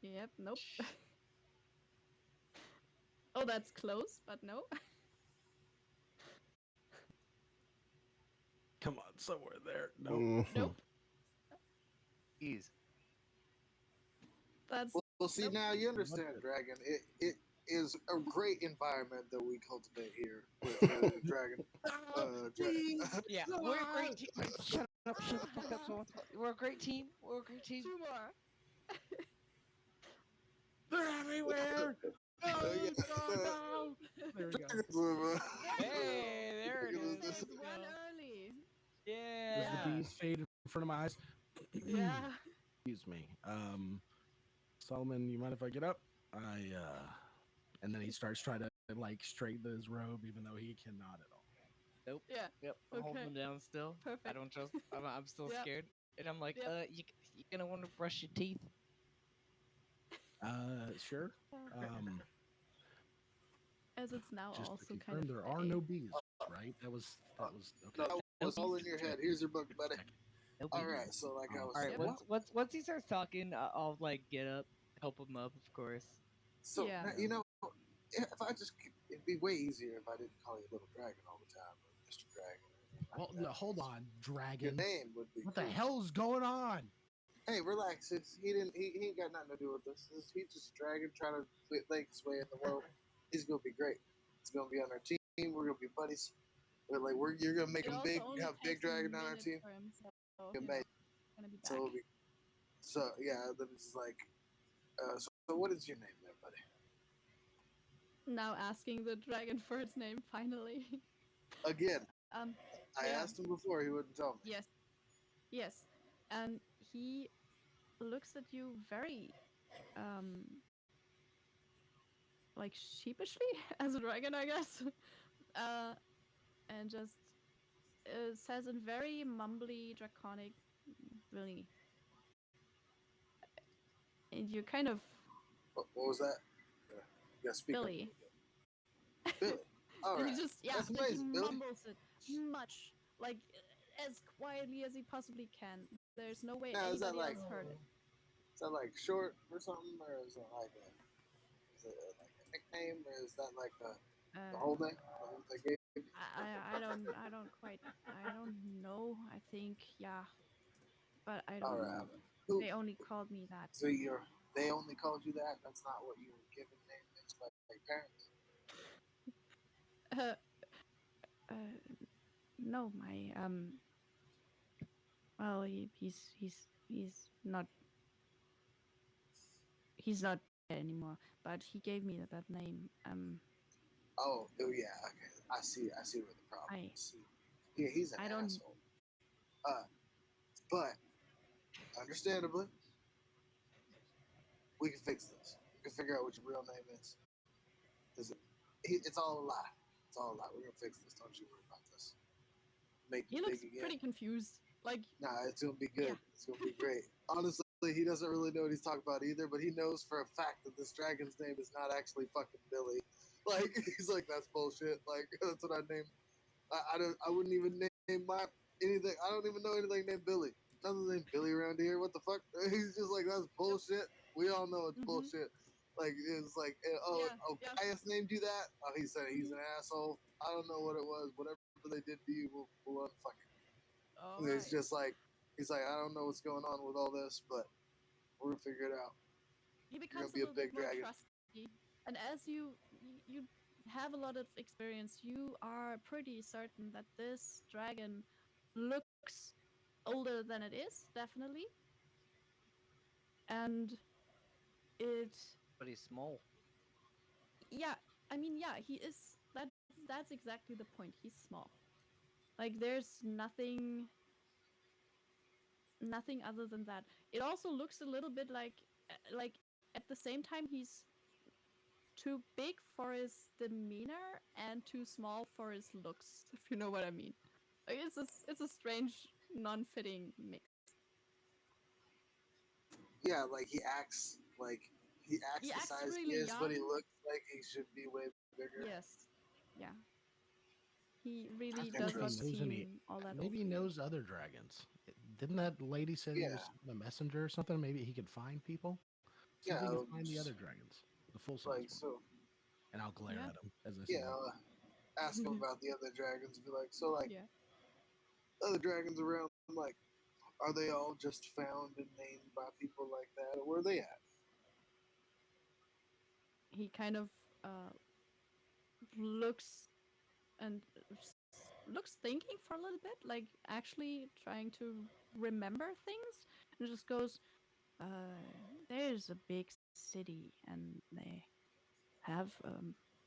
Yep, nope. Oh, that's close, but no. Come on, somewhere there. Nope. Mhm. Nope. Jeez. That's Well, see, Nope. now you understand, the- Dragon. It is a great environment that we cultivate here with Dragon. Yeah, we're a great team. Shut up, shut the fuck up, someone. We're a great team. We're a great team. 2 more. They're everywhere. yeah. No. There we go. Hey, there it Look is. at this. There's one early. There's Yeah. the bees fade in front of my eyes. Yeah. Excuse me. Solomon, you mind if I get up? And then he starts trying to like straighten his robe, even though he cannot at all. Nope. Yeah. Yep. I'm holding Okay. him down still. Perfect. I don't trust. I'm still Yep. scared. And I'm like, Yep. you gonna want to brush your teeth? Sure. As it's now Just to also confirm, kind of there are no bees, right? That was okay. No, that was all in your head. Here's your book, buddy. Nope. All right, so like I was All right. saying, Once he starts talking, I'll like get up, help him up, of course. so Yeah. now, you know, if I just, it'd be way easier if I didn't call you Little Dragon all the time, or Mr. Dragon. or Well, anything like that. hold on, Your dragon. name would be. What the cool. hell's going on? Hey, relax. He ain't got nothing to do with this. He's just a dragon trying to make his way in the world. He's gonna be great. He's gonna be on our team. We're gonna be buddies. You're gonna make It him also big. only Have Big takes a Dragon on our minute team. for him, so, Good you know, mate. gonna be back. So, yeah. Then it's like, so what is your name, there, buddy? Now asking the dragon for its name finally. Again, Um. I Yeah. asked him before. He wouldn't tell me. Yes. And he looks at you very, like sheepishly as a dragon, I guess. And just says in very mumbly, draconic, really. And you kind of What was that? Yeah, speak up a Billy. little bit. Billy. All And right. he just That's like, amazing, he Billy. mumbles it much, like as quietly as he possibly can. There's no way Now, is that anybody like- else heard it. Is that like short or something, or is it like a nickname, or is that like the whole name? The whole thing? I don't know. I think yeah, but I don't All know. right. Who, They only called me that. so they only called you that? That's not what you were given name is by your parents. No, my well, he's not dead anymore, but he gave me that name. Oh yeah. Okay. I see where the problem is. Yeah, he's an I don't- asshole. But understandably, we can fix this. We can figure out what your real name is. Cause it's all a lie. It's all a lie. We're gonna fix this. Don't you worry about this. Make He you looks big again. pretty confused. Like Nah, it's gonna be good. Yeah. It's gonna be great. Honestly, he doesn't really know what he's talking about either, but he knows for a fact that this dragon's name is not actually fucking Billy. Like he's like, that's bullshit. Like that's what I named. I wouldn't even name my anything. I don't even know anything named Billy. Nothing named Billy around here. What the fuck? He's just like, that's bullshit. We all know it's Mhm. bullshit. Like it's like, oh, Yeah, oh, yeah. Caius named you that. Oh, he said he's Mhm. an asshole. I don't know what it was. Whatever they did to you, we'll unfuck it. All And it's right. just like he's like, I don't know what's going on with all this, but we're gonna figure it out. He You're gonna becomes a be a little bit big more dragon. trusty, and as you have a lot of experience, you are pretty certain that this dragon looks older than it is, definitely, and it But he's small. yeah, I mean, yeah, he is. That's exactly the point. He's small. Like there's nothing other than that. It also looks a little bit like at the same time he's too big for his demeanor and too small for his looks, if you know what I mean. Like it's a strange, non-fitting mix. Yeah, like he acts He the acts size he really is, but he young. looks like he should be way bigger. Yes. Yeah. He really That's does Maybe he not interesting. knows any. seem all that Maybe old he to me. knows other dragons. Didn't that lady say he Yeah, was a messenger or something? Maybe he could find people. See if yeah, he can find the other dragons, the full size like ones. so. And I'll glare Yeah. at him as I see Yeah, him. ask him about the other dragons. Be like, so like Yeah. other dragons around, like, are they all just found and named by people like that, or where are they at? He kind of uh looks and looks thinking for a little bit, like actually trying to remember things, and just goes, there's a big city, and they have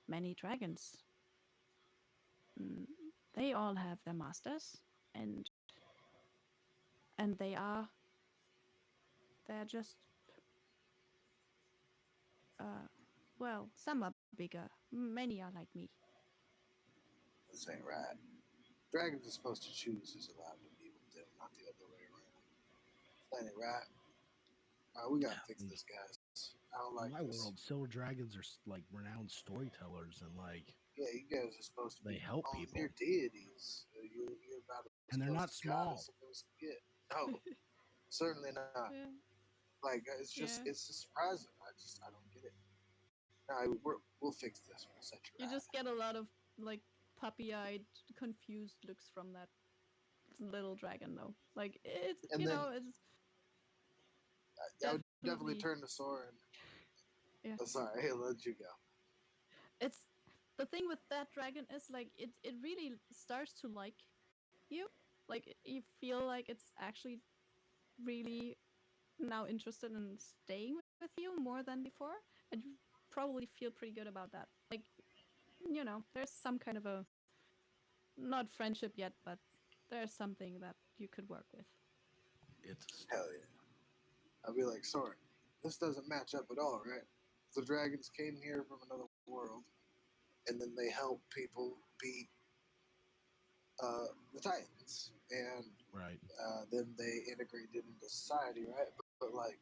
many dragons. Mm, they all have their masters, and they're just uh, well, some are bigger, many are like me. This ain't right. Dragons are supposed to choose who's allowed to be with them, not the other way around. That ain't right. All right, we gotta fix In this, guys. I don't in like my this. world, silver dragons are like renowned storytellers, and like Yeah, you guys are supposed to they be help on people, your deities. You're about as and they're close not to God as small. supposed to get. No, certainly not. Yeah, Like yeah. it's just surprising. I don't get it. No, we'll fix this. We'll set you You right. just get a lot of like puppy-eyed, confused looks from that little dragon, though. Like it's And you then know it's I would definitely definitely turn to Soren. yeah. Oh, sorry, I'll let you go. It's the thing with that dragon is like it really starts to like you. Like you feel like it's actually really now interested in staying with you more than before, and you probably feel pretty good about that. Like there's some kind of a not friendship yet, but there's something that you could work with. It's a Hell start. yeah. I'll be like, Soren, this doesn't match up at all, right? The dragons came here from another world, and then they help people beat the Titans, and Right. then they integrated into society, right? But like,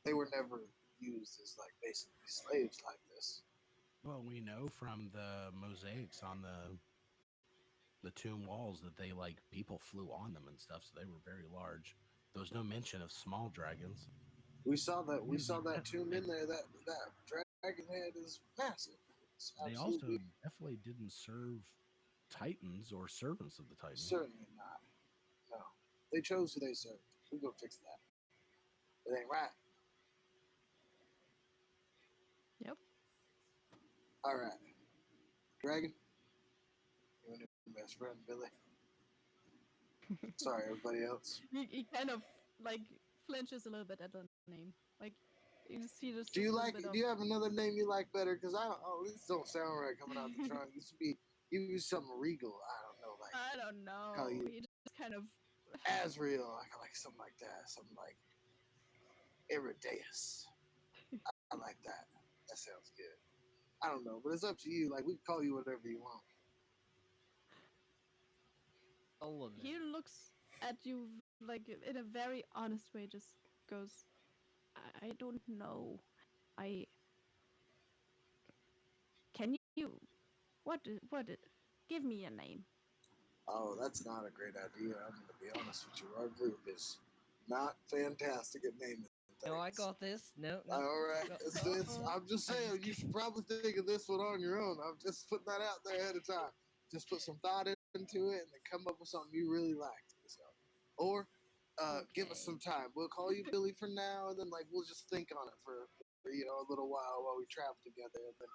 they were never used as like basically slaves like this. Well, we know from the mosaics on the tomb walls that they like people flew on them and stuff, so they were very large. There was no mention of small dragons. We saw that. We Yeah, saw they that tomb in definitely there. That dragon head is massive. It's they also absolutely, definitely didn't serve titans or servants of the titans. certainly not. No, they chose who they served. We gonna fix that. It ain't right. Yep. All right, dragon. You're my best friend, Billy. Sorry, everybody else. He kind of like flinches a little bit at the name. Like you just see there's Do just you a little like? bit Do of you have another name you like better? Because I don't. Oh, this don't sound right coming out the trunk. Used to be. You be something regal. I don't know, like I don't call know. you He just kind of Asriel. Like something like that. Something like Irideus. I like that. That sounds good. I don't know, but it's up to you. Like we can call you whatever you want. Sullivan. he looks at you like in a very honest way. Just goes, I don't know. I can you what give me a name. Oh, that's not a great idea. I'm going to be honest with you. Our group is not fantastic at naming things. No, I got this. No, no. All right, I got- I'm just I'm saying just you should probably think of this one on your own. I'm just putting that out there ahead of time. Just put some thought into it and then come up with something you really like. So, or give us Okay. some time. We'll call you Billy for now, and then like we'll just think on it for a little while we travel together, and then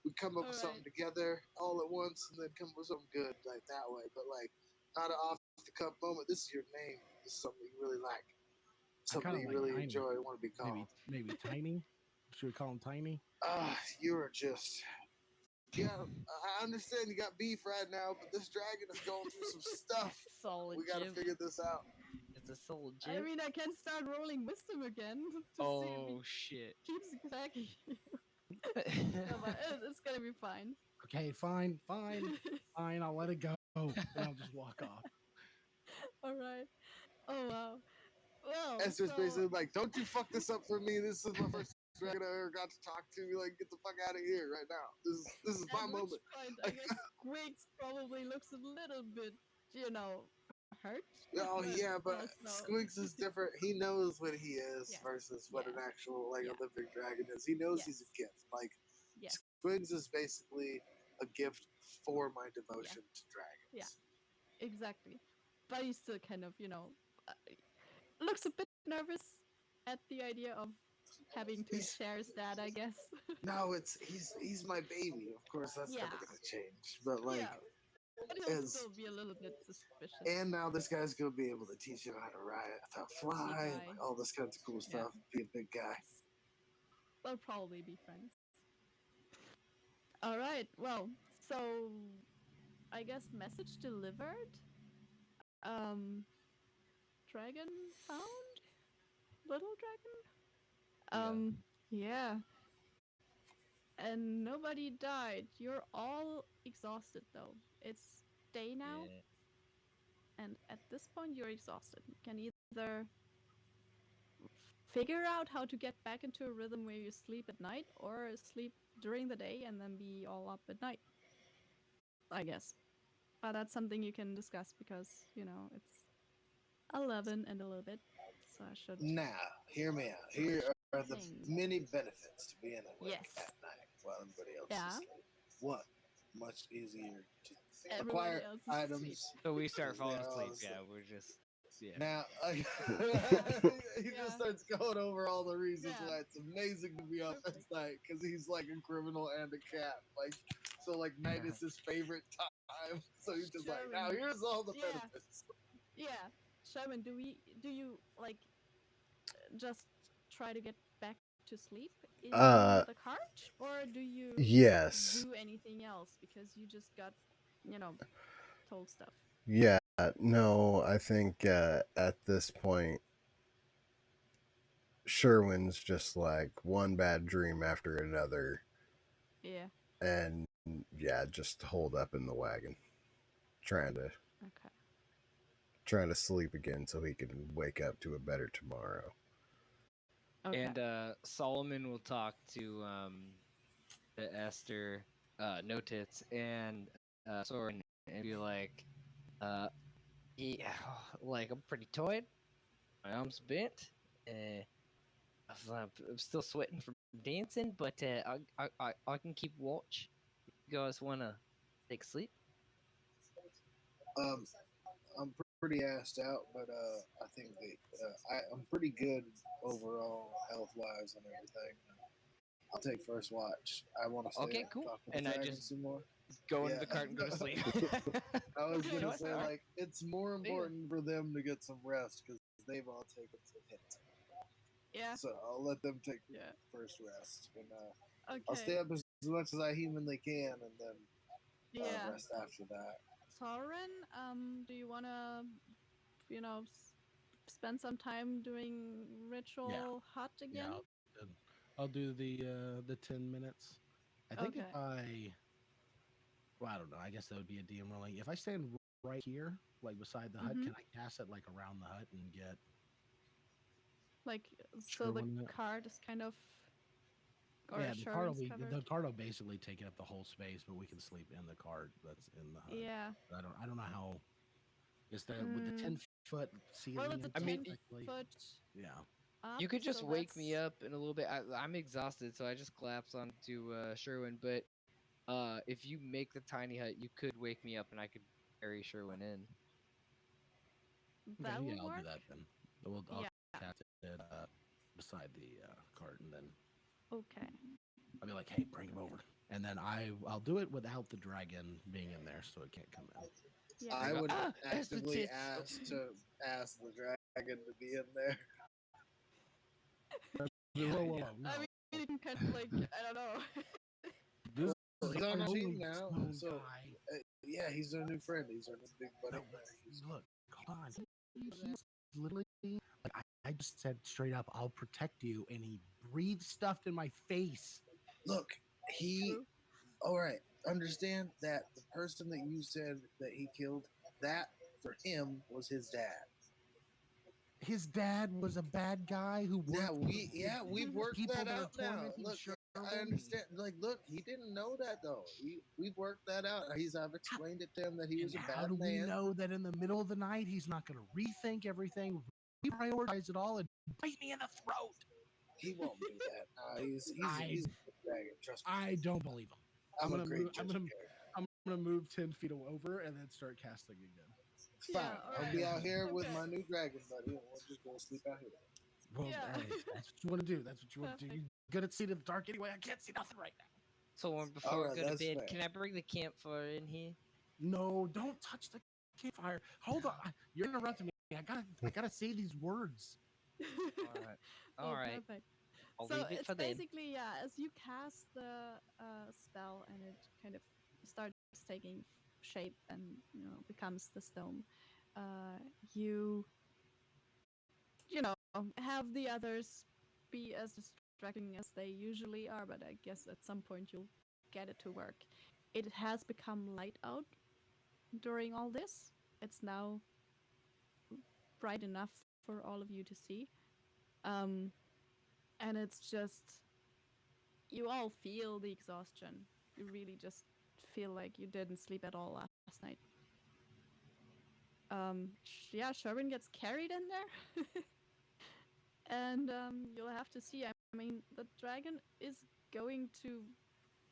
we come up with Alright. something together all at once, and then come up with something good like that way. But like not an off the cuff moment. This is your name. This is something you really like. I Something kind of you like really Tiny. enjoy and want to be Maybe called. maybe Tiny. Should we call him Tiny? You are just. Yeah, I understand you got beef right now, but this dragon is going through some stuff. solid We got to Jim. figure this out. It's a solid I Jim. mean, I can start rolling wisdom again to see Oh if shit. he keeps attacking you. No, but it's gonna be fine. Okay, fine. I'll let it go, and I'll just walk off. All right. Oh wow. Well, Esther's so basically like, "Don't you fuck this up for me. This is my first dragon I ever got to talk to. Like, get the fuck out of here right now. This is my at which moment." point I guess Griggs probably looks a little bit, hurt. Oh yeah, but also- Squinks is different. He knows what he is Yes. versus what an Yeah. actual Yeah. Olympic dragon is. He knows he's a Yes. gift. Like Yes. Squinks is basically a gift for my devotion to dragons. Yeah. Exactly. But he still kind of, looks a bit nervous at the idea of having to He's- share his dad, I guess. No, he's my baby. Of course, that's Yeah. never gonna change. But like, yeah. But he'll as- still be a little bit suspicious. and now this guy's gonna be able to teach him how to ride, how to fly, and like all this kinds of cool stuff. Be a big guy. Yes. They'll probably be friends. All right. Well, so I guess message delivered. Dragon found? Little dragon? Yeah. And nobody died. You're all exhausted though. It's day now, and at this point you're exhausted. You can either figure out how to get back into a rhythm where you sleep at night, or sleep during the day and then be all up at night. I guess. But that's something you can discuss because, it's 11 and a little bit. So I should. Now, hear me out. Here are the Thing. many benefits to being awake Yes. at night while everybody else Yeah. is asleep. One, much easier to Everybody acquire else is items. asleep. So we start falling They're all asleep. asleep. Yeah, we're just. Yeah. Now, he Yeah. just starts going over all the reasons Yeah. why it's amazing to be up at night because he's like a criminal and a cat. Like, so like night is his favorite time. So he's just like, now Sure. here's all the Yeah. benefits. Yeah, Sherman, do you like just try to get back to sleep in the cart, or do you Yes. do anything else because you just got told stuff? Yeah. No, I think at this point, Sherwin's just like one bad dream after another, Yeah. and yeah, just holed up in the wagon, trying Okay. to sleep again so he can wake up to a better tomorrow. Okay. And Solomon will talk to Esther, Notits, and Soren, and be like, yeah, like I'm pretty tired. My arm's bent. I'm still sweating from dancing, but I can keep watch. You guys wanna take a sleep? I'm pretty assed out, but I think I'm pretty good overall health wise and everything. I'll take first watch. I want to stay Okay, and cool. talk with And the I dragon just some more. Go into Yeah. the cart and go to sleep. I was Okay. gonna That's say alright. like it's more important for them to get some rest because they've all taken some hits. Yeah. So I'll let them take Yeah. first rest, and Okay. I'll stay up as much as I humanly can, and then Yeah. rest after that. Soren, do you wanna, spend some time doing ritual hut again? Yeah, I'll do the 10 minutes. I think if Okay. well, I don't know. I guess that would be a DM rolling. If I stand right here, like beside the hut, Mhm. can I cast it like around the hut and get? Like, so the Sherwin went. cart is kind of, or Yeah, the cart will Sherwin's be covered. the cart will basically take up the whole space, but we can sleep in the cart that's in the hut. Yeah. I don't know how. Is that with the Mm, 10-foot ceiling? well, it's a and I mean, stuff, 10 like- foot Yeah. up. You could just so wake me that's- up in a little bit. I'm exhausted, so I just collapsed onto Sherwin. But if you make the tiny hut, you could wake me up and I could carry Sherwin in. That Okay, will yeah, I'll work. do that then. I'll Yeah. cast it beside the cart, and then Okay. I'll be like, "Hey, bring him over." And then I'll do it without the dragon being in there, so it can't come in. Yeah. I go, would "Ah, that's the actively tits." ask the dragon to be in there. Whoa, no. I mean, you can kind of like, I don't know. This is He's on our our new team now, stone so guy. yeah, he's our new friend. He's our new big buddy. No, but look, hold on. He's literally like I just said straight up, I'll protect you, and he breathed stuff in my face. Look, he. True. All right, understand that the person that you said that he killed, that for him was his dad. His dad was a bad guy who worked. We've worked people that that are out now. tormenting Look, I Sherwin. understand. Like, look, he didn't know that though. We've worked that out. I've explained it to him that he was And a how bad do we man. know that in the middle of the night he's not going to rethink everything, reprioritize it all, and bite me in the throat? He won't do that. He's I- a good dragon. Trust me. I don't believe him. I'm a gonna great move- I'm judge of gonna- character. I'm gonna move 10 feet over and then start casting again. Fine. Yeah, I'll be alright. out here with Okay. my new dragon buddy, and we'll just go sleep out here. Well, Yeah. hey, that's what you want to do. That's what you want to do. Perfect. You're good at seeing in the dark anyway. I can't see nothing right now. So before Alright, we go to that's bed, fair. can I bring the campfire in here? No, don't touch the campfire. Hold on, you're interrupting me. I gotta say these words. All right. Oh, All right. perfect. I'll So leave it it's for them. basically, yeah, as you cast the spell and it kind of starts taking shape and, you know, becomes the stone, you know, have the others be as distracting as they usually are, but I guess at some point you'll get it to work. It has become light out during all this. It's now bright enough for all of you to see. And it's just, you all feel the exhaustion. You really just feel like you didn't sleep at all last night. Yeah, Sherwin gets carried in there. And you'll have to see. I mean, the dragon is going to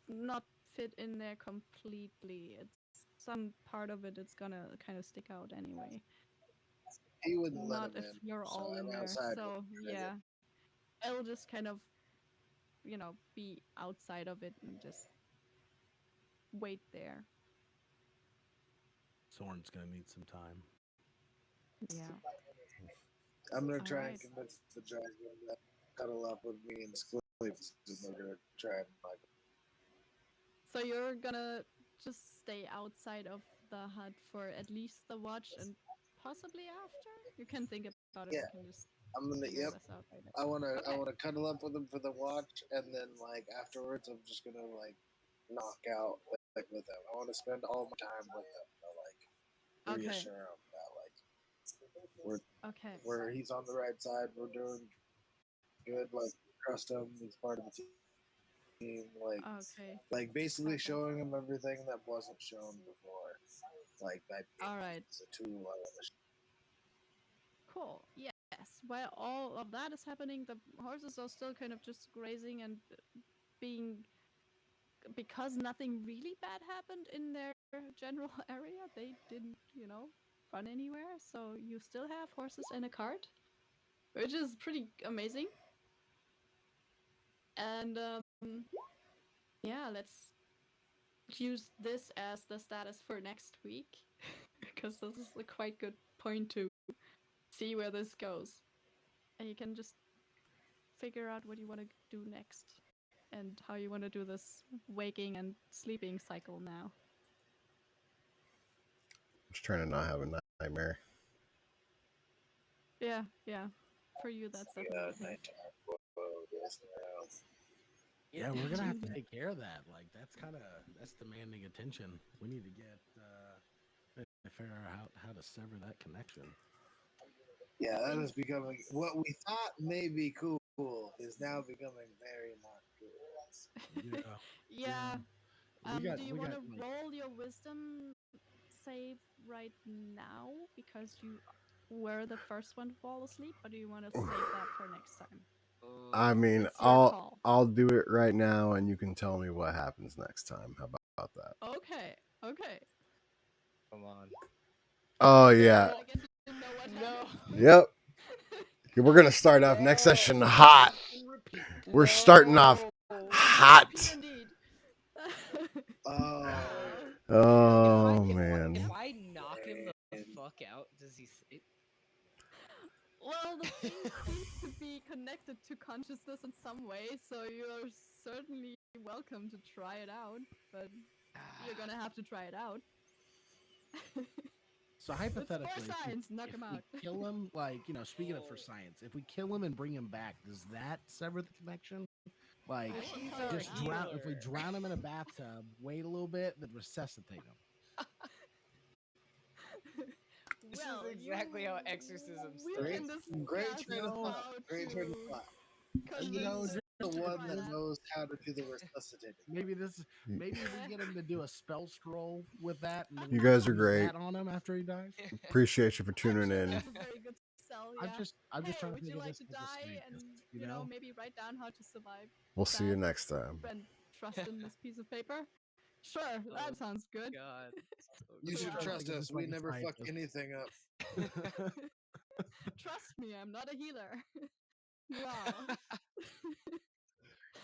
not fit in there completely. It's some part of it's gonna kind of stick out anyway. He wouldn't let Not him if in. you're so all in I'm there. outside So with the dragon. yeah, it'll just kind of, you know, be outside of it and just wait there. Soren's gonna need some time. Yeah. I'm gonna try and Alright. convince the dragon to cuddle up with me and sleep. And they're gonna try and like. So you're gonna just stay outside of the hut for at least the watch and possibly after? You can think about it. Yeah. You can just I'm gonna. figure Yep. this out right now. I wanna. I Okay. wanna cuddle up with him for the watch, and then like afterwards, I'm just gonna like knock out like with him. I want to spend all my time with him. To, like Okay. reassure him that like Okay. we're he's on the right side. We're doing good. Like trust him. He's part of the team. Okay. Like basically Perfect. showing him everything that wasn't shown before. Like that. All right. Is a tool. Cool. Yes. While all of that is happening, the horses are still kind of just grazing and being, because nothing really bad happened in their general area. They didn't, you know, run anywhere. So you still have horses in a cart, which is pretty amazing. And yeah, let's use this as the status for next week, because this is a quite good point to see where this goes. And you can just figure out what you want to do next and how you want to do this waking and sleeping cycle now. Just trying to not have a nightmare. Yeah, yeah. For you, that's Yeah, definitely a thing. nighttime. Whoa, yes, Yeah, we're gonna have to take care of that. Like that's demanding attention. We need to get figure out how to sever that connection. Yeah, that is becoming what we thought may be cool is now becoming very not cool. Yeah. Yeah. We got Do you we want got to like roll your wisdom save right now because you were the first one to fall asleep, or do you want to save that for next time? I mean, It's your call. I'll do it right now, and you can tell me what happens next time. How about that? Okay. Okay. Come on. Oh yeah, I guess you know what No. happens. yep. We're gonna start off next session hot. repeat. We're starting off Repeat hot. indeed. Oh, Oh If man. I knock him the man. fuck out, does he sleep? Well, the thing seems to be connected to consciousness in some way, so you're certainly welcome to try it out, but you're gonna have to try it out. So It's hypothetically, for science, knock if him we out. kill him, like speaking of for science, if we kill him and bring him back, does that sever the connection? Like, I won't He's tell you our just now. drown. If we healer. drown him in a bathtub, wait a little bit, then resuscitate him. This is Well, exactly how exorcism we starts. can Great discuss train of No. thought. how Great train of to thought. convince You know, him you're to the one try that that. knows how to do the resuscitating. Maybe maybe we get him to do a spell scroll with that, and then You we guys just are use great. that on him after he dies. Appreciate you for I'm tuning sure in. that's a very good sell, yeah. I'm just Hey, trying to would think you of like this to as a die and, scientist, you know? maybe write down how to survive We'll see you that next time. and trust in this piece of paper? Sure, that sounds good. God. You So, should uh, trust Think of us. this We like a never fuck scientist. anything up. Trust me, I'm not a healer. You are.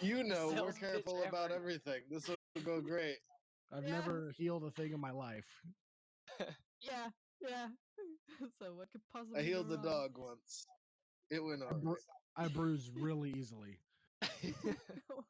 You know, we're Sales pitch careful about ever. everything. This will go great. I've Yeah. never healed a thing in my life. Yeah, yeah. So what could possibly I healed go the wrong? dog once. It went I, alright. I bruise really easily. Whoa.